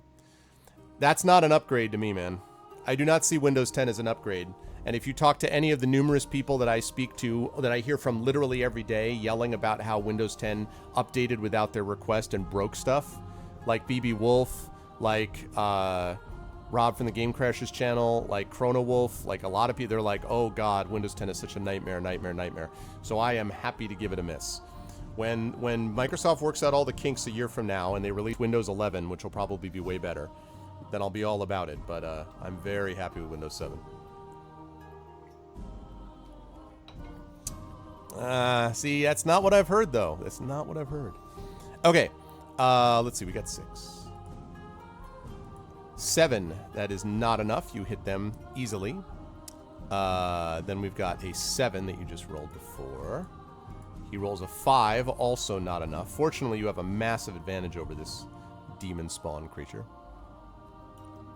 That's not an upgrade to me, man. I do not see Windows 10 as an upgrade. And if you talk to any of the numerous people that I speak to, that I hear from literally every day, yelling about how Windows 10 updated without their request and broke stuff, like BB Wolf, like Rob from the Game Crashers channel, like Chrono Wolf, like a lot of people, they're like, oh god, Windows 10 is such a nightmare. So I am happy to give it a miss. When Microsoft works out all the kinks a year from now and they release Windows 11, which will probably be way better, then I'll be all about it. But I'm very happy with Windows 7. See, that's not what I've heard, though. That's not what I've heard. Okay, let's see. We got 6. 7. That is not enough. You hit them easily. Then we've got a 7 that you just rolled before. He rolls a 5. Also not enough. Fortunately, you have a massive advantage over this demon spawn creature.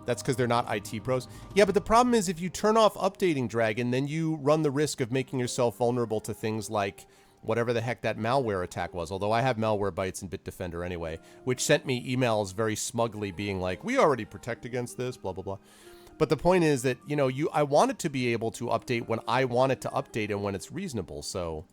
That's because they're not IT pros. Yeah, but the problem is if you turn off updating, Dragon, then you run the risk of making yourself vulnerable to things like whatever the heck that malware attack was. Although I have malware bytes in Bitdefender anyway, which sent me emails very smugly being like, we already protect against this, blah, blah, blah. But the point is that, you know, I want it to be able to update when I want it to update and when it's reasonable, so...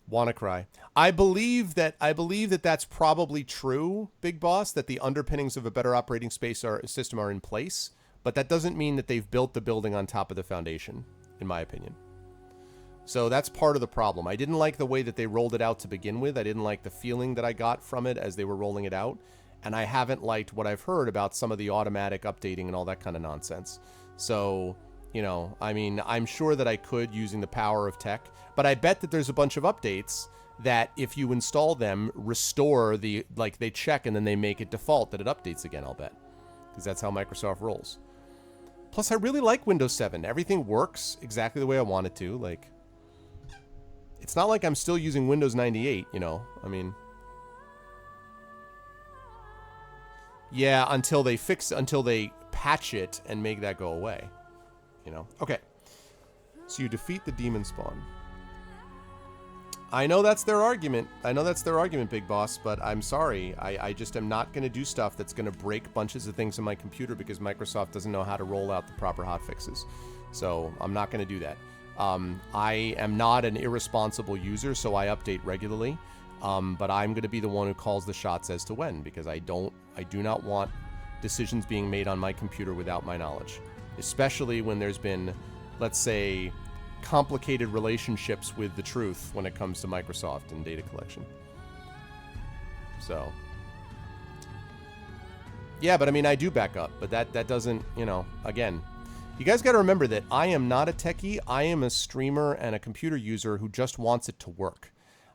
WannaCry. I believe that that's probably true, Big Boss, that the underpinnings of a better operating system are in place, but that doesn't mean that they've built the building on top of the foundation, in my opinion. So that's part of the problem. I didn't like the way that they rolled it out to begin with. I didn't like the feeling that I got from it as they were rolling it out, and I haven't liked what I've heard about some of the automatic updating and all that kind of nonsense. So... you know, I mean, I'm sure that I could using the power of tech, but I bet that there's a bunch of updates that if you install them, restore the, like they check and then they make it default that it updates again, I'll bet. Because that's how Microsoft rolls. Plus, I really like Windows 7. Everything works exactly the way I want it to. Like, it's not like I'm still using Windows 98, you know, I mean... Yeah, until they patch it and make that go away. You know? Okay. So you defeat the demon spawn. I know that's their argument. Big Boss, but I'm sorry. I just am not going to do stuff that's going to break bunches of things in my computer because Microsoft doesn't know how to roll out the proper hotfixes. So I'm not going to do that. I am not an irresponsible user, so I update regularly. But I'm going to be the one who calls the shots as to when, because I do not want decisions being made on my computer without my knowledge, especially when there's been, let's say, complicated relationships with the truth when it comes to Microsoft and data collection. So, yeah, but I mean, I do back up, but that doesn't, again, you guys got to remember that I am not a techie. I am a streamer and a computer user who just wants it to work.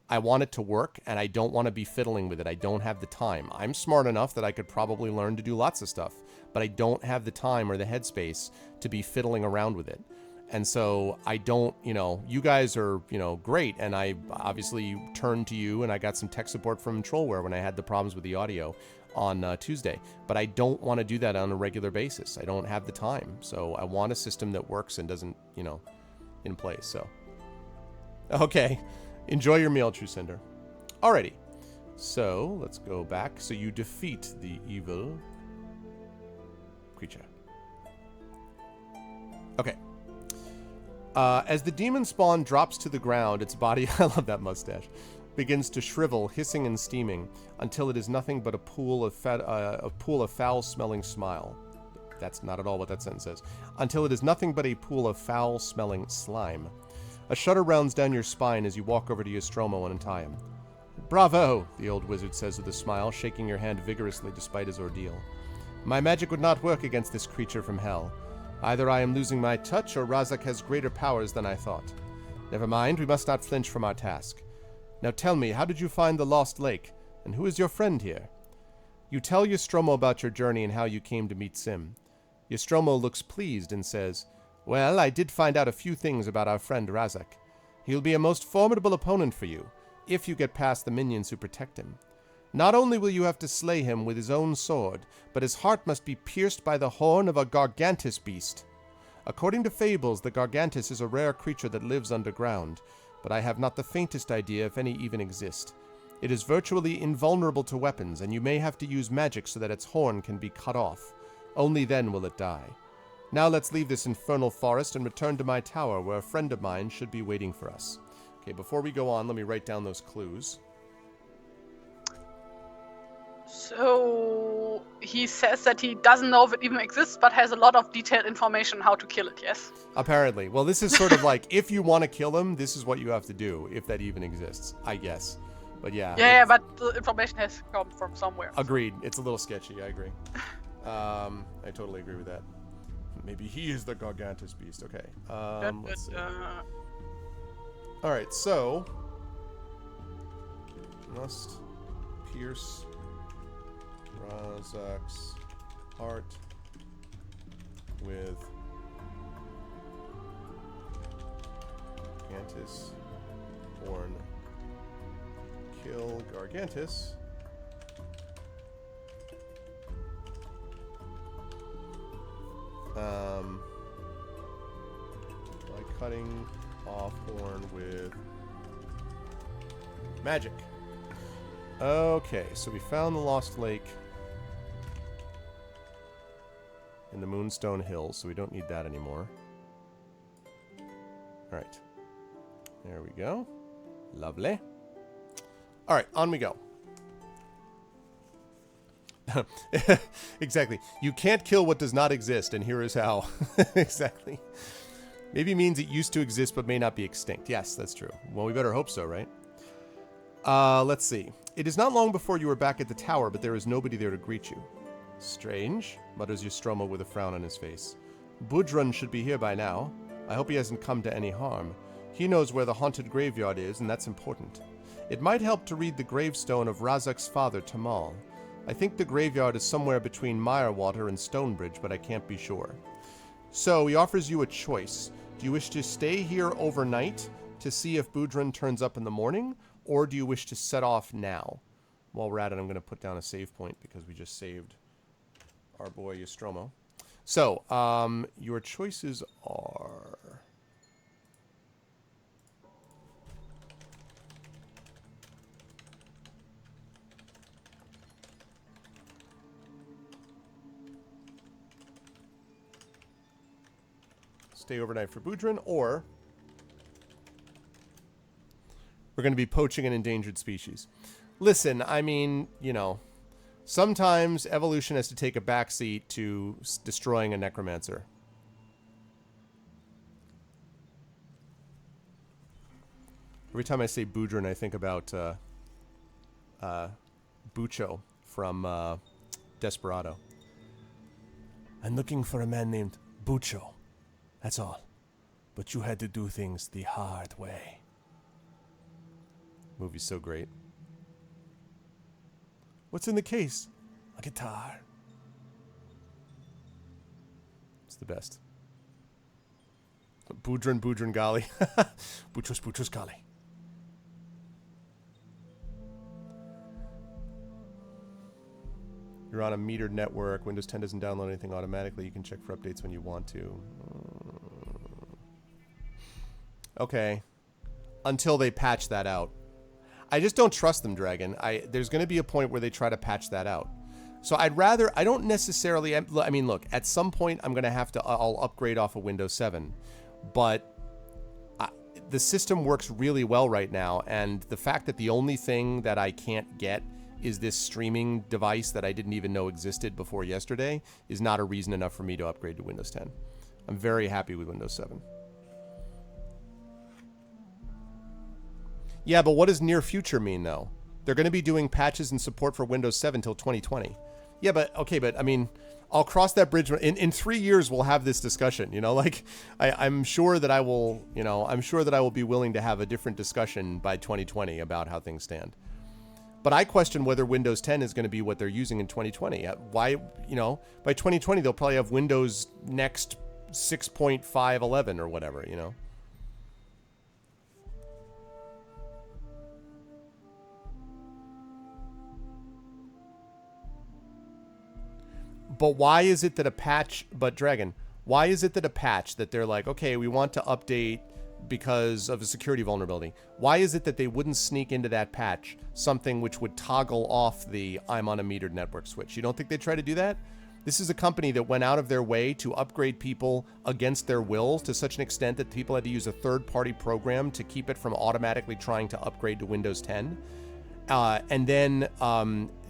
I want it to work, and I don't want to be fiddling with it. I don't have the time. I'm smart enough that I could probably learn to do lots of stuff, but I don't have the time or the headspace to be fiddling around with it. And so I don't, you guys are, great, and I obviously turned to you, and I got some tech support from Trollware when I had the problems with the audio on Tuesday. But I don't want to do that on a regular basis. I don't have the time. So I want a system that works and doesn't, in place. So, okay. Enjoy your meal, True Cinder. Alrighty. So, let's go back. So you defeat the evil creature. Okay. As the demon spawn drops to the ground, its body, I love that mustache, begins to shrivel, hissing and steaming, until it is nothing but a pool of foul-smelling smile. That's not at all what that sentence says. Until it is nothing but a pool of foul-smelling slime. A shudder rounds down your spine as you walk over to Nostromo and untie him. "Bravo," the old wizard says with a smile, shaking your hand vigorously despite his ordeal. "My magic would not work against this creature from hell. Either I am losing my touch, or Razak has greater powers than I thought. Never mind, we must not flinch from our task. Now tell me, how did you find the Lost Lake, and who is your friend here?" You tell Nostromo about your journey and how you came to meet Sim. Nostromo looks pleased and says, "Well, I did find out a few things about our friend Razak. He'll be a most formidable opponent for you, if you get past the minions who protect him. Not only will you have to slay him with his own sword, but his heart must be pierced by the horn of a Gargantus beast. According to fables, the Gargantus is a rare creature that lives underground, but I have not the faintest idea if any even exist. It is virtually invulnerable to weapons, and you may have to use magic so that its horn can be cut off. Only then will it die. Now let's leave this infernal forest and return to my tower, where a friend of mine should be waiting for us." Okay, before we go on, let me write down those clues. So he says that he doesn't know if it even exists, but has a lot of detailed information on how to kill it, yes? Apparently. Well, this is sort of like, if you want to kill him, this is what you have to do, if that even exists, I guess. But yeah. Yeah, but the information has come from somewhere. Agreed. It's a little sketchy, I agree. I totally agree with that. Maybe he is the Gargantus beast. Okay. Let's see. Alright, so must pierce Razak's heart with Gargantus horn. Kill Gargantus. By cutting off horn with magic. Okay, so we found the Lost Lake in the Moonstone Hills, so we don't need that anymore. Alright. There we go. Lovely. Alright, on we go. Exactly. You can't kill what does not exist, and here is how. Exactly. Maybe means it used to exist but may not be extinct. Yes, that's true. Well, we better hope so, right? Let's see. It is not long before you are back at the tower, but there is nobody there to greet you. Strange, mutters Nostromo with a frown on his face. Budrun should be here by now. I hope he hasn't come to any harm. He knows where the haunted graveyard is, and that's important. It might help to read the gravestone of Razak's father, Tamal. I think the graveyard is somewhere between Mirewater and Stonebridge, but I can't be sure. So, he offers you a choice. Do you wish to stay here overnight to see if Budrun turns up in the morning, or do you wish to set off now? While we're at it, I'm going to put down a save point because we just saved our boy Nostromo. So, your choices are... stay overnight for Boudrin, or we're going to be poaching an endangered species. Listen, I mean, you know, sometimes evolution has to take a backseat to destroying a necromancer. Every time I say Boudrin, I think about Bucho from Desperado. I'm looking for a man named Bucho. That's all. But you had to do things the hard way. Movie's so great. What's in the case? A guitar. It's the best. Boudrin Gali. Buchos Gali. You're on a metered network. Windows 10 doesn't download anything automatically. You can check for updates when you want to. Okay. Until they patch that out. I just don't trust them, Dragon. There's going to be a point where they try to patch that out. So I'd rather... I don't necessarily... I mean, look, at some point I'm going to have to... I'll upgrade off of Windows 7. But the system works really well right now. And the fact that the only thing that I can't get is this streaming device that I didn't even know existed before yesterday is not a reason enough for me to upgrade to Windows 10. I'm very happy with Windows 7. Yeah, but what does near future mean, though? They're going to be doing patches and support for Windows 7 till 2020. Yeah, but, okay, but, I mean, I'll cross that bridge. In 3 years, we'll have this discussion, you know? Like, I'm sure that I will, you know, I'm sure that I will be willing to have a different discussion by 2020 about how things stand. But I question whether Windows 10 is going to be what they're using in 2020. Why, you know, by 2020, they'll probably have Windows Next 6.511 or whatever, you know? But why is it that a patch, but Dragon, why is it that a patch that they're like, okay, we want to update because of a security vulnerability. Why is it that they wouldn't sneak into that patch something which would toggle off the I'm on a metered network switch? You don't think they'd try to do that? This is a company that went out of their way to upgrade people against their will to such an extent that people had to use a third-party program to keep it from automatically trying to upgrade to Windows 10. And then,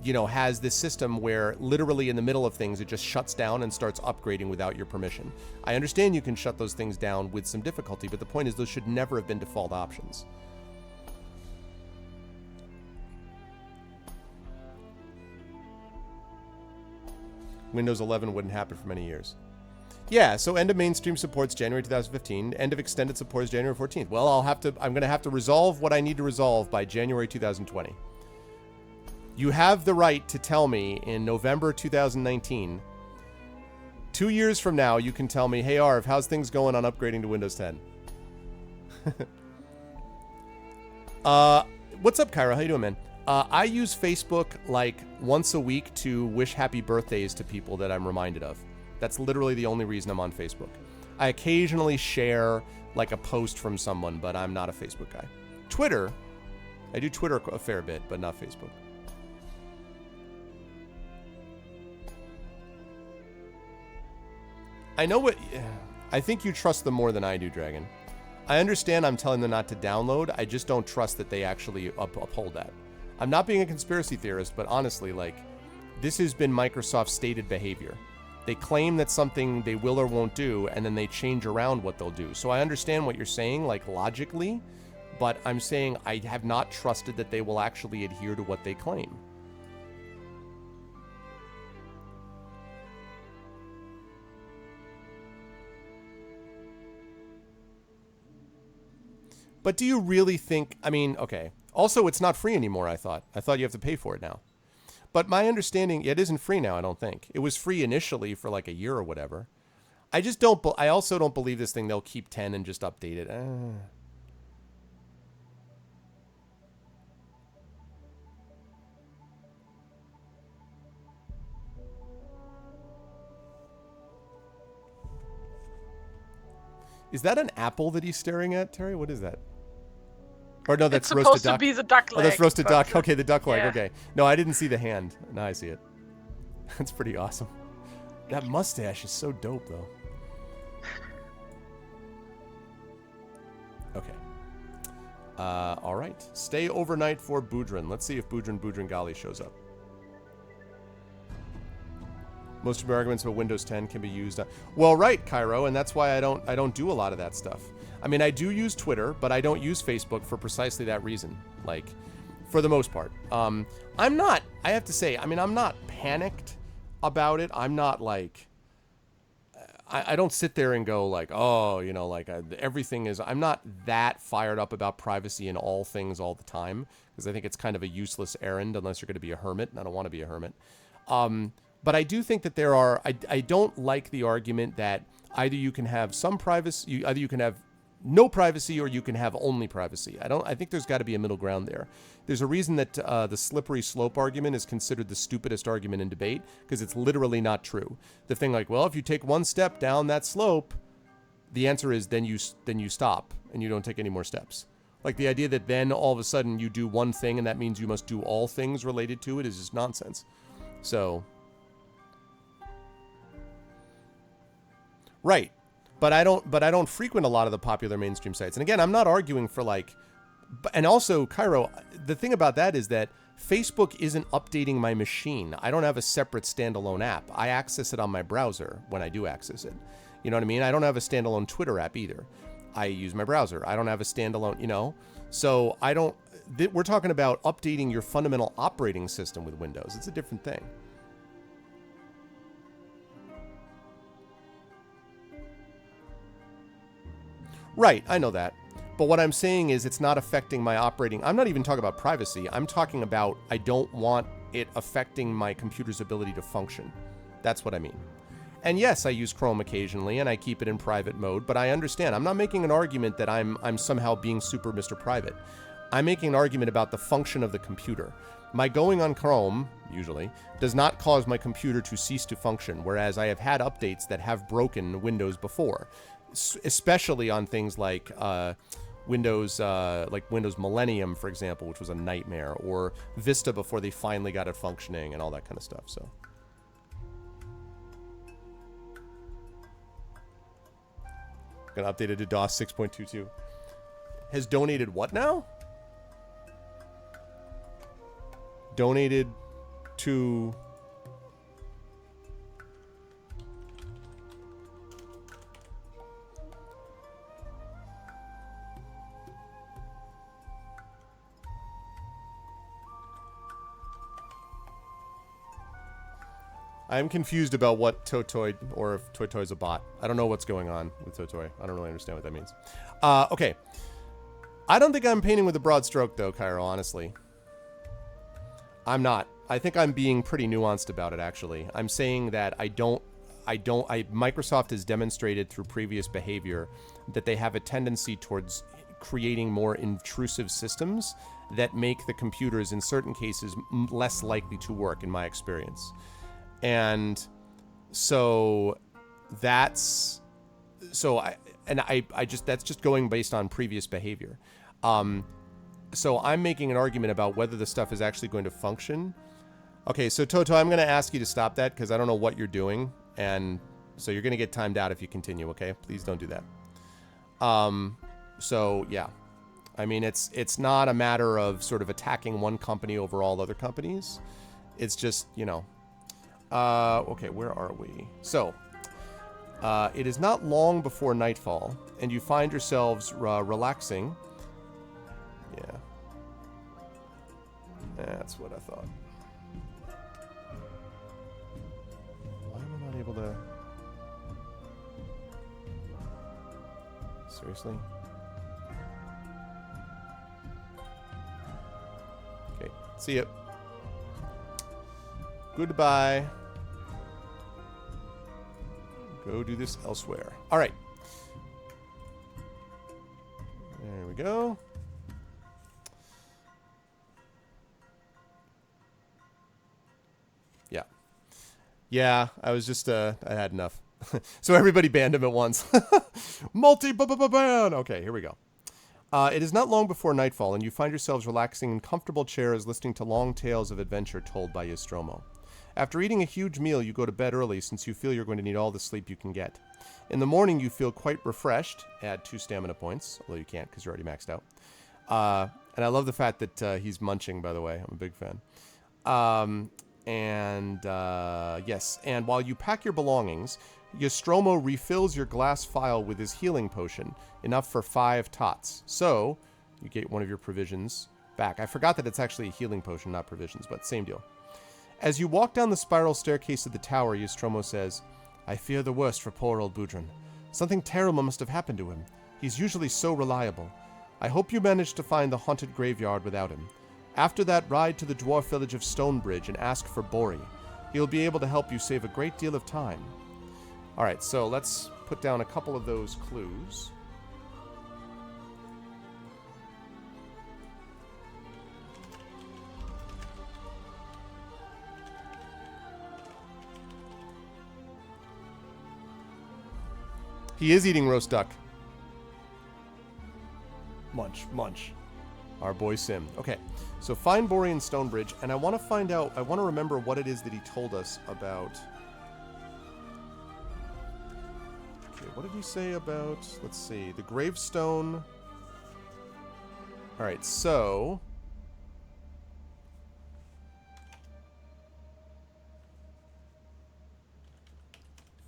you know, has this system where literally in the middle of things, it just shuts down and starts upgrading without your permission. I understand you can shut those things down with some difficulty, but the point is those should never have been default options. Windows 11 wouldn't happen for many years. Yeah, so end of mainstream support's January 2015. End of extended support is January 14th. Well, I'm going to have to resolve what I need to resolve by January 2020. You have the right to tell me in November 2019, 2 years from now, you can tell me, hey, Arv, how's things going on upgrading to Windows 10? What's up, Kyra? How you doing, man? I use Facebook like once a week to wish happy birthdays to people that I'm reminded of. That's literally the only reason I'm on Facebook. I occasionally share like a post from someone, but I'm not a Facebook guy. Twitter, I do Twitter a fair bit, but not Facebook. I know what... I think you trust them more than I do, Dragon. I understand I'm telling them not to download. I just don't trust that they actually uphold that. I'm not being a conspiracy theorist, but honestly, like, this has been Microsoft's stated behavior. They claim that something they will or won't do, and then they change around what they'll do. So I understand what you're saying, like, logically, but I'm saying I have not trusted that they will actually adhere to what they claim. But do you really think... I mean, okay. Also, it's not free anymore, I thought. I thought you have to pay for it now. But my understanding, it isn't free now, I don't think. It was free initially for like a year or whatever. I just don't... I also don't believe this thing, they'll keep 10 and just update it. Is that an apple that he's staring at, Terry? What is that? Or no, that's It's roasted supposed duck. to be the duck leg. Oh, that's roasted but, duck. Okay, the duck leg. yeah. Okay. No, I didn't see the hand. Now I see it. That's pretty awesome. That mustache is so dope, though. Okay. All right. Stay overnight for Boudrin. Let's see if Boudrin Gali shows up. Most of my arguments about Windows 10 can be used. Well, right, Cairo, and that's why I don't do a lot of that stuff. I mean, I do use Twitter, but I don't use Facebook for precisely that reason. Like, for the most part, I'm not. I have to say, I mean, I'm not panicked about it. I'm not like. I don't sit there and go like, oh, you know, like everything is. I'm not that fired up about privacy in all things all the time because I think it's kind of a useless errand unless you're going to be a hermit, and I don't want to be a hermit. But I do think that there are. I don't like the argument that either you can have some privacy, either you can have no privacy, or you can have only privacy. I think there's got to be a middle ground there. There's a reason that the slippery slope argument is considered the stupidest argument in debate because it's literally not true. The thing like, well, if you take one step down that slope, the answer is then you stop and you don't take any more steps. Like the idea that then all of a sudden you do one thing and that means you must do all things related to it is just nonsense. So, right. But I don't frequent a lot of the popular mainstream sites. And again, I'm not arguing for like, and also Cairo, the thing about that is that Facebook isn't updating my machine. I don't have a separate standalone app. I access it on my browser when I do access it. You know what I mean? I don't have a standalone Twitter app either. I use my browser. I don't have a standalone, you know? So I don't, we're talking about updating your fundamental operating system with Windows. It's a different thing. Right, I know that. But what I'm saying is it's not affecting my operating. I'm not even talking about privacy. I'm talking about I don't want it affecting my computer's ability to function. That's what I mean. And yes, I use Chrome occasionally and I keep it in private mode, but I understand. I'm not making an argument that I'm somehow being super Mr. Private. I'm making an argument about the function of the computer. My going on Chrome, usually, does not cause my computer to cease to function, whereas I have had updates that have broken Windows before. Especially on things like Windows Millennium, for example, which was a nightmare, or Vista before they finally got it functioning and all that kind of stuff. So, gonna update it to DOS 6.22. Has donated what now? Donated to. I'm confused about what Totoy, or if Totoy's a bot. I don't know what's going on with Totoy. I don't really understand what that means. Okay. I don't think I'm painting with a broad stroke, though, Cairo, honestly. I'm not. I think I'm being pretty nuanced about it, actually. I'm saying that Microsoft has demonstrated through previous behavior that they have a tendency towards creating more intrusive systems that make the computers, in certain cases, less likely to work, in my experience. And so that's just going based on previous behavior. So I'm making an argument about whether the stuff is actually going to function. Okay, so Toto, I'm going to ask you to stop that because I don't know what you're doing, and so you're going to get timed out if you continue. Okay, please don't do that. So yeah, I mean it's not a matter of sort of attacking one company over all other companies. It's just, you know. Okay, where are we? So, it is not long before nightfall, and you find yourselves relaxing. Yeah. That's what I thought. Why am I not able to... Seriously? Okay, see ya. Goodbye. Go do this elsewhere. All right. There we go. Yeah. Yeah, I was just, I had enough. So everybody banned him at once. Multi-ban! Okay, here we go. It is not long before nightfall, and you find yourselves relaxing in comfortable chairs listening to long tales of adventure told by Nostromo. After eating a huge meal, you go to bed early since you feel you're going to need all the sleep you can get. In the morning, you feel quite refreshed. Add 2 stamina points, although you can't because you're already maxed out. And I love the fact that he's munching, by the way. I'm a big fan. Yes, and while you pack your belongings, Nostromo refills your glass vial with his healing potion, enough for 5 tots. So, you get one of your provisions back. I forgot that it's actually a healing potion, not provisions, but same deal. As you walk down the spiral staircase of the tower, Nostromo says, I fear the worst for poor old Budrun. Something terrible must have happened to him. He's usually so reliable. I hope you managed to find the haunted graveyard without him. After that, ride to the dwarf village of Stonebridge and ask for Bori. He'll be able to help you save a great deal of time. Alright, so let's put down a couple of those clues. He is eating roast duck. Munch, munch. Our boy Sim. Okay, so find Bori and Stonebridge, and I want to find out, I want to remember what it is that he told us about. Okay, what did he say about, let's see, the gravestone. Alright, so.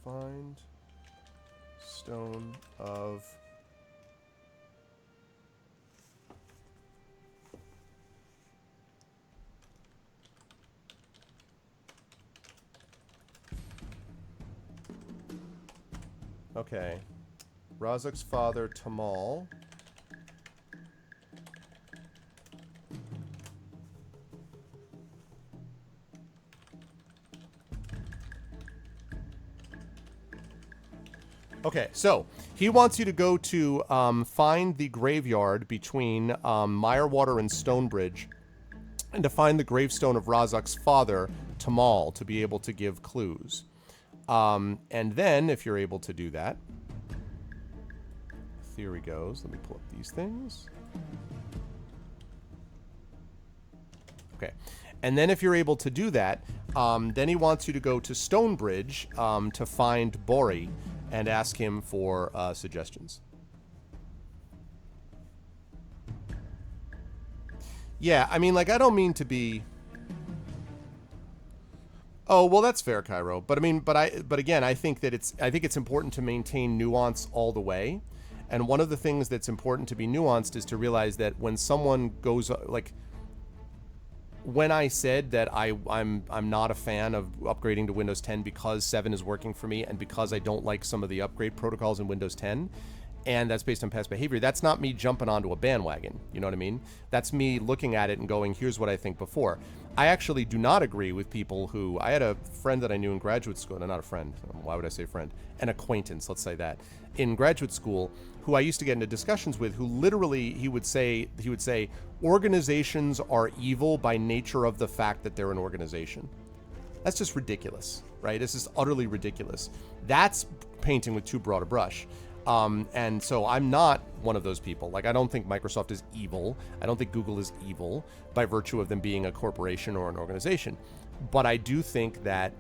Find Stone of. Okay. Razak's father, Tamal. Okay, so he wants you to go to find the graveyard between Mirewater and Stonebridge, and to find the gravestone of Razak's father, Tamal, to be able to give clues. And then, if you're able to do that, theory goes, let me pull up these things. Okay. And then if you're able to do that, then he wants you to go to Stonebridge to find Bori and ask him for suggestions. Yeah, I mean, like, I don't mean to be... Oh, well, that's fair, Cairo. But I mean, but again, I think it's important to maintain nuance all the way. And one of the things that's important to be nuanced is to realize that when someone goes, like, when I said that I'm not a fan of upgrading to Windows 10 because 7 is working for me and because I don't like some of the upgrade protocols in Windows 10, and that's based on past behavior, that's not me jumping onto a bandwagon. You know what I mean? That's me looking at it and going, here's what I think before. I actually do not agree with people who... I had a friend that I knew in graduate school. No, not a friend. Why would I say friend? An acquaintance, let's say that. In graduate school, who I used to get into discussions with, who literally, he would say, organizations are evil by nature of the fact that they're an organization. That's just ridiculous, right? This is utterly ridiculous. That's painting with too broad a brush. And so I'm not one of those people. Like, I don't think Microsoft is evil. I don't think Google is evil by virtue of them being a corporation or an organization. But I do think that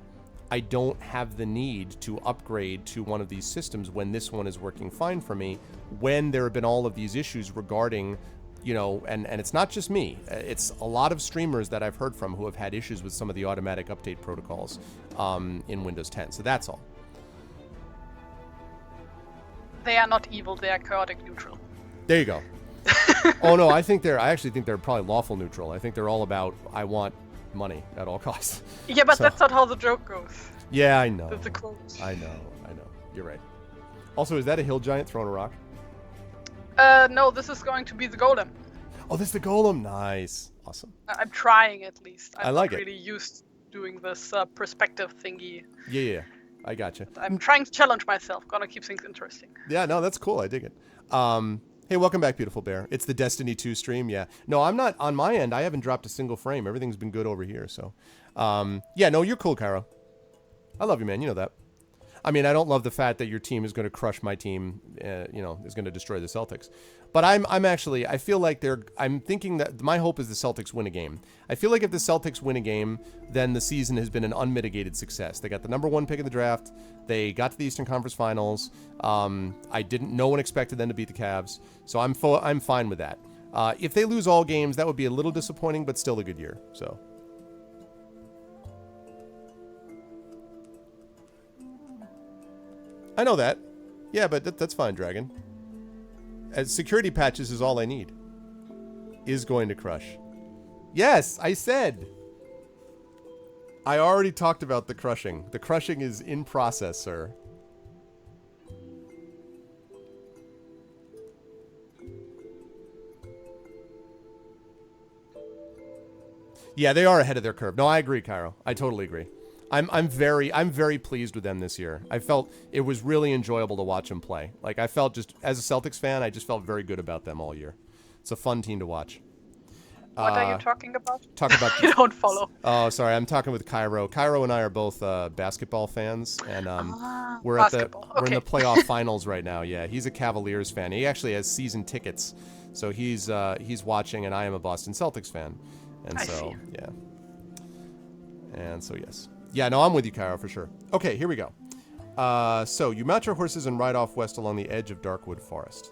I don't have the need to upgrade to one of these systems when this one is working fine for me, when there have been all of these issues regarding, you know, and it's not just me. It's a lot of streamers that I've heard from who have had issues with some of the automatic update protocols in Windows 10. So that's all. They are not evil, they are chaotic neutral. There you go. Oh no, I actually think they're probably lawful neutral. I think they're all about, I want money at all costs. Yeah, but that's not how the joke goes. Yeah, I know. That's a quote. I know. You're right. Also, is that a hill giant throwing a rock? No, this is going to be the golem. Oh, this is the golem. Nice. Awesome. I'm trying at least. I'm I like not it. really used to doing this perspective thingy. Yeah. I gotcha. I'm trying to challenge myself. Gonna keep things interesting. Yeah, no, that's cool. I dig it. Hey, welcome back, beautiful bear. It's the Destiny 2 stream. Yeah. No, I'm not on my end. I haven't dropped a single frame. Everything's been good over here. So, yeah, no, you're cool, Cairo. I love you, man. You know that. I mean, I don't love the fact that your team is going to crush my team, is going to destroy the Celtics. But I feel like I'm thinking that my hope is the Celtics win a game. I feel like if the Celtics win a game, then the season has been an unmitigated success. They got the number 1 pick in the draft. They got to the Eastern Conference Finals. No one expected them to beat the Cavs. So I'm fine with that. If they lose all games, that would be a little disappointing, but still a good year. So. I know that. Yeah, but that's fine, Dragon. As security patches is all I need. Is going to crush. Yes, I said. I already talked about the crushing. The crushing is in process, sir. Yeah, they are ahead of their curve. No, I agree, Cairo. I totally agree. I'm very pleased with them this year. I felt it was really enjoyable to watch them play. Like I felt just as a Celtics fan, I just felt very good about them all year. It's a fun team to watch. What are you talking about? Talk about You don't follow. Oh, sorry. I'm talking with Cairo. Cairo and I are both basketball fans, and we're in the playoff finals right now. Yeah, he's a Cavaliers fan. He actually has season tickets, so he's watching, and I am a Boston Celtics fan, and I see. Yeah, and so yes. Yeah, no, I'm with you, Cairo, for sure. Okay, here we go. So, you mount your horses and ride off west along the edge of Darkwood Forest.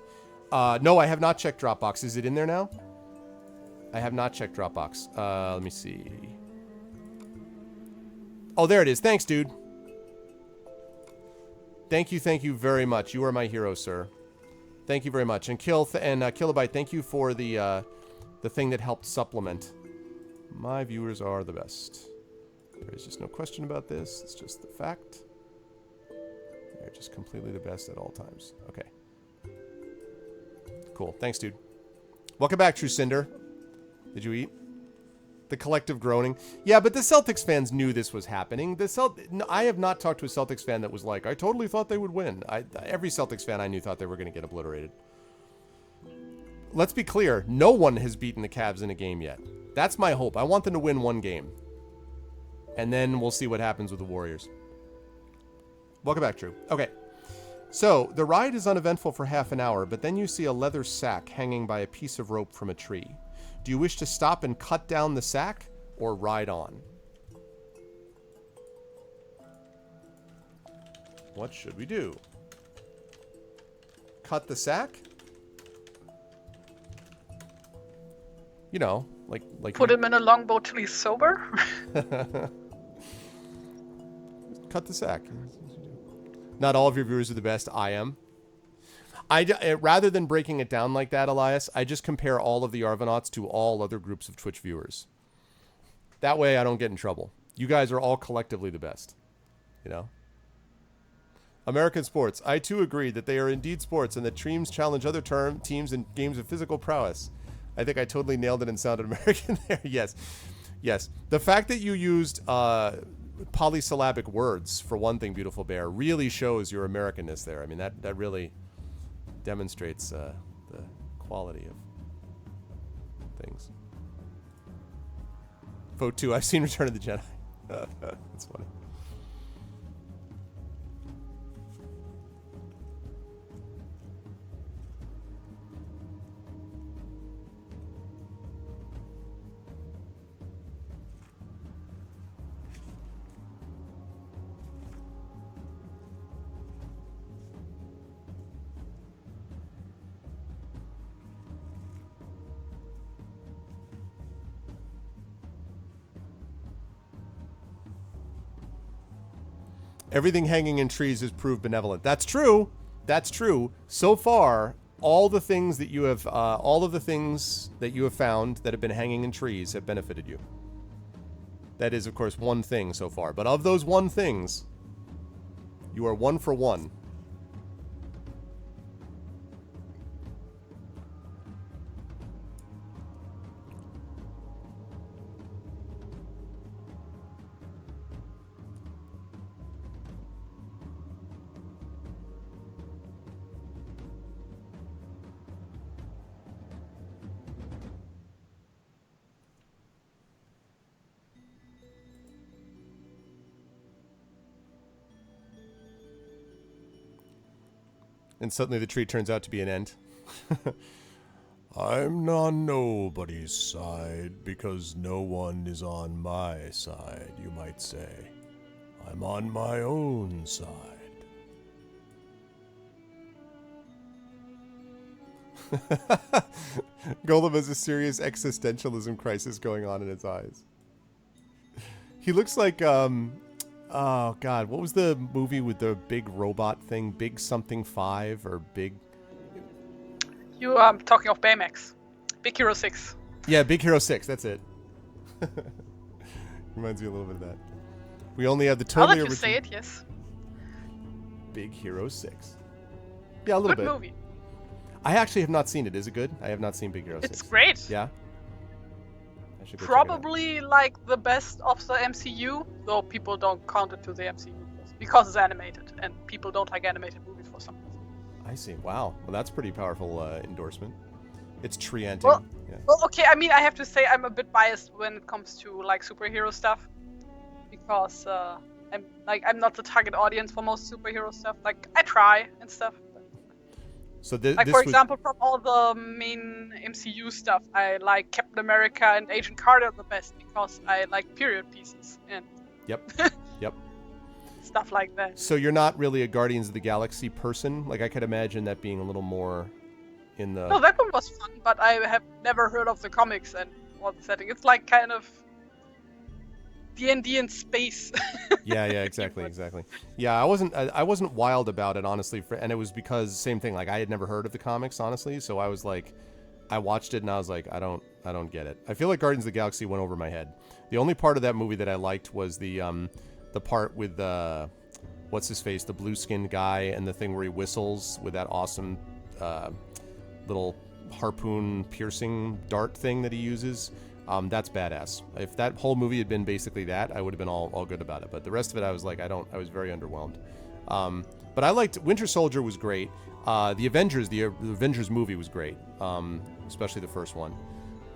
No, I have not checked Dropbox. Is it in there now? I have not checked Dropbox. Let me see. Oh, there it is. Thanks, dude. Thank you very much. You are my hero, sir. Thank you very much. And Kilobyte, thank you for the thing that helped supplement. My viewers are the best. There is just no question about this. It's just the fact. They're just completely the best at all times. Okay. Cool. Thanks, dude. Welcome back, True Cinder. Did you eat? The collective groaning. Yeah, but the Celtics fans knew this was happening. I have not talked to a Celtics fan that was like, I totally thought they would win. Every Celtics fan I knew thought they were going to get obliterated. Let's be clear. No one has beaten the Cavs in a game yet. That's my hope. I want them to win one game. And then we'll see what happens with the Warriors. Welcome back, Drew. Okay. So, the ride is uneventful for half an hour, but then you see a leather sack hanging by a piece of rope from a tree. Do you wish to stop and cut down the sack, or ride on? What should we do? Cut the sack? You know, like Put him in a longboat till he's sober? Cut the sack. Not all of your viewers are the best. I am. Rather than breaking it down like that, Elias, I just compare all of the Arvanauts to all other groups of Twitch viewers. That way I don't get in trouble. You guys are all collectively the best. You know? American sports. I too agree that they are indeed sports and that teams challenge other teams in games of physical prowess. I think I totally nailed it and sounded American there. Yes. Yes. The fact that you used polysyllabic words, for one thing, Beautiful Bear, really shows your Americanness there. I mean, that really demonstrates the quality of things. Vote 2. I've seen Return of the Jedi. That's funny. Everything hanging in trees has proved benevolent. That's true. That's true. So far, all of the things that you have found that have been hanging in trees have benefited you. That is, of course, one thing so far. But of those one things, you are 1 for 1. And suddenly the tree turns out to be an ent. I'm on nobody's side because no one is on my side, you might say. I'm on my own side. Golem has a serious existentialism crisis going on in his eyes. He looks like, oh god, what was the movie with the big robot thing? Big something 5 or big... You talking of Baymax. Big Hero 6. Yeah, Big Hero 6, that's it. Reminds me a little bit of that. We only have the I'll totally let you original... say it, yes. Big Hero 6. Yeah, a little Good bit. movie. I actually have not seen it. Is it good? I have not seen Big Hero 6. It's great. Yeah? I should go check it out. Probably like the best of the MCU, though people don't count it to the MCU because it's animated, and people don't like animated movies for some reason. I see. Wow. Well, that's pretty powerful endorsement. It's treanting. Well, yeah. well, okay. I mean, I have to say I'm a bit biased when it comes to like superhero stuff, because I'm not the target audience for most superhero stuff. Like I try and stuff. So Like this for was... example, from all the main MCU stuff, I like Captain America and Agent Carter the best because I like period pieces and Yep. Yep. stuff like that. So you're not really a Guardians of the Galaxy person? Like I could imagine that being a little more in the... No, that one was fun, but I have never heard of the comics and all the setting. It's like kind of D&D in space. Yeah, exactly. Yeah, I wasn't wild about it, honestly, and it was because same thing, like I had never heard of the comics, honestly, so I was like, I watched it and I was like, I don't get it. I feel like Guardians of the Galaxy went over my head. The only part of that movie that I liked was the part with what's his face, the blue-skinned guy, and the thing where he whistles with that awesome little harpoon piercing dart thing that he uses. That's badass. If that whole movie had been basically that, I would have been all good about it. But the rest of it, I was like, I was very underwhelmed. But I liked Winter Soldier was great. The Avengers movie was great, especially the first one.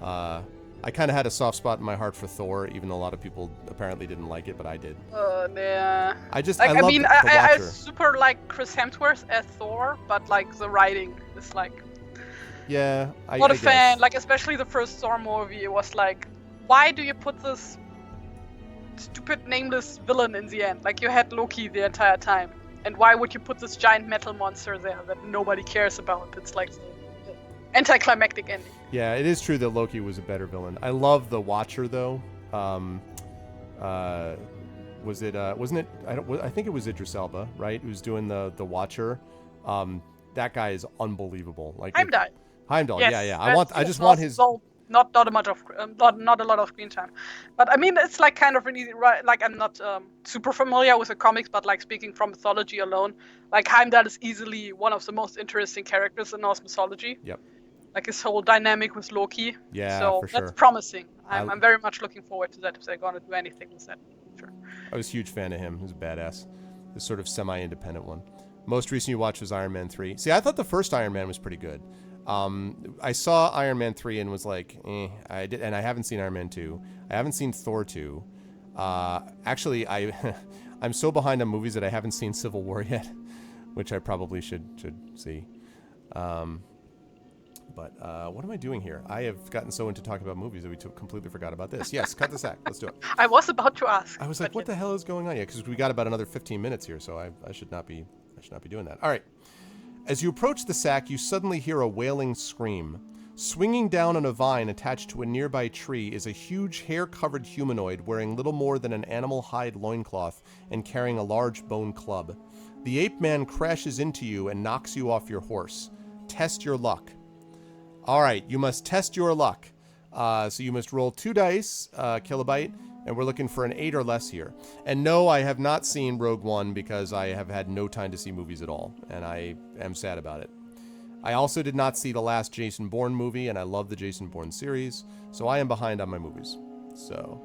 I kind of had a soft spot in my heart for Thor, even though a lot of people apparently didn't like it, but I did. Yeah. I just, Like, I love the I Watcher. super like Chris Hemsworth as Thor, but like the writing is like Yeah, not a guess. fan. Like especially the first Thor movie, it was like, why do you put this stupid nameless villain in the end? Like you had Loki the entire time, and why would you put this giant metal monster there that nobody cares about? It's like the anticlimactic ending. Yeah, it is true that Loki was a better villain. I love the Watcher though. Was it? Wasn't it? I think it was Idris Elba, right? Who's doing the Watcher. That guy is unbelievable. Like Heimdall. Heimdall. Yes, Yeah. I just that's want his. also not a much of not a lot of screen time, but I mean it's like kind of an easy like I'm not super familiar with the comics, but like speaking from mythology alone, like Heimdall is easily one of the most interesting characters in Norse mythology. Yep. Like his whole dynamic with Loki. Yeah, so for sure. that's promising. I'm very much looking forward to that if they're gonna do anything with that. Sure. I was a huge fan of him. He was a badass. This sort of semi-independent one. Most recent you watched was Iron Man 3. See, I thought the first Iron Man was pretty good. I saw Iron Man 3 and was like, I did, and I haven't seen Iron Man 2. I haven't seen Thor 2. Actually, I'm so behind on movies that I haven't seen Civil War yet, which I probably should see. But what am I doing here? I have gotten so into talking about movies that we completely forgot about this. Yes, cut the sack. Let's do it. I was about to ask. I was like, what the hell is going on? Yeah, because we got about another 15 minutes here, so I should not be doing that. All right. As you approach the sack, you suddenly hear a wailing scream. Swinging down on a vine attached to a nearby tree is a huge hair-covered humanoid wearing little more than an animal hide loincloth and carrying a large bone club. The ape man crashes into you and knocks you off your horse. Test your luck. All right, you must test your luck. So you must roll 2 dice, Kilobyte, and we're looking for an 8 or less here. And no, I have not seen Rogue One because I have had no time to see movies at all, and I am sad about it. I also did not see the last Jason Bourne movie, and I love the Jason Bourne series, so I am behind on my movies. So,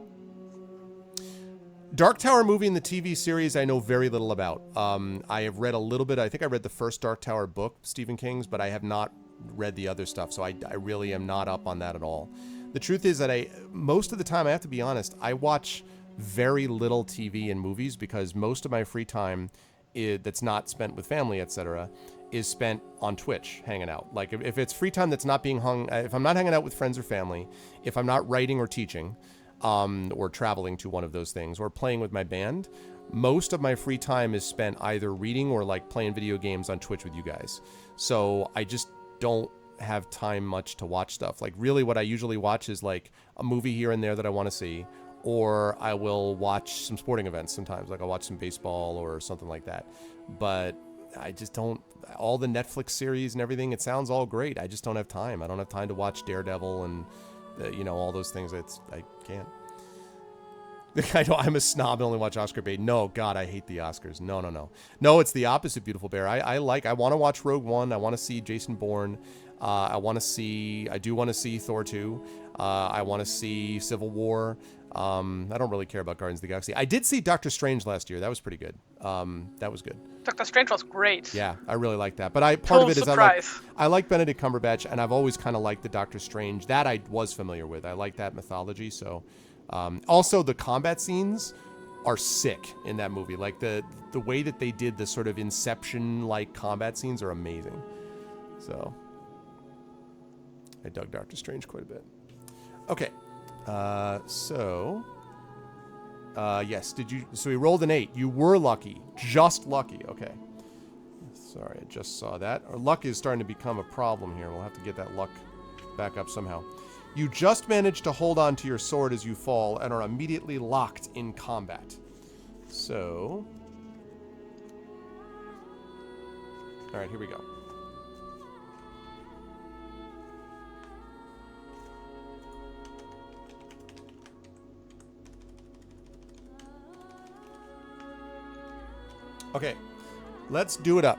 Dark Tower movie and the TV series I know very little about. I have read a little bit. I think I read the first Dark Tower book, Stephen King's, but I have not read the other stuff, so I really am not up on that at all. The truth is that most of the time, I have to be honest, I watch very little TV and movies because most of my free time that's not spent with family, etc., is spent on Twitch hanging out. Like if it's free time that's not being if I'm not hanging out with friends or family, if I'm not writing or teaching, or traveling to one of those things, or playing with my band, most of my free time is spent either reading or like playing video games on Twitch with you guys. So I just don't have time much to watch stuff. Like really what I usually watch is like a movie here and there that I want to see, or I will watch some sporting events sometimes. Like I'll watch some baseball or something like that. But I just don't, all the Netflix series and everything, it sounds all great. I just don't have time. I don't have time to watch Daredevil and, all those things. I can't. I'm a snob and only watch Oscar bait. No, God, I hate the Oscars. No. No, it's the opposite, Beautiful Bear. I want to watch Rogue One. I want to see Jason Bourne. I do want to see Thor 2. I want to see Civil War. I don't really care about Guardians of the Galaxy. I did see Doctor Strange last year. That was pretty good. That was good. Doctor Strange was great. Yeah, I really like that. But part of it is I like Benedict Cumberbatch, and I've always kind of liked the Doctor Strange. That I was familiar with. I like that mythology, so... also, the combat scenes are sick in that movie. Like, the way that they did the sort of Inception-like combat scenes are amazing. So, I dug Doctor Strange quite a bit. Okay. Yes, so he rolled an 8. You were lucky. Just lucky. Okay. Sorry, I just saw that. Our luck is starting to become a problem here. We'll have to get that luck back up somehow. You just manage to hold on to your sword as you fall and are immediately locked in combat. So... Alright, here we go. Okay, let's do it up.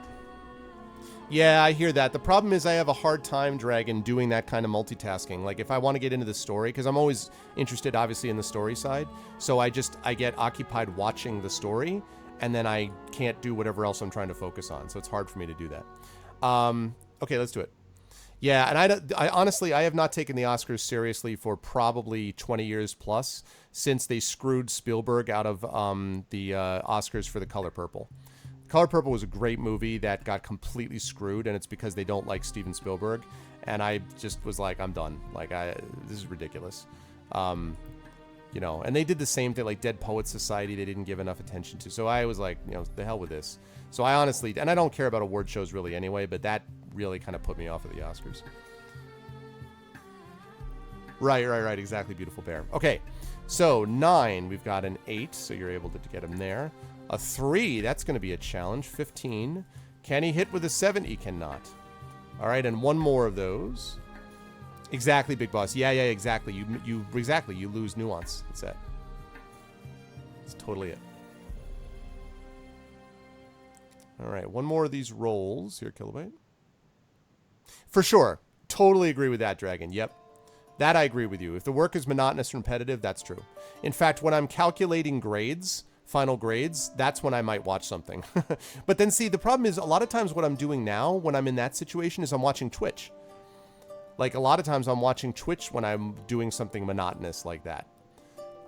Yeah, I hear that. The problem is I have a hard time, Dragon, doing that kind of multitasking. Like, if I want to get into the story, because I'm always interested, obviously, in the story side. So I get occupied watching the story, and then I can't do whatever else I'm trying to focus on. So it's hard for me to do that. Okay, let's do it. Yeah, and I honestly, I have not taken the Oscars seriously for probably 20 years plus, since they screwed Spielberg out of the Oscars for The Color Purple. Color Purple was a great movie that got completely screwed, and it's because they don't like Steven Spielberg. And I just was like, I'm done. Like, this is ridiculous. And they did the same thing, like Dead Poets Society, they didn't give enough attention to. So I was like, the hell with this. So I honestly, and I don't care about award shows really anyway, but that really kind of put me off of the Oscars. Right, exactly, Beautiful Bear. Okay, so 9, we've got an 8, so you're able to get him there. A 3, that's going to be a challenge. 15. Can he hit with a 7? He cannot. All right, and one more of those. Exactly, Big Boss. Yeah, exactly. You lose nuance. That's it. That's totally it. All right, one more of these rolls here, Kilobyte. For sure. Totally agree with that, Dragon. Yep. That I agree with you. If the work is monotonous and repetitive, that's true. In fact, when I'm calculating grades, final grades, that's when I might watch something. But then see, the problem is a lot of times what I'm doing now when I'm in that situation is I'm watching Twitch. Like a lot of times I'm watching Twitch when I'm doing something monotonous like that.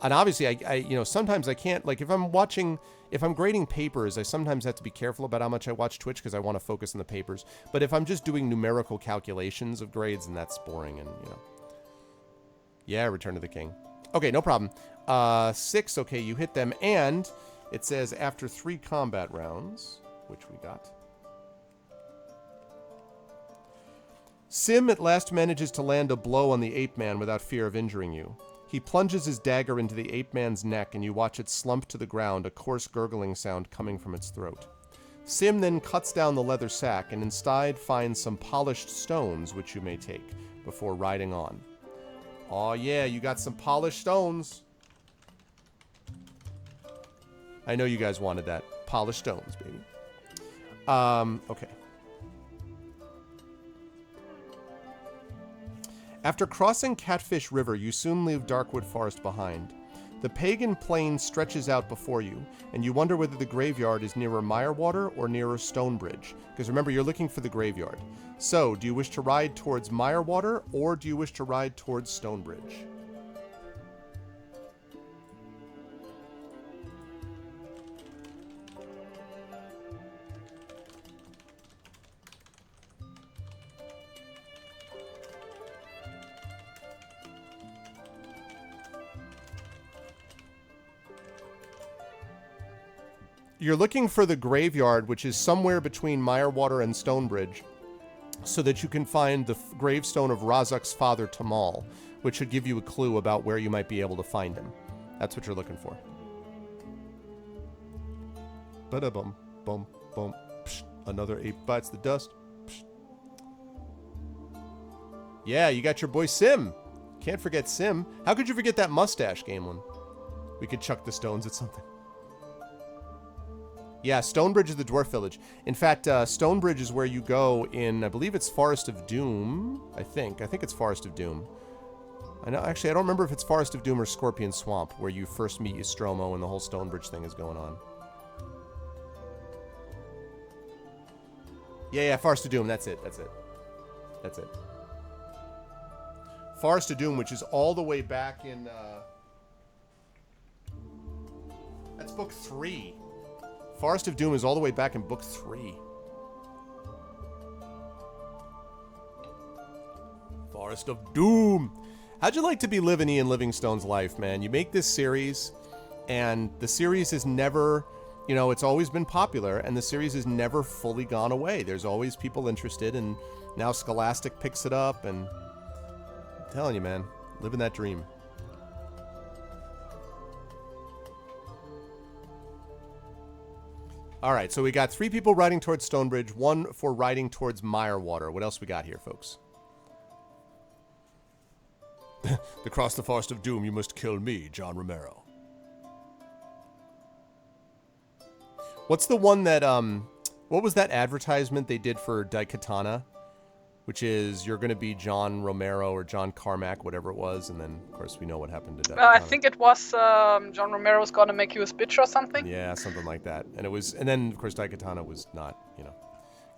And obviously I sometimes I can't, like if I'm grading papers, I sometimes have to be careful about how much I watch Twitch because I want to focus on the papers. But if I'm just doing numerical calculations of grades, then that's boring and, Yeah, Return of the King. Okay, no problem. 6, okay, you hit them, and it says after 3 combat rounds, which we got. Sim at last manages to land a blow on the ape man without fear of injuring you. He plunges his dagger into the ape man's neck, and you watch it slump to the ground, a coarse gurgling sound coming from its throat. Sim then cuts down the leather sack, and inside finds some polished stones, which you may take, before riding on. Oh yeah, you got some polished stones. I know you guys wanted that. Polished stones, baby. Okay. After crossing Catfish River, you soon leave Darkwood Forest behind. The pagan plain stretches out before you, and you wonder whether the graveyard is nearer Mirewater or nearer Stonebridge. Because remember, you're looking for the graveyard. So, do you wish to ride towards Mirewater, or do you wish to ride towards Stonebridge? You're looking for the graveyard, which is somewhere between Mirewater and Stonebridge, so that you can find the gravestone of Razak's father, Tamal, which should give you a clue about where you might be able to find him. That's what you're looking for. Ba-da-bum, bum, bum. Psh, another ape bites the dust. Psh. Yeah, you got your boy Sim. Can't forget Sim. How could you forget that mustache, Gamelin? We could chuck the stones at something. Yeah, Stonebridge is the dwarf village. In fact, Stonebridge is where you go in, I believe it's Forest of Doom. I think it's Forest of Doom. I know. Actually, I don't remember if it's Forest of Doom or Scorpion Swamp, where you first meet Ystromo and the whole Stonebridge thing is going on. Yeah, Forest of Doom. That's it. Forest of Doom, which is all the way back in... that's book 3. Forest of Doom is all the way back in book 3. Forest of Doom. How'd you like to be living Ian Livingstone's life, man? You make this series, and the series has never, you know, it's always been popular, and the series has never fully gone away. There's always people interested, and now Scholastic picks it up, and I'm telling you, man, living that dream. All right, so we got 3 people riding towards Stonebridge, 1 for riding towards Mirewater. What else we got here, folks? To cross the Forest of Doom, you must kill me, John Romero. What's the one that, what was that advertisement they did for Daikatana? Which is, you're going to be John Romero or John Carmack, whatever it was, and then, of course, we know what happened to Daikatana. I think it was John Romero's gonna make you a bitch or something. Yeah, something like that. And it was, and then, of course, Daikatana was not, you know.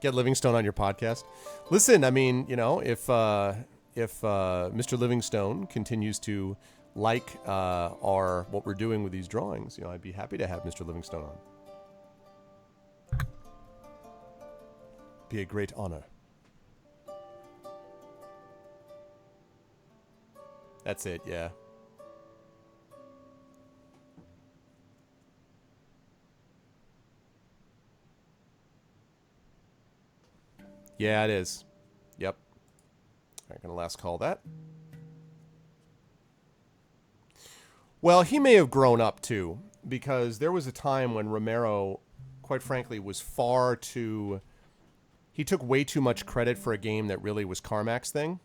Get Livingstone on your podcast. Listen, I mean, you know, if Mr. Livingstone continues to like what we're doing with these drawings, you know, I'd be happy to have Mr. Livingstone on. Be a great honor. That's it, yeah. Yeah, it is. Yep. I'm going to last call that. Well, he may have grown up, too, because there was a time when Romero, quite frankly, was far too... He took way too much credit for a game that really was Carmack's thing.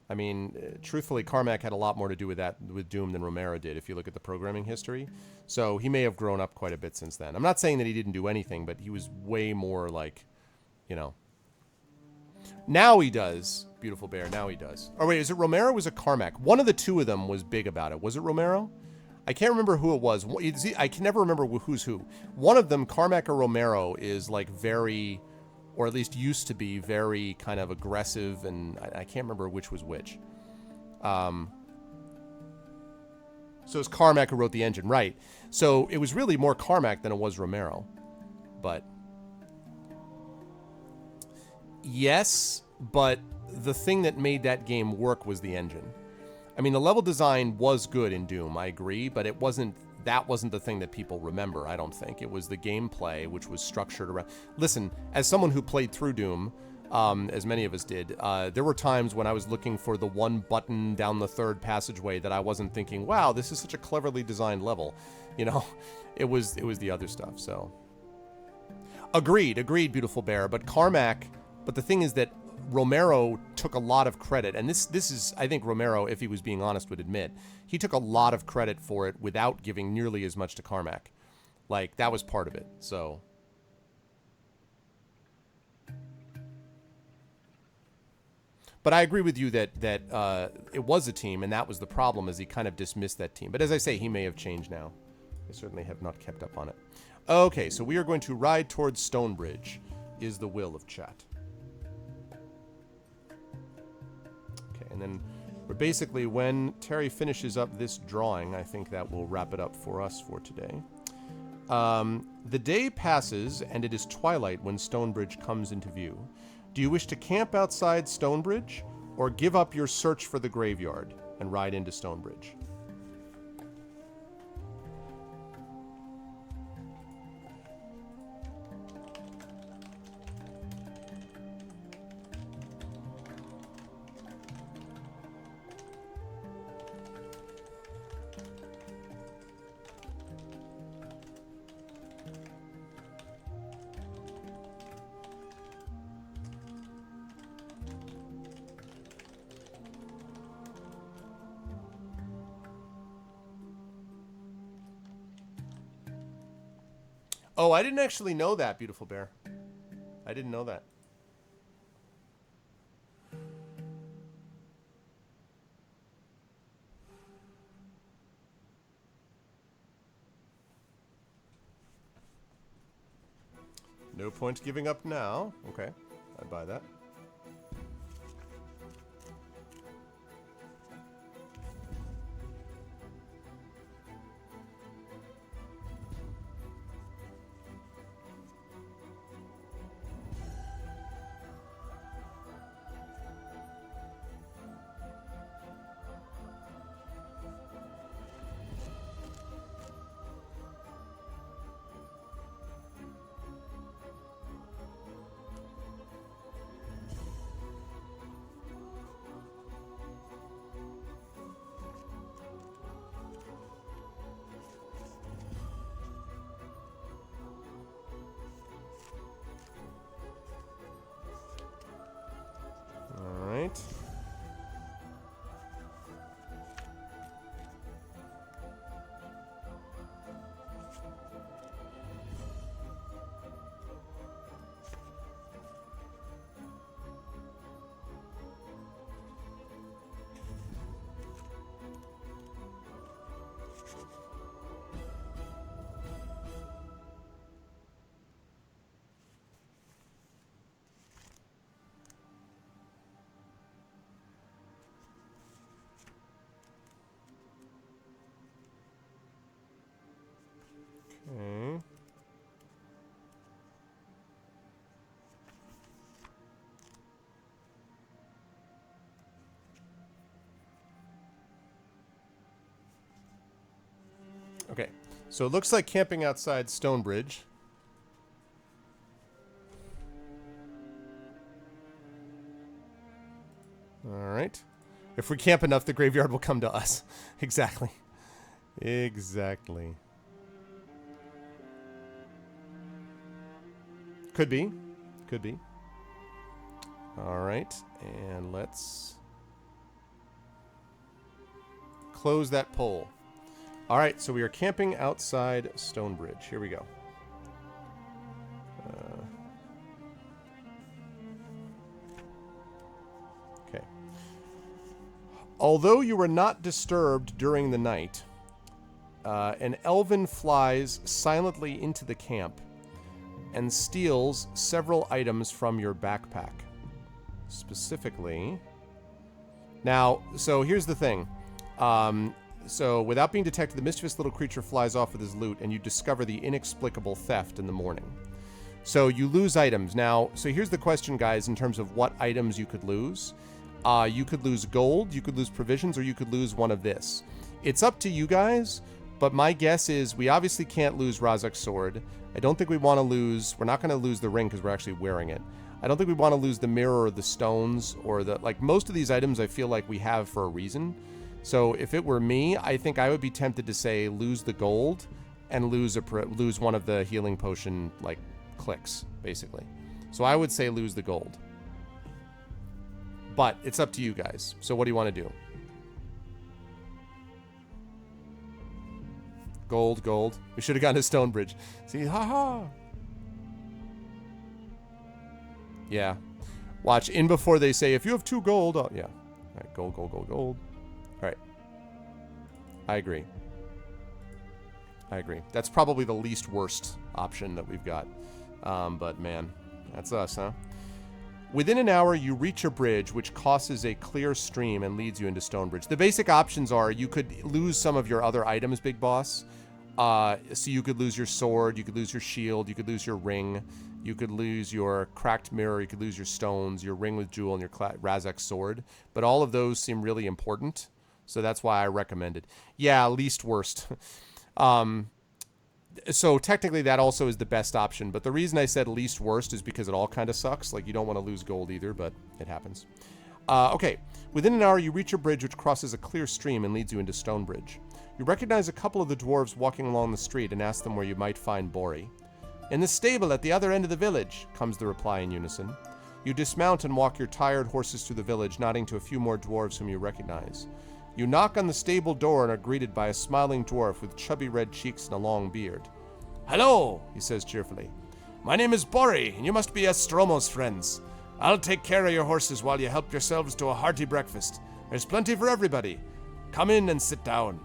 I mean, truthfully, Carmack had a lot more to do with that, with Doom, than Romero did, if you look at the programming history. So he may have grown up quite a bit since then. I'm not saying that he didn't do anything, but he was way more like, you know... Now he does. Beautiful Bear, now he does. Oh, wait, is it Romero or was it Carmack? One of the two of them was big about it. Was it Romero? I can't remember who it was. I can never remember who's who. One of them, Carmack or Romero, is like very, or at least used to be, very kind of aggressive, and I can't remember which was which. So it's Carmack who wrote the engine, right. So it was really more Carmack than it was Romero. But... Yes, but the thing that made that game work was the engine. I mean, the level design was good in Doom, I agree, but it wasn't. That wasn't the thing that people remember, I don't think. It was the gameplay, which was structured around... Listen, as someone who played through Doom, as many of us did, there were times when I was looking for the one button down the third passageway that I wasn't thinking, wow, this is such a cleverly designed level. You know, it was the other stuff, so... Agreed, Beautiful Bear, but Carmack... But the thing is that Romero took a lot of credit, and this is, I think Romero, if he was being honest, would admit, he took a lot of credit for it without giving nearly as much to Carmack. Like, that was part of it, so... But I agree with you that it was a team, and that was the problem, is he kind of dismissed that team. But as I say, he may have changed now. I certainly have not kept up on it. Okay, so we are going to ride towards Stonebridge, is the will of chat. And then we're basically, when Terry finishes up this drawing, I think that will wrap it up for us for today. The day passes, and it is twilight when Stonebridge comes into view. Do you wish to camp outside Stonebridge, or give up your search for the graveyard and ride into Stonebridge? Oh, I didn't actually know that, beautiful bear. I didn't know that. No point giving up now. Okay, I'd buy that. Alright. Okay. Okay, so it looks like camping outside Stonebridge. Alright. If we camp enough, the graveyard will come to us. Exactly. Exactly. Could be. Could be. Alright, and let's close that poll. Alright, so we are camping outside Stonebridge. Here we go. Okay. Although you were not disturbed during the night, an elven flies silently into the camp and steals several items from your backpack. Specifically... Now, so here's the thing. So, without being detected, the mischievous little creature flies off with his loot, and you discover the inexplicable theft in the morning. So, you lose items. Now, so here's the question, guys, in terms of what items you could lose. You could lose gold, you could lose provisions, or you could lose one of this. It's up to you guys, but my guess is we obviously can't lose Razak's sword. I don't think we want to lose... We're not going to lose the ring because we're actually wearing it. I don't think we want to lose the mirror or the stones or the... Like, most of these items I feel like we have for a reason. So if it were me, I think I would be tempted to say lose the gold and lose one of the healing potion, like, clicks, basically. So I would say lose the gold. But it's up to you guys. So what do you want to do? Gold, gold. We should have gone to Stonebridge. See, haha. Yeah. Watch, in before they say, if you have 2 gold... Oh, yeah. All right, gold, gold, gold, gold. All right. I agree. I agree. That's probably the least worst option that we've got. But, man, that's us, huh? Within an hour, you reach a bridge which crosses a clear stream and leads you into Stonebridge. The basic options are you could lose some of your other items, Big Boss. So you could lose your sword, you could lose your shield, you could lose your ring, you could lose your cracked mirror, you could lose your stones, your ring with jewel, and your Razak's sword. But all of those seem really important, so that's why I recommend it. Yeah, least worst. So technically that also is the best option, but the reason I said least worst is because it all kind of sucks. Like, you don't want to lose gold either, but it happens. Okay, within an hour you reach a bridge which crosses a clear stream and leads you into Stonebridge. You recognize a couple of the dwarves walking along the street and ask them where you might find Bori. In the stable at the other end of the village, comes the reply in unison. You dismount and walk your tired horses through the village, nodding to a few more dwarves whom you recognize. You knock on the stable door and are greeted by a smiling dwarf with chubby red cheeks and a long beard. Hello, he says cheerfully. My name is Bori, and you must be Estromo's friends. I'll take care of your horses while you help yourselves to a hearty breakfast. There's plenty for everybody. Come in and sit down.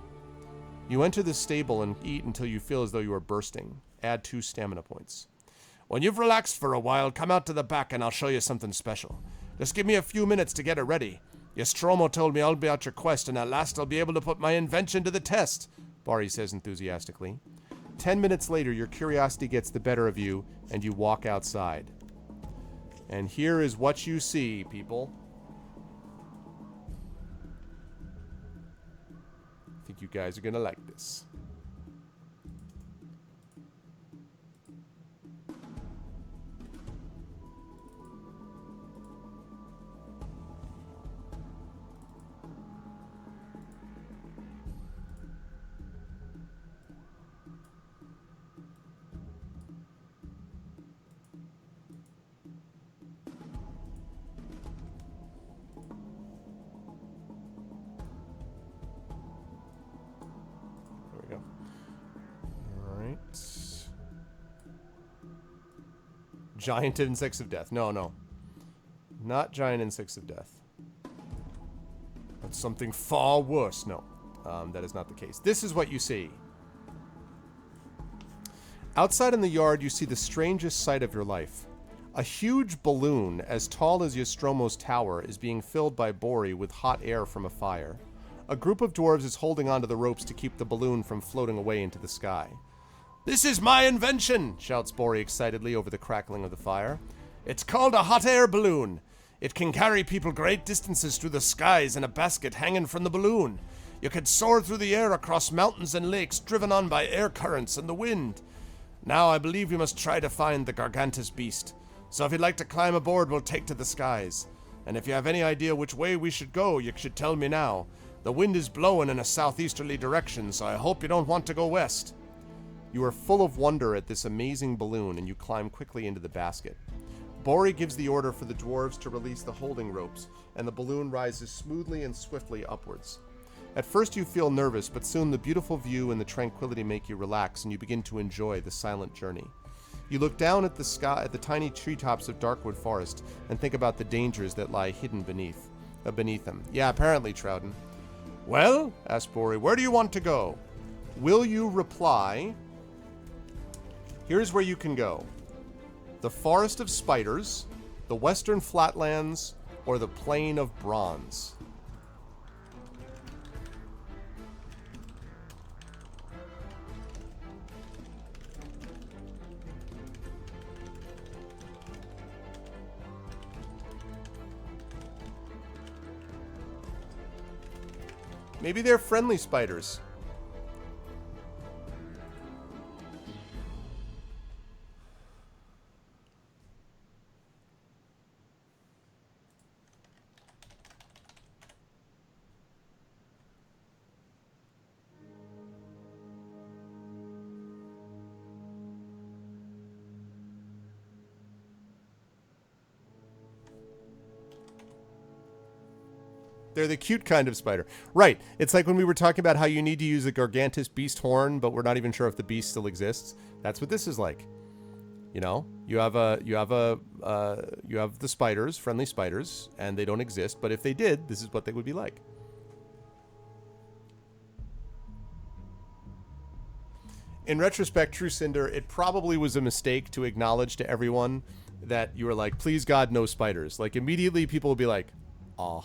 You enter the stable and eat until you feel as though you are bursting. Add 2 stamina points. When you've relaxed for a while, come out to the back and I'll show you something special. Just give me a few minutes to get it ready. Nostromo told me I'll be at your quest, and at last I'll be able to put my invention to the test, Bari says enthusiastically. 10 minutes later, your curiosity gets the better of you, and you walk outside. And here is what you see, people. I think you guys are gonna like this. Giant insects of death. No. Not giant insects of death. That's something far worse. No, that is not the case. This is what you see. Outside in the yard, you see the strangest sight of your life. A huge balloon as tall as Nostromo's tower is being filled by Bori with hot air from a fire. A group of dwarves is holding onto the ropes to keep the balloon from floating away into the sky. This is my invention, shouts Bori excitedly over the crackling of the fire. It's called a hot air balloon. It can carry people great distances through the skies in a basket hanging from the balloon. You could soar through the air across mountains and lakes driven on by air currents and the wind. Now I believe we must try to find the Gargantus beast. So if you'd like to climb aboard, we'll take to the skies. And if you have any idea which way we should go, you should tell me now. The wind is blowing in a southeasterly direction, so I hope you don't want to go west. You are full of wonder at this amazing balloon, and you climb quickly into the basket. Bori gives the order for the dwarves to release the holding ropes, and the balloon rises smoothly and swiftly upwards. At first you feel nervous, but soon the beautiful view and the tranquility make you relax, and you begin to enjoy the silent journey. You look down at the sky, at the tiny treetops of Darkwood Forest, and think about the dangers that lie hidden beneath them. Yeah, apparently, Trouden. Well, asked Bori, where do you want to go? Will you reply? Here's where you can go. The Forest of Spiders, the Western Flatlands, or the Plain of Bronze. Maybe they're friendly spiders. They're the cute kind of spider. Right. It's like when we were talking about how you need to use a Gargantus beast horn, but we're not even sure if the beast still exists. That's what this is like. You know, you have the spiders, friendly spiders, and they don't exist, but if they did, this is what they would be like. In retrospect, True Cinder, it probably was a mistake to acknowledge to everyone that you were like, please God, no spiders. Like, immediately people would be like, ah.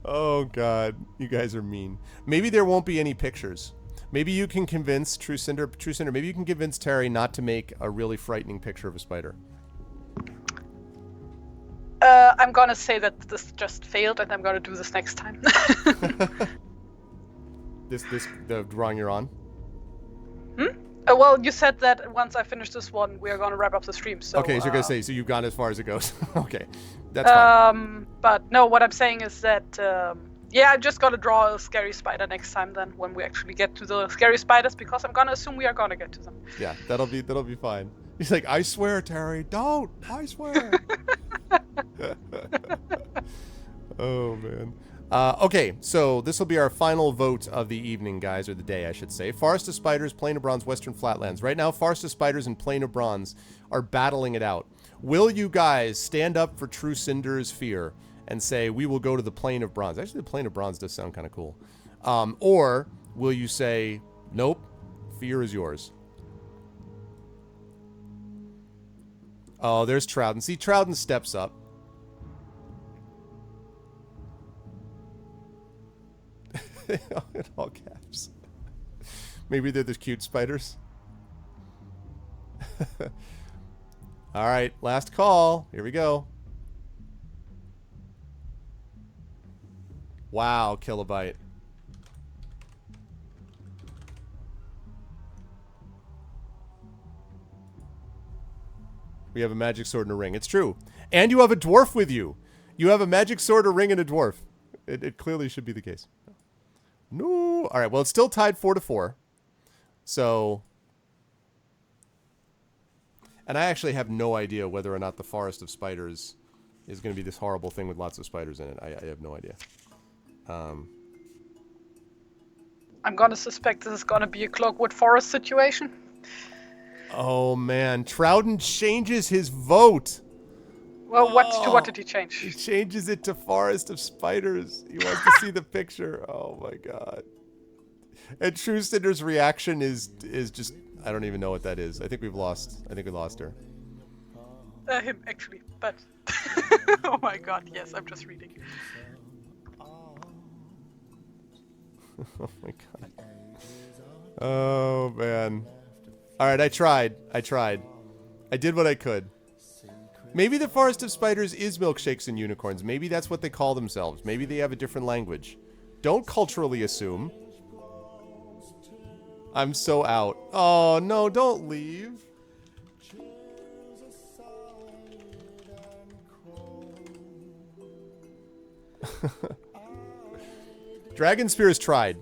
Oh God, you guys are mean. Maybe there won't be any pictures. Maybe you can convince True Cinder, maybe you can convince Terry not to make a really frightening picture of a spider. I'm gonna say that this just failed, and I'm gonna do this next time. The drawing you're on? Well, you said that once I finish this one, we are gonna wrap up the stream. So okay, so you're gonna say so you've gone as far as it goes. Okay, that's fine. But no, what I'm saying is that yeah, I just gotta draw a scary spider next time. Then when we actually get to the scary spiders, because I'm gonna assume we are gonna get to them. Yeah, that'll be fine. He's like, I swear, Terry, don't. I swear. Oh man. Okay, so this will be our final vote of the evening, guys, or the day, I should say. Forest of Spiders, Plain of Bronze, Western Flatlands. Right now, Forest of Spiders and Plain of Bronze are battling it out. Will you guys stand up for True Cinder's fear and say, we will go to the Plain of Bronze? Actually, the Plain of Bronze does sound kind of cool. Or will you say, nope, fear is yours? Oh, there's Trouden. See, Trouden steps up. In all caps. Maybe they're the cute spiders. All right, last call. Here we go. Wow, Kilobyte. We have a magic sword and a ring. It's true. And you have a dwarf with you. You have a magic sword, a ring, and a dwarf. It clearly should be the case. No. All right. Well, it's still tied 4-4. So, and I actually have no idea whether or not the Forest of Spiders is going to be this horrible thing with lots of spiders in it. I have no idea. I'm gonna suspect this is gonna be a Cloakwood Forest situation. Oh man, Trouden changes his vote. Well, what did he He change? changes it to Forest of Spiders. He wants to see the picture. Oh my god. And True Cinder's reaction is just, I don't even know what that is. I think we've lost. I think we lost her. Him, actually, but... oh my god, yes, I'm just reading. Oh my god. Oh man. Alright, I tried. I did what I could. Maybe the Forest of Spiders is milkshakes and unicorns. Maybe that's what they call themselves. Maybe they have a different language. Don't culturally assume. I'm so out. Oh no, don't leave. Dragon Spears tried.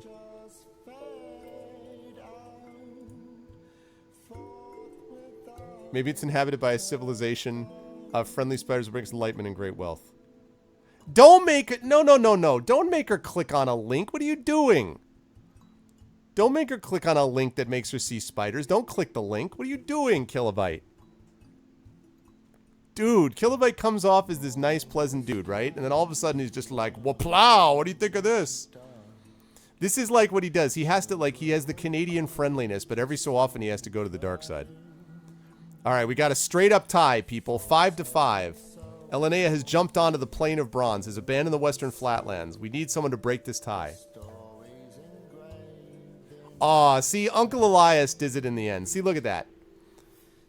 Maybe it's inhabited by a civilization of friendly spiders who brings enlightenment and great wealth. Don't make it. No. Don't make her click on a link. What are you doing? Don't make her click on a link that makes her see spiders. Don't click the link. What are you doing, Kilobyte? Dude, Kilobyte comes off as this nice, pleasant dude, right? And then all of a sudden he's just like, "Waplow, what do you think of this?" This is like what he does. He has to, like, he has the Canadian friendliness, but every so often he has to go to the dark side. All right, we got a straight up tie, people. 5-5. Elenea has jumped onto the Plain of Bronze, has abandoned the Western Flatlands. We need someone to break this tie. Aw, see, Uncle Elias did it in the end. See, look at that.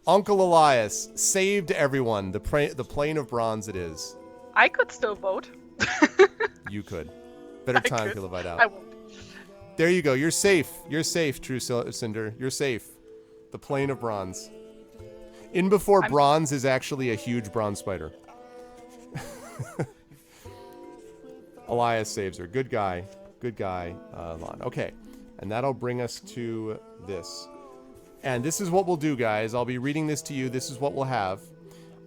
Uncle Elias saved everyone. The Plain of Bronze it is. I could still vote. You could. Better I time, could. Kilobyte out. I won't. There you go. You're safe. You're safe, True Cinder. You're safe. The Plain of Bronze. In before bronze is actually a huge bronze spider. Elias saves her. Good guy. Good guy, Lon. Okay. And that'll bring us to this. And this is what we'll do, guys. I'll be reading this to you. This is what we'll have.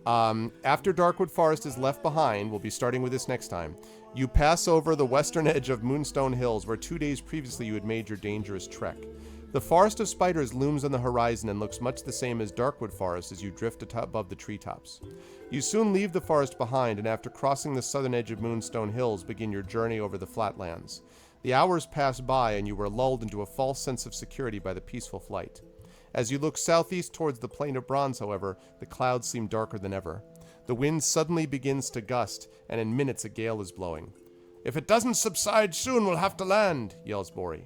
After Darkwood Forest is left behind, we'll be starting with this next time. You pass over the western edge of Moonstone Hills, where 2 days previously you had made your dangerous trek. The Forest of Spiders looms on the horizon and looks much the same as Darkwood Forest as you drift above the treetops. You soon leave the forest behind, and after crossing the southern edge of Moonstone Hills, begin your journey over the flatlands. The hours pass by, and you were lulled into a false sense of security by the peaceful flight. As you look southeast towards the Plain of Bronze, however, the clouds seem darker than ever. The wind suddenly begins to gust, and in minutes a gale is blowing. "If it doesn't subside soon, we'll have to land," yells Bori.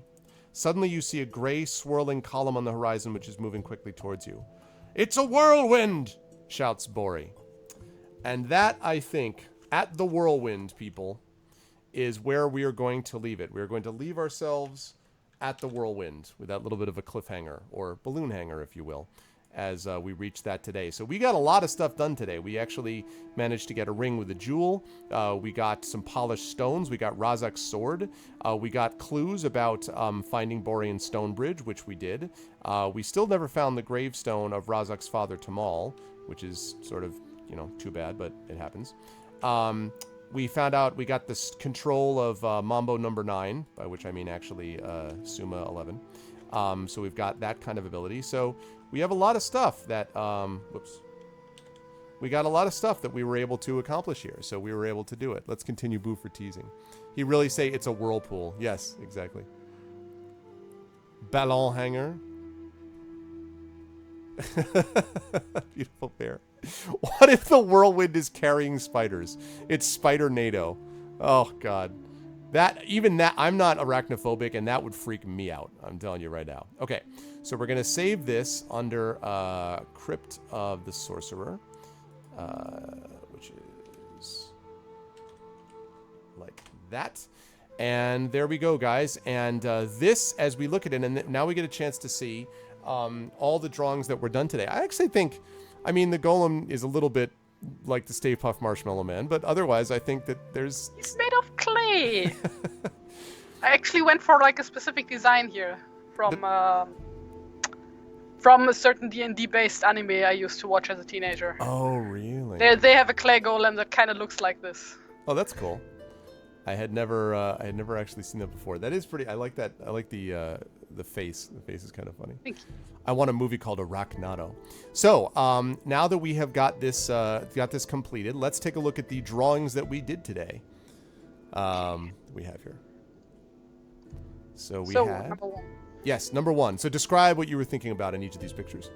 Suddenly you see a gray, swirling column on the horizon which is moving quickly towards you. "It's a whirlwind!" shouts Bori. And that, I think, at the whirlwind, people, is where we are going to leave it. We are going to leave ourselves at the whirlwind with that little bit of a cliffhanger, or balloon hanger, if you will, as we reach that today. So we got a lot of stuff done today. We actually managed to get a ring with a jewel. We got some polished stones. We got Razak's sword. We got clues about finding Borean Stonebridge, which we did. We still never found the gravestone of Razak's father, Tamal, which is sort of, too bad, but it happens. we found out we got this control of Mambo number 9, by which I mean actually Suma 11. So we've got that kind of ability. So we have a lot of stuff that, we got a lot of stuff that we were able to accomplish here. So we were able to do it. Let's continue Boo for teasing. He really say it's a whirlpool. Yes, exactly. Ballon hanger. Beautiful bear. What if the whirlwind is carrying spiders? It's Spider-Nado. Oh, God. Even that, I'm not arachnophobic, and that would freak me out. I'm telling you right now. Okay, so we're going to save this under Crypt of the Sorcerer, which is like that. And there we go, guys. And this, as we look at it, and now we get a chance to see all the drawings that were done today. I actually think, I mean, the golem is a little bit like the Stay Puft Marshmallow Man, but otherwise I think that there's... It's made of clay! I actually went for like a specific design here from a certain D&D based anime I used to watch as a teenager. Oh, really? They have a clay golem that kind of looks like this. Oh, that's cool. I had never actually seen that before. That is pretty. I like that. I like the face. The face is kind of funny. Thank you. I want a movie called Arachnado. So now that we have got this completed, let's take a look at the drawings that we did today. We have here. So we had number 1. Yes, number 1. So describe what you were thinking about in each of these pictures.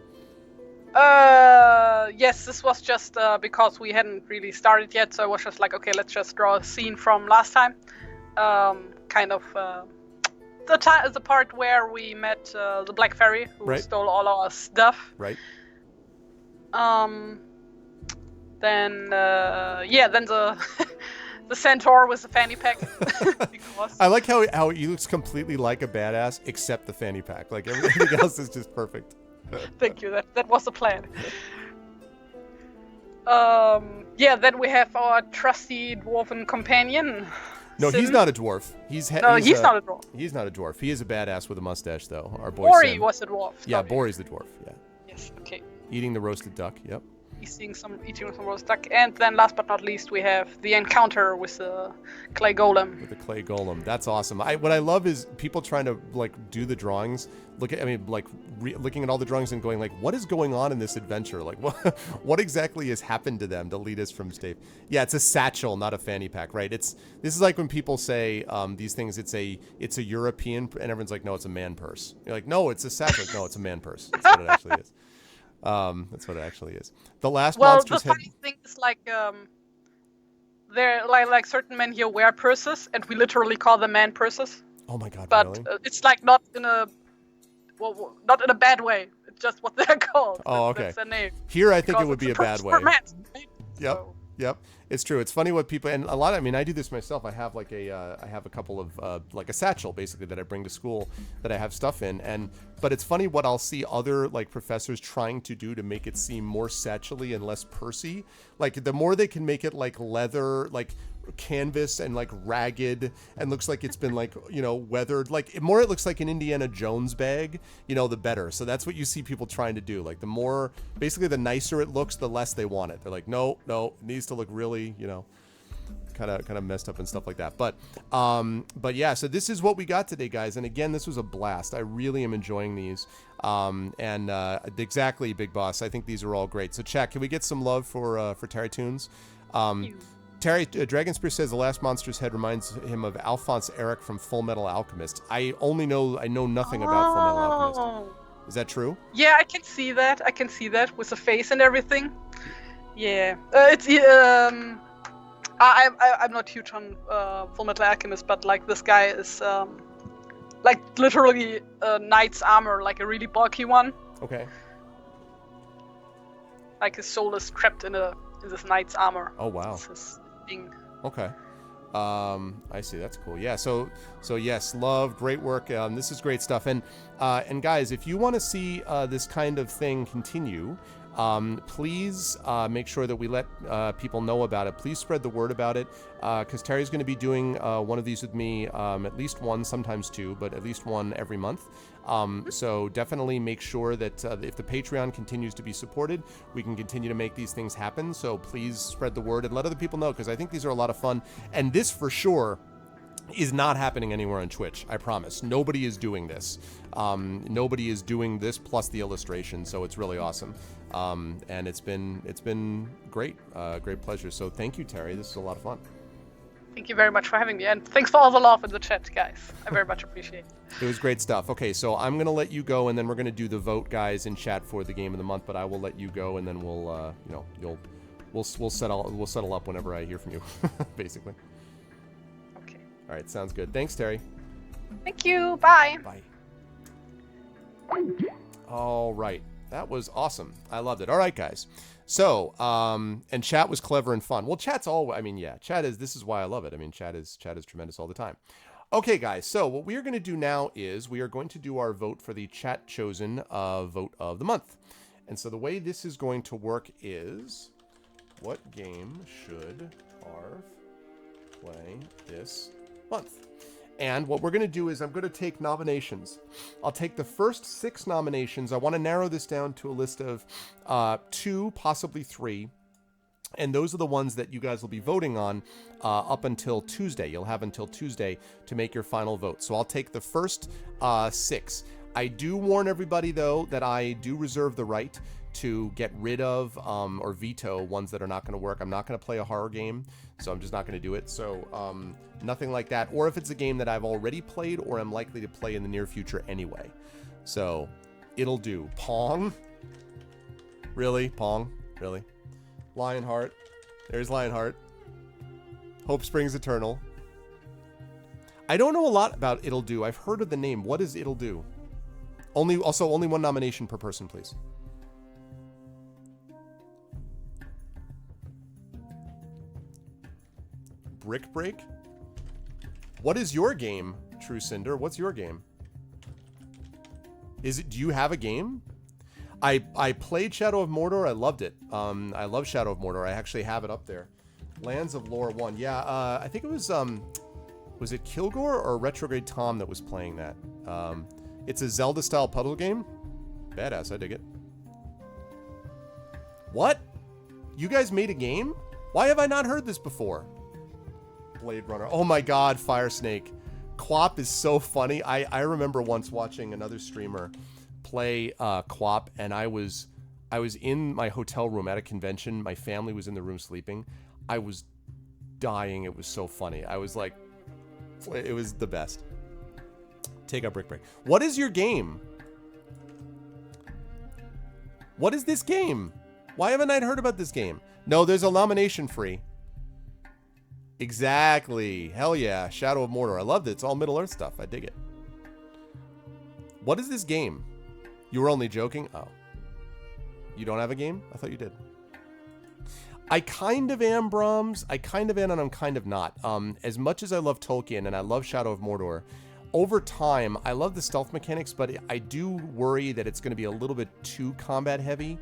Yes, this was just because we hadn't really started yet, so I was just like, okay, let's just draw a scene from last time. Kind of the part where we met the Black Fairy, who stole all our stuff. Right. Then the the centaur with the fanny pack. I like how he looks completely like a badass, except the fanny pack. Like everything else is just perfect. Thank you. That was the plan. Then we have our trusty dwarven companion. No, Sim. he's not a dwarf. He's not a dwarf. He's not a dwarf. He is a badass with a mustache, though. Our boy Bori Sim. was a dwarf. Yeah, Bori's the dwarf. Yeah. Yes. Okay. Eating the roasted duck. Yep. Eating some roast duck, and then last but not least, we have the encounter with the clay golem. With the clay golem, that's awesome. What I love is people trying to like do the drawings. Looking at all the drawings and going like, what is going on in this adventure? Like, what exactly has happened to them to lead us from state? Yeah, it's a satchel, not a fanny pack, right? This is like when people say these things. It's a European, and everyone's like, no, it's a man purse. You're like, no, it's a satchel. No, it's a man purse. That's what it actually is. That's what it actually is. The last monster's the funny thing is like they're like certain men here wear purses, and we literally call them man purses. Oh my god! But really? It's like not in a bad way. It's just what they're called. Oh, okay. That's their name. Here, I think it would be a bad way. For men, right? Yep. So. Yep. It's true. It's funny what people, and a lot, I mean, I do this myself. I have like I have a couple of, like a satchel basically that I bring to school that I have stuff in. But it's funny what I'll see other like professors trying to do to make it seem more satchel-y and less pursy. Like the more they can make it like leather, like canvas and like ragged and looks like it's been like, weathered, like the more it looks like an Indiana Jones bag, the better. So that's what you see people trying to do. Like the more, basically the nicer it looks, the less they want it. They're like, no, it needs to look really, kind of messed up and stuff like that. But yeah, so this is what we got today, guys. And again, this was a blast. I really am enjoying these. Exactly, Big Boss. I think these are all great. So chat, can we get some love for TariToons? Dragon Spear says the last monster's head reminds him of Alphonse Eric from Full Metal Alchemist. I know nothing about Full Metal Alchemist. Is that true? Yeah, I can see that. With the face and everything. Yeah, I'm not huge on Full Metal Alchemist, but like this guy is like literally a knight's armor, like a really bulky one. Okay. Like his soul is trapped in this knight's armor. Oh wow. It's his thing. Okay. I see. That's cool. Yeah. So yes, love, great work. This is great stuff. And guys, if you want to see this kind of thing continue, Please make sure that we let people know about it. Please spread the word about it, because Terry's going to be doing one of these with me, at least one, sometimes two, but at least one every month. So definitely make sure that if the Patreon continues to be supported, we can continue to make these things happen. So please spread the word and let other people know, because I think these are a lot of fun. And this for sure is not happening anywhere on Twitch. I promise. Nobody is doing this. Nobody is doing this plus the illustration. So it's really awesome. And it's been great. Great pleasure. So thank you, Terry. This is a lot of fun. Thank you very much for having me, and thanks for all the love in the chat, guys. I very much appreciate it. It was great stuff. Okay, so I'm gonna let you go, and then we're gonna do the vote, guys, in chat for the game of the month. But I will let you go, and then we'll, we'll settle up whenever I hear from you, basically. Okay. All right, sounds good. Thanks, Terry. Thank you. Bye. Bye. All right, that was awesome. I loved it. All right, guys. So, and chat was clever and fun. Well, chat's all, I mean, yeah, this is why I love it. I mean, chat is tremendous all the time. Okay, guys, so what we are going to do now is we are going to do our vote for the chat chosen vote of the month. And so the way this is going to work is, what game should Arv play this month? And what we're going to do is I'm going to take nominations. I'll take the first 6 nominations. I want to narrow this down to a list of 2, possibly 3. And those are the ones that you guys will be voting on up until Tuesday. You'll have until Tuesday to make your final vote. So I'll take the first 6. I do warn everybody, though, that I do reserve the right to get rid of or veto ones that are not going to work. I'm not going to play a horror game, so I'm just not going to do it. So nothing like that. Or if it's a game that I've already played or am likely to play in the near future anyway. So it'll do. Pong? Really? Pong? Really? Lionheart. There's Lionheart. Hope Springs Eternal. I don't know a lot about It'll Do. I've heard of the name. What is It'll Do? Only one nomination per person, please. Brick Break? What is your game, True Cinder? What's your game? Do you have a game? I played Shadow of Mordor. I loved it. I love Shadow of Mordor. I actually have it up there. Lands of Lore 1. Yeah, I think it was it Kilgore or Retrograde Tom that was playing that? It's a Zelda-style puzzle game. Badass, I dig it. What? You guys made a game? Why have I not heard this before? Blade Runner. Oh my god, Fire Snake. Quap is so funny. I remember once watching another streamer play Quap, and I was in my hotel room at a convention. My family was in the room sleeping. I was dying. It was so funny. I was like, it was the best. Take out Brick Break. What is your game? What is this game? Why haven't I heard about this game? No, there's a nomination free. Exactly. Hell yeah. Shadow of Mordor. I loved it. It's all Middle-earth stuff. I dig it. What is this game? You were only joking? Oh. You don't have a game? I thought you did. I kind of am, Brahms. I kind of am and I'm kind of not. As much as I love Tolkien and I love Shadow of Mordor, over time, I love the stealth mechanics, but I do worry that it's going to be a little bit too combat heavy.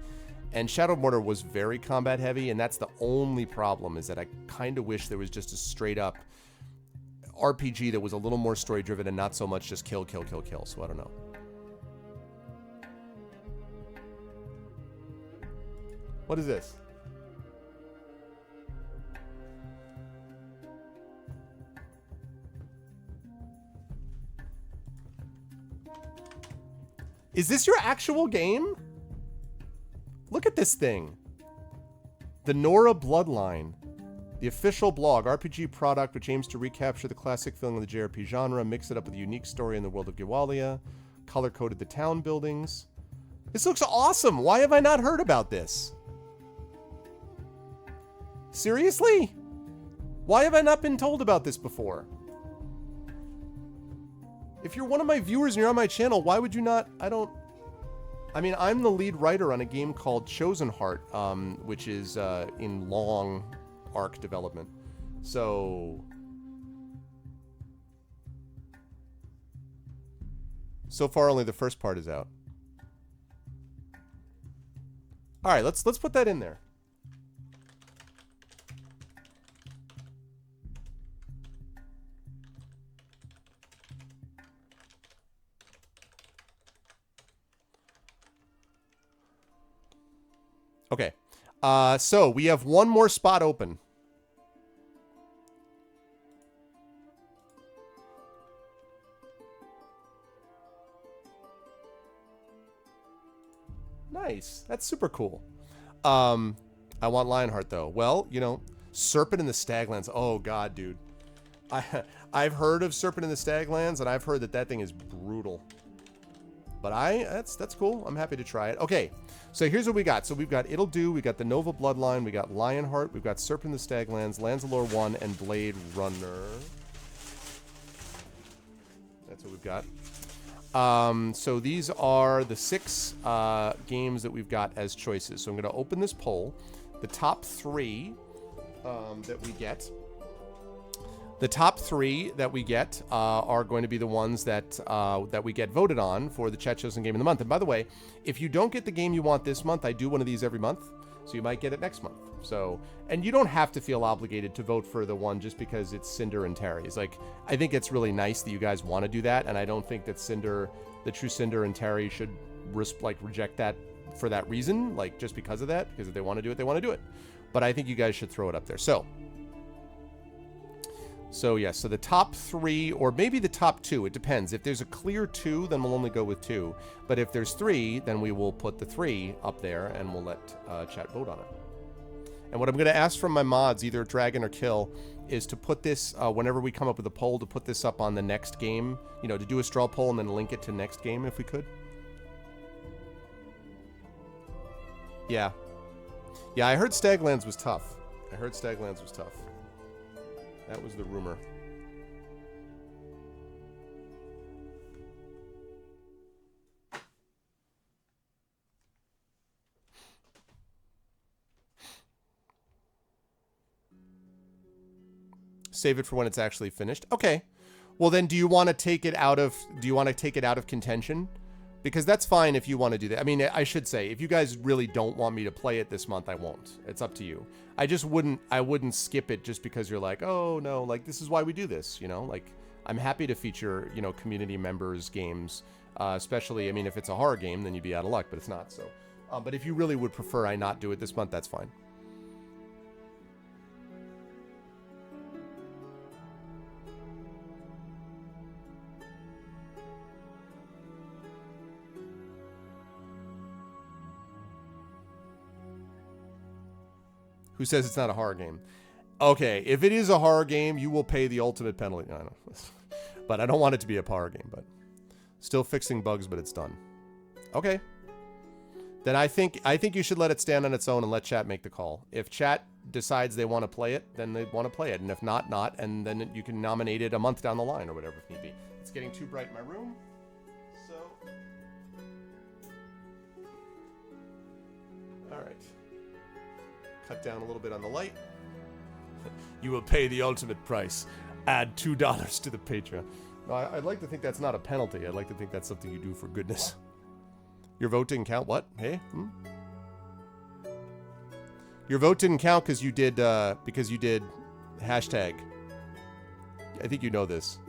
And Shadow of Mordor was very combat heavy, and that's the only problem, is that I kind of wish there was just a straight up RPG that was a little more story driven and not so much just kill, kill, kill, kill. So I don't know. What is this? Is this your actual game? Look at this thing. The Nora Bloodline. The official blog, RPG product which aims to recapture the classic feeling of the JRPG genre, mix it up with a unique story in the world of Gewalia, color-coded the town buildings. This looks awesome! Why have I not heard about this? Seriously? Why have I not been told about this before? If you're one of my viewers and you're on my channel, why would you not... I mean, I'm the lead writer on a game called Chosen Heart, which is in long arc development. So far, only the first part is out. All right, let's put that in there. Okay. So we have one more spot open. Nice. That's super cool. I want Lionheart though. Well, you know, Serpent in the Staglands. Oh god, dude. I've heard of Serpent in the Staglands, and I've heard that thing is brutal. But that's cool. I'm happy to try it. Okay, so here's what we got. So we've got It'll Do, we got the Nova Bloodline, we got Lionheart, we've got Serpent in the Staglands, Lands of Lore 1, and Blade Runner. That's what we've got. So these are the 6 games that we've got as choices. So I'm going to open this poll. The top 3 that we get. The top 3 that we get are going to be the ones that that we get voted on for the Chat Chosen Game of the Month. And by the way, if you don't get the game you want this month, I do one of these every month, so you might get it next month. So, and you don't have to feel obligated to vote for the one just because it's Cinder and Terry's. Like, I think it's really nice that you guys want to do that, and I don't think that Cinder, the true Cinder and Terry should reject that for that reason, like just because of that, because if they want to do it, they want to do it. But I think you guys should throw it up there. So yes, so the top 3, or maybe the top 2, it depends. If there's a clear 2, then we'll only go with 2. But if there's 3, then we will put the 3 up there, and we'll let chat vote on it. And what I'm going to ask from my mods, either Dragon or Kill, is to put this, whenever we come up with a poll, to put this up on the next game. You know, to do a straw poll and then link it to next game, if we could. Yeah. Yeah, I heard Staglands was tough. That was the rumor. Save it for when it's actually finished. Okay. Well, then do you want to take it out of contention? Because that's fine if you want to do that. I mean, I should say, if you guys really don't want me to play it this month, I won't. It's up to you. I wouldn't skip it just because you're like, oh no, like this is why we do this, you know? Like, I'm happy to feature, you know, community members' games, especially, I mean, if it's a horror game, then you'd be out of luck, but it's not, so. But if you really would prefer I not do it this month, that's fine. Who says it's not a horror game? Okay, if it is a horror game, you will pay the ultimate penalty. I know, but I don't want it to be a horror game. But still fixing bugs, but it's done. Okay. Then I think you should let it stand on its own and let chat make the call. If chat decides they want to play it, then they want to play it, and if not, not, and then you can nominate it a month down the line or whatever if need be. It's getting too bright in my room, so. All right. Cut down a little bit on the light. You will pay the ultimate price. Add $2 to the Patreon. No, I'd like to think that's not a penalty. I'd like to think that's something you do for goodness. Your vote didn't count? What? Hey? Your vote didn't count because you did hashtag. I think you know this.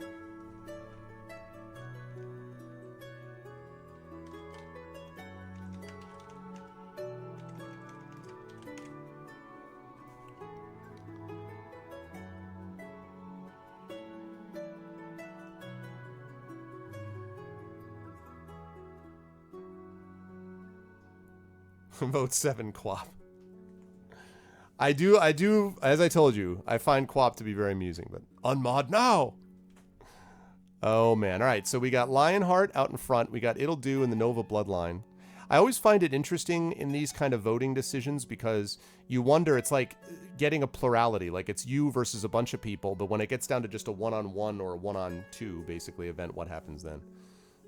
Vote 7 Quap. I do, as I told you, I find Quap to be very amusing, but unmod now! Oh man, alright, so we got Lionheart out in front, we got It'll Do in the Nova Bloodline. I always find it interesting in these kind of voting decisions because you wonder, it's like getting a plurality, like it's you versus a bunch of people, but when it gets down to just a one-on-one or a one-on-two, basically, event, what happens then?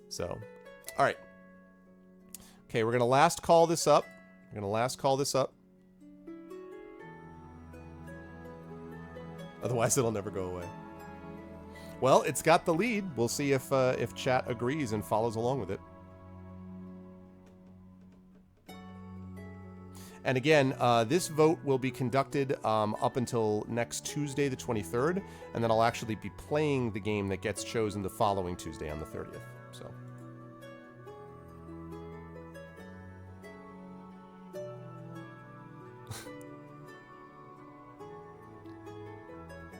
So, alright. Okay, we're gonna last call this up. Otherwise, it'll never go away. Well, it's got the lead. We'll see if chat agrees and follows along with it. And again, this vote will be conducted up until next Tuesday, the 23rd, and then I'll actually be playing the game that gets chosen the following Tuesday on the 30th. So.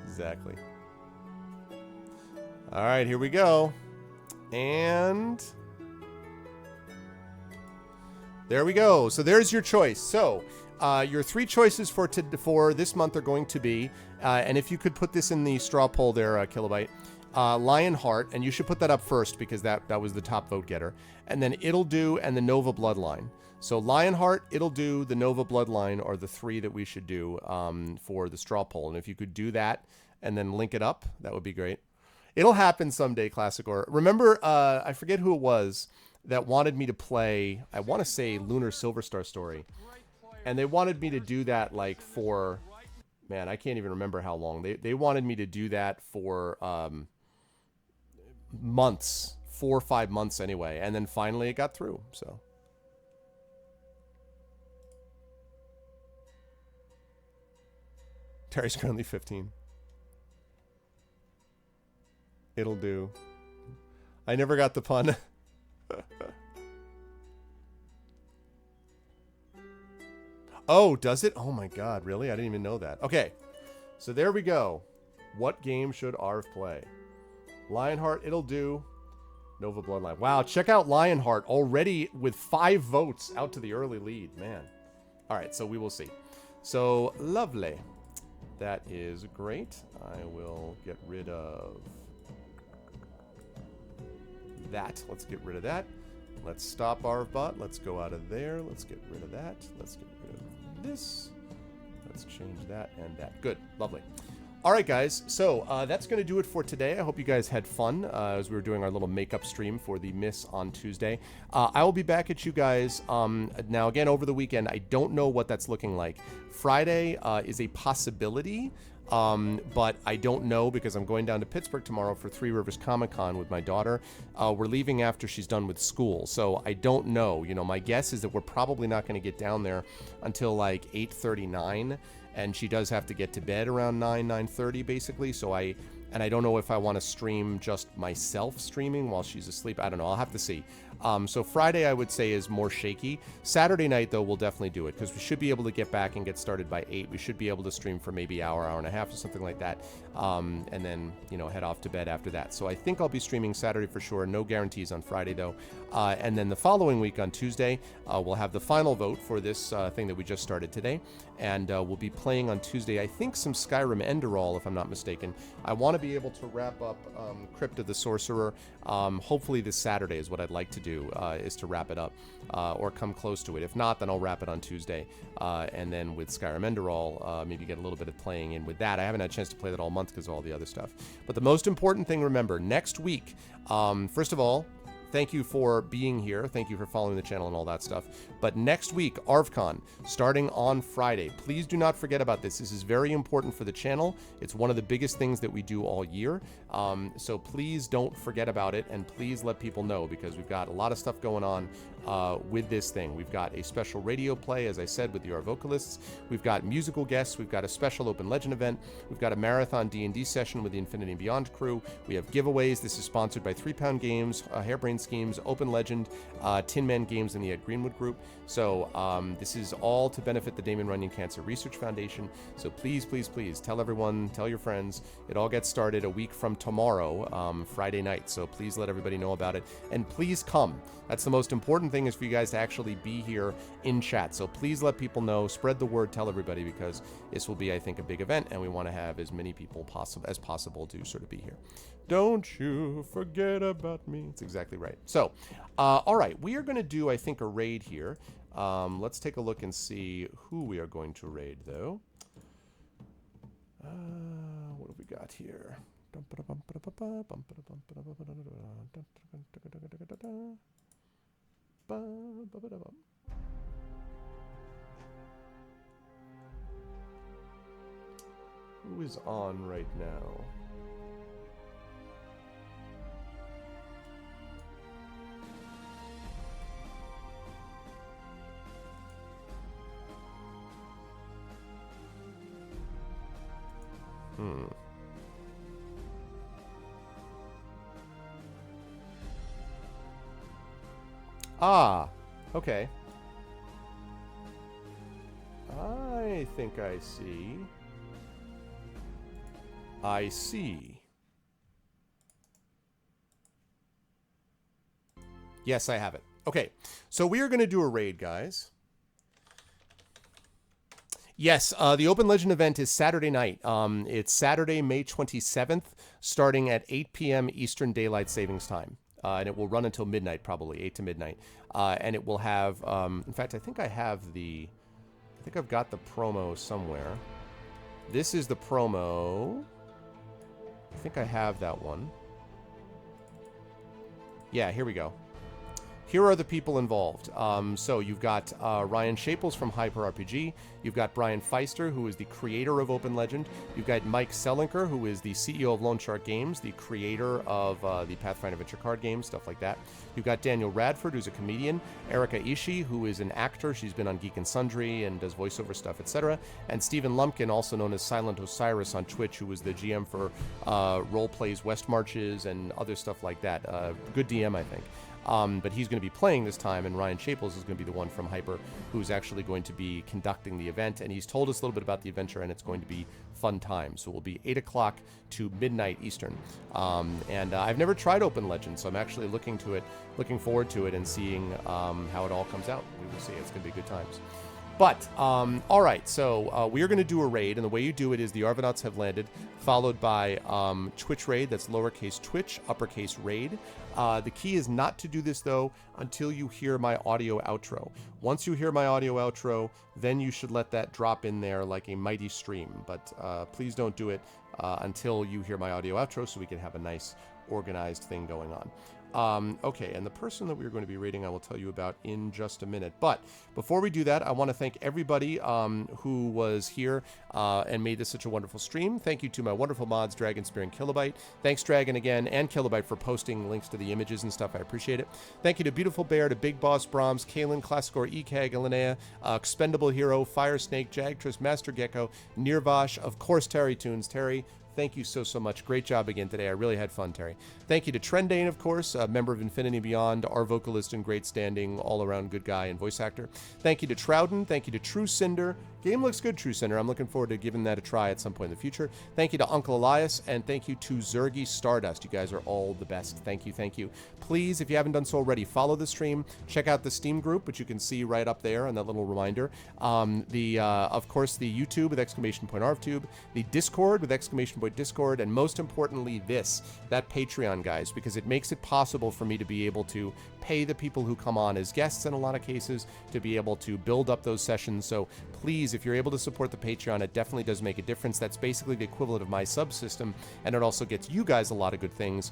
Exactly. All right, here we go. And there we go. So there's your choice. So your 3 choices for this month are going to be, and if you could put this in the straw poll there, Kilobyte, Lionheart, and you should put that up first because that was the top vote getter, and then It'll Do and the Nova Bloodline. So Lionheart, It'll Do, the Nova Bloodline are the 3 that we should do for the straw poll. And if you could do that and then link it up, that would be great. It'll happen someday, Classic Or. Remember, I forget who it was that wanted me to play, I want to say Lunar Silver Star Story. And they wanted me to do that like for, man, I can't even remember how long. They wanted me to do that for months, 4 or 5 months anyway. And then finally it got through, so. Terry's currently 15. It'll do. I never got the pun. Oh, does it? Oh my god, really? I didn't even know that. Okay, so there we go. What game should Arv play? Lionheart, It'll Do. Nova Bloodline. Wow, check out Lionheart already with 5 votes out to the early lead. Man. Alright, so we will see. So, lovely. That is great. I will get rid of that. Let's get rid of that. Let's stop ArvBot. Let's go out of there. Let's get rid of that. Let's get rid of this. Let's change that and that. Good. Lovely. All right, guys. So that's going to do it for today. I hope you guys had fun as we were doing our little makeup stream for the Miss on Tuesday. I will be back at you guys now again over the weekend. I don't know what that's looking like. Friday is a possibility. But I don't know because I'm going down to Pittsburgh tomorrow for Three Rivers Comic Con with my daughter. We're leaving after she's done with school, so I don't know. You know, my guess is that we're probably not going to get down there until like 8:39, and she does have to get to bed around 9:30 basically. So I don't know if I want to stream just myself streaming while she's asleep. I don't know. I'll have to see. So Friday, I would say, is more shaky. Saturday night, though, we'll definitely do it because we should be able to get back and get started by 8. We should be able to stream for maybe hour and a half or something like that. And then, you know, head off to bed after that. So I think I'll be streaming Saturday for sure. No guarantees on Friday, though. And then the following week on Tuesday, we'll have the final vote for this thing that we just started today. And we'll be playing on Tuesday, I think, some Skyrim Enderall, if I'm not mistaken. I want to be able to wrap up Crypt of the Sorcerer. Hopefully this Saturday is what I'd like to do, is to wrap it up or come close to it. If not, then I'll wrap it on Tuesday. And then with Skyrim Enderall, maybe get a little bit of playing in with that. I haven't had a chance to play that all month because of all the other stuff. But the most important thing, remember, next week, first of all, thank you for being here. Thank you for following the channel and all that stuff. But next week, ArvCon, starting on Friday. Please do not forget about this. This is very important for the channel. It's one of the biggest things that we do all year. So please don't forget about it, and please let people know because we've got a lot of stuff going on with this thing. We've got a special radio play, as I said, with your vocalists. We've got musical guests. We've got a special Open Legend event. We've got a marathon D&D session with the Infinity and Beyond crew. We have giveaways. This is sponsored by 3 Pound Games, Hairbrain Schemes, Open Legend, Tin Man Games, and the Ed Greenwood Group. So this is all to benefit the Damon Runyon Cancer Research Foundation. So please, please, please tell everyone, tell your friends. It all gets started a week from tomorrow, Friday night. So please let everybody know about it. And please come. That's the most important thing, is for you guys to actually be here in chat. So please let people know, spread the word, tell everybody, because this will be, I think, a big event, and we want to have as many people as possible to sort of be here. Don't you forget about me. That's exactly right. So, all right, we are going to do, I think, a raid here. Let's take a look and see who we are going to raid, though. What have we got here? Who is on right now? Ah, okay. I think I see. I see. Yes, I have it. Okay, so we are going to do a raid, guys. Yes, the Open Legend event is Saturday night. It's Saturday, May 27th, starting at 8 p.m. Eastern Daylight Savings Time. And it will run until midnight, probably, 8 to midnight. And it will have, in fact, I think I have the, I think I've got the promo somewhere. This is the promo. I think I have that one. Yeah, here we go. Here are the people involved. So you've got Ryan Shaples from Hyper RPG. You've got Brian Feister, who is the creator of Open Legend. You've got Mike Selinker, who is the CEO of Lone Shark Games, the creator of the Pathfinder Adventure card games, stuff like that. You've got Daniel Radford, who's a comedian. Erica Ishii, who is an actor. She's been on Geek and Sundry and does voiceover stuff, etc. And Stephen Lumpkin, also known as Silent Osiris on Twitch, who was the GM for Role Plays West Marches and other stuff like that. Good DM, I think. But he's going to be playing this time, and Ryan Shaples is going to be the one from Hyper who's actually going to be conducting the event. And he's told us a little bit about the adventure, and it's going to be fun time. So it will be 8 o'clock to midnight Eastern. I've never tried Open Legend, so I'm actually looking forward to it and seeing how it all comes out. We will see. It's going to be good times. But, all right, so we are going to do a raid, and the way you do it is the Arvanauts have landed, followed by Twitch raid, that's lowercase Twitch, uppercase raid. The key is not to do this, though, until you hear my audio outro. Once you hear my audio outro, then you should let that drop in there like a mighty stream. But please don't do it until you hear my audio outro so we can have a nice organized thing going on. Okay, and the person that we're going to be rating I will tell you about in just a minute. But before we do that, I want to thank everybody who was here and made this such a wonderful stream. Thank you to my wonderful mods, Dragon, Spear, and Kilobyte. Thanks, Dragon, again, and Kilobyte for posting links to the images and stuff. I appreciate it. Thank you to Beautiful Bear, to Big Boss Brahms, Kalen, Classicor, Ekag, Elinea, Expendable Hero, Fire Snake, Jagtress, Master Gecko, Nirvash, of course, TariToons. Terry, thank you so much. Great job again today. I really had fun, Terry. Thank you to Trendane, of course, a member of Infinity Beyond, our vocalist in great standing, all-around good guy and voice actor. Thank you to Trouden. Thank you to True Cinder. Game looks good, True Cinder. I'm looking forward to giving that a try at some point in the future. Thank you to Uncle Elias, and thank you to Zergy Stardust. You guys are all the best. Thank you, thank you. Please, if you haven't done so already, follow the stream. Check out the Steam group, which you can see right up there on that little reminder. Of course, the YouTube with exclamation point ArvTube, the Discord with exclamation point Discord, and most importantly, that Patreon, guys, because it makes it possible for me to be able to pay the people who come on as guests in a lot of cases, to be able to build up those sessions. So please, if you're able to support the Patreon, it definitely does make a difference. That's basically the equivalent of my subsystem, and it also gets you guys a lot of good things,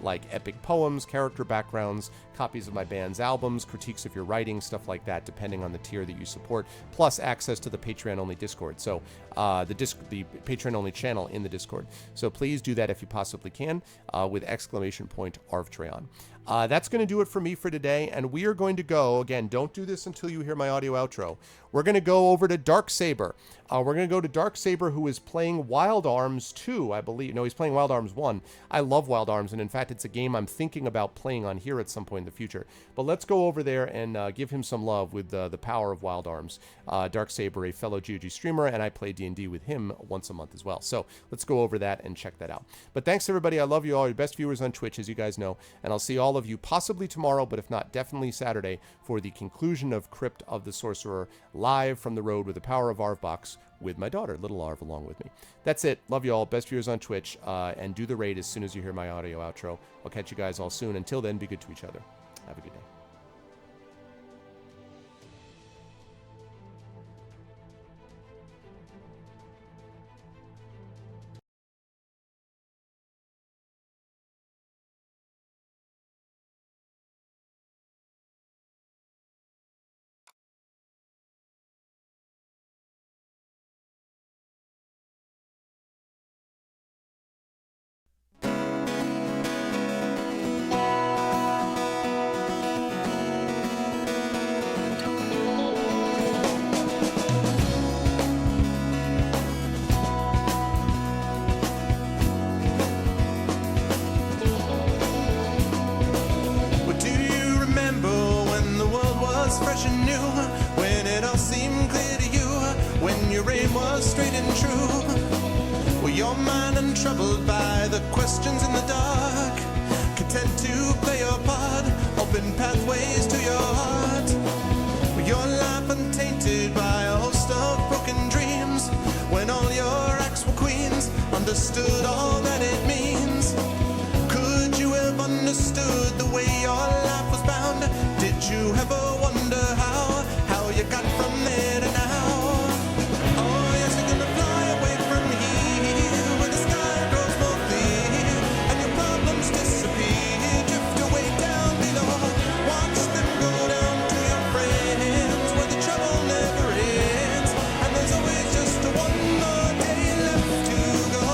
like epic poems, character backgrounds, copies of my band's albums, critiques of your writing, stuff like that, depending on the tier that you support, plus access to the Patreon-only Discord. So the Patreon-only channel in the Discord. So please do that if you possibly can, with exclamation point ArvTreon. That's going to do it for me for today, and we are going to go, again, don't do this until you hear my audio outro. We're going to go over to Darksaber. We're going to go to Darksaber, who is playing Wild Arms 2, I believe. No, he's playing Wild Arms 1. I love Wild Arms, and in fact, it's a game I'm thinking about playing on here at some point in the future. But let's go over there and give him some love with the power of Wild Arms. Darksaber, a fellow GOG streamer, and I play D&D with him once a month as well. So let's go over that and check that out. But thanks, everybody. I love you all. Your best viewers on Twitch, as you guys know. And I'll see all of you possibly tomorrow, but if not, definitely Saturday for the conclusion of Crypt of the Sorcerer, live from the road with the power of Arvbox with my daughter, Little Arv, along with me. That's it. Love you all. Best viewers on Twitch. And do the raid as soon as you hear my audio outro. I'll catch you guys all soon. Until then, be good to each other. Have a good day. was fresh and new, when it all seemed clear to you, when your aim was straight and true. Well, your mind untroubled by the questions in the dark, content to play your part, open pathways to your heart. Well, your life untainted by a host of broken dreams, when all your acts were queens, understood all that it means. Could you have understood the way your life was bound? Did you ever wonder how you got from there to now? Oh yes, you're gonna fly away from here, where the sky grows more clear, and your problems disappear, drift away down below. Watch them go down to your friends, where the trouble never ends, and there's always just one more day left to go.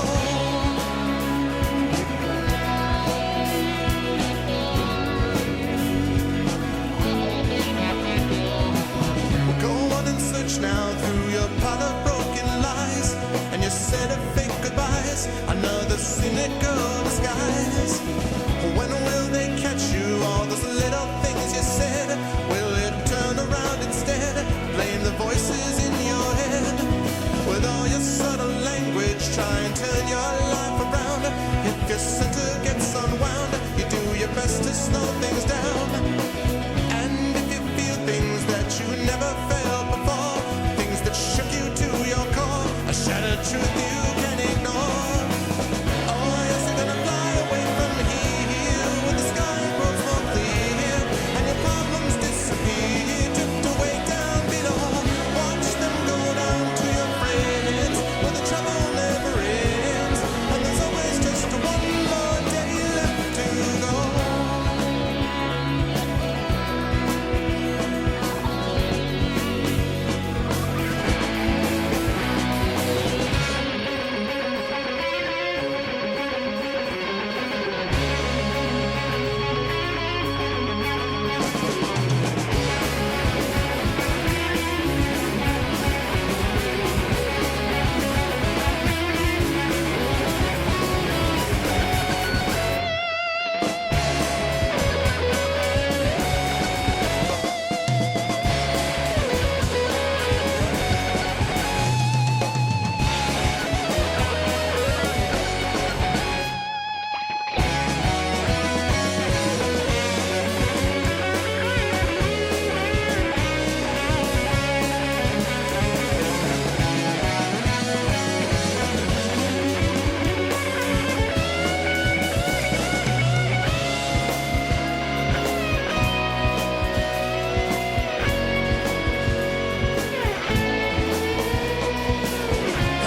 Go on and search now through your pile of broken lies, and your set of fake goodbyes, another cynical disguise. When will they catch you? All those little things you said, will it turn around instead? Blame the voices in your head. With all your subtle language, try and turn your life around. If your center gets unwound, you do your best to slow things down. And if you feel things that you never felt before, things that shook you to your core, a shattered truth you can't ignore. Oh yes, you're gonna fly away from here, where the sky grows more clear, and your problems disappear, drift away down below. Watch them go down to your friends, where the trouble never ends, and there's always just one more day left to go.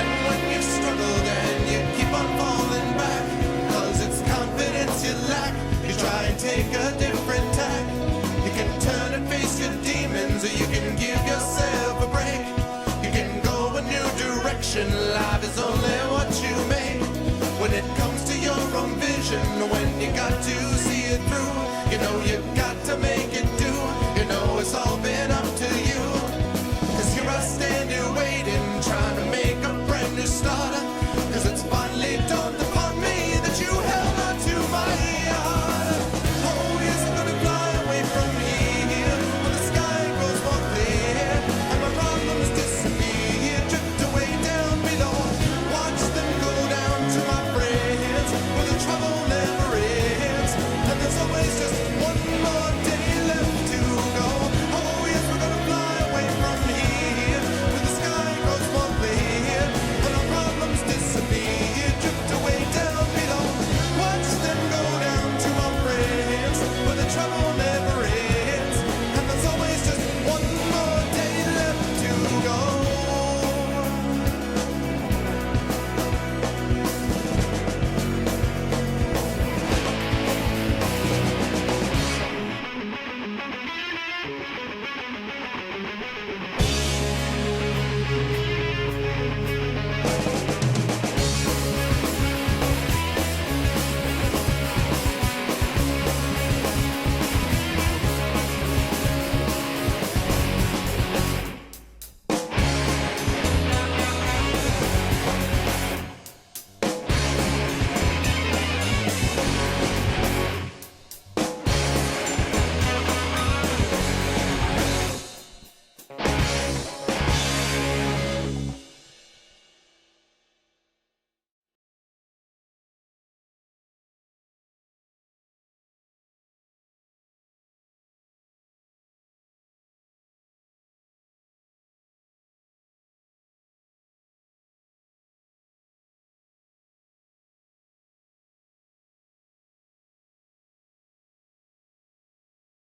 And when you've struggled and you keep on falling back, 'cause it's confidence you lack, you try and take a different tack. You can turn and face your demons, or you can give yourself a break. You can go a new direction, life is only what you make. When it comes to your own vision, when you got to see it through, you know you got to make it do. You know it's all been up to you. 'Cause here I stand here waiting, trying to make a brand new start. 'Cause it's finally dawned upon me that you held on to my heart. Oh yes, I'm gonna fly away from here, where the sky grows more clear, and my problems disappear, drift away down below. Watch them go down to my friends, where the trouble never ends, and there's always just one more day left to go. Oh yes, we're gonna fly away from here, where the sky grows more clear, and our problems disappear, drift away down below. Watch them go down to my friends, where the trouble never ends, and there's always just one more day left to go.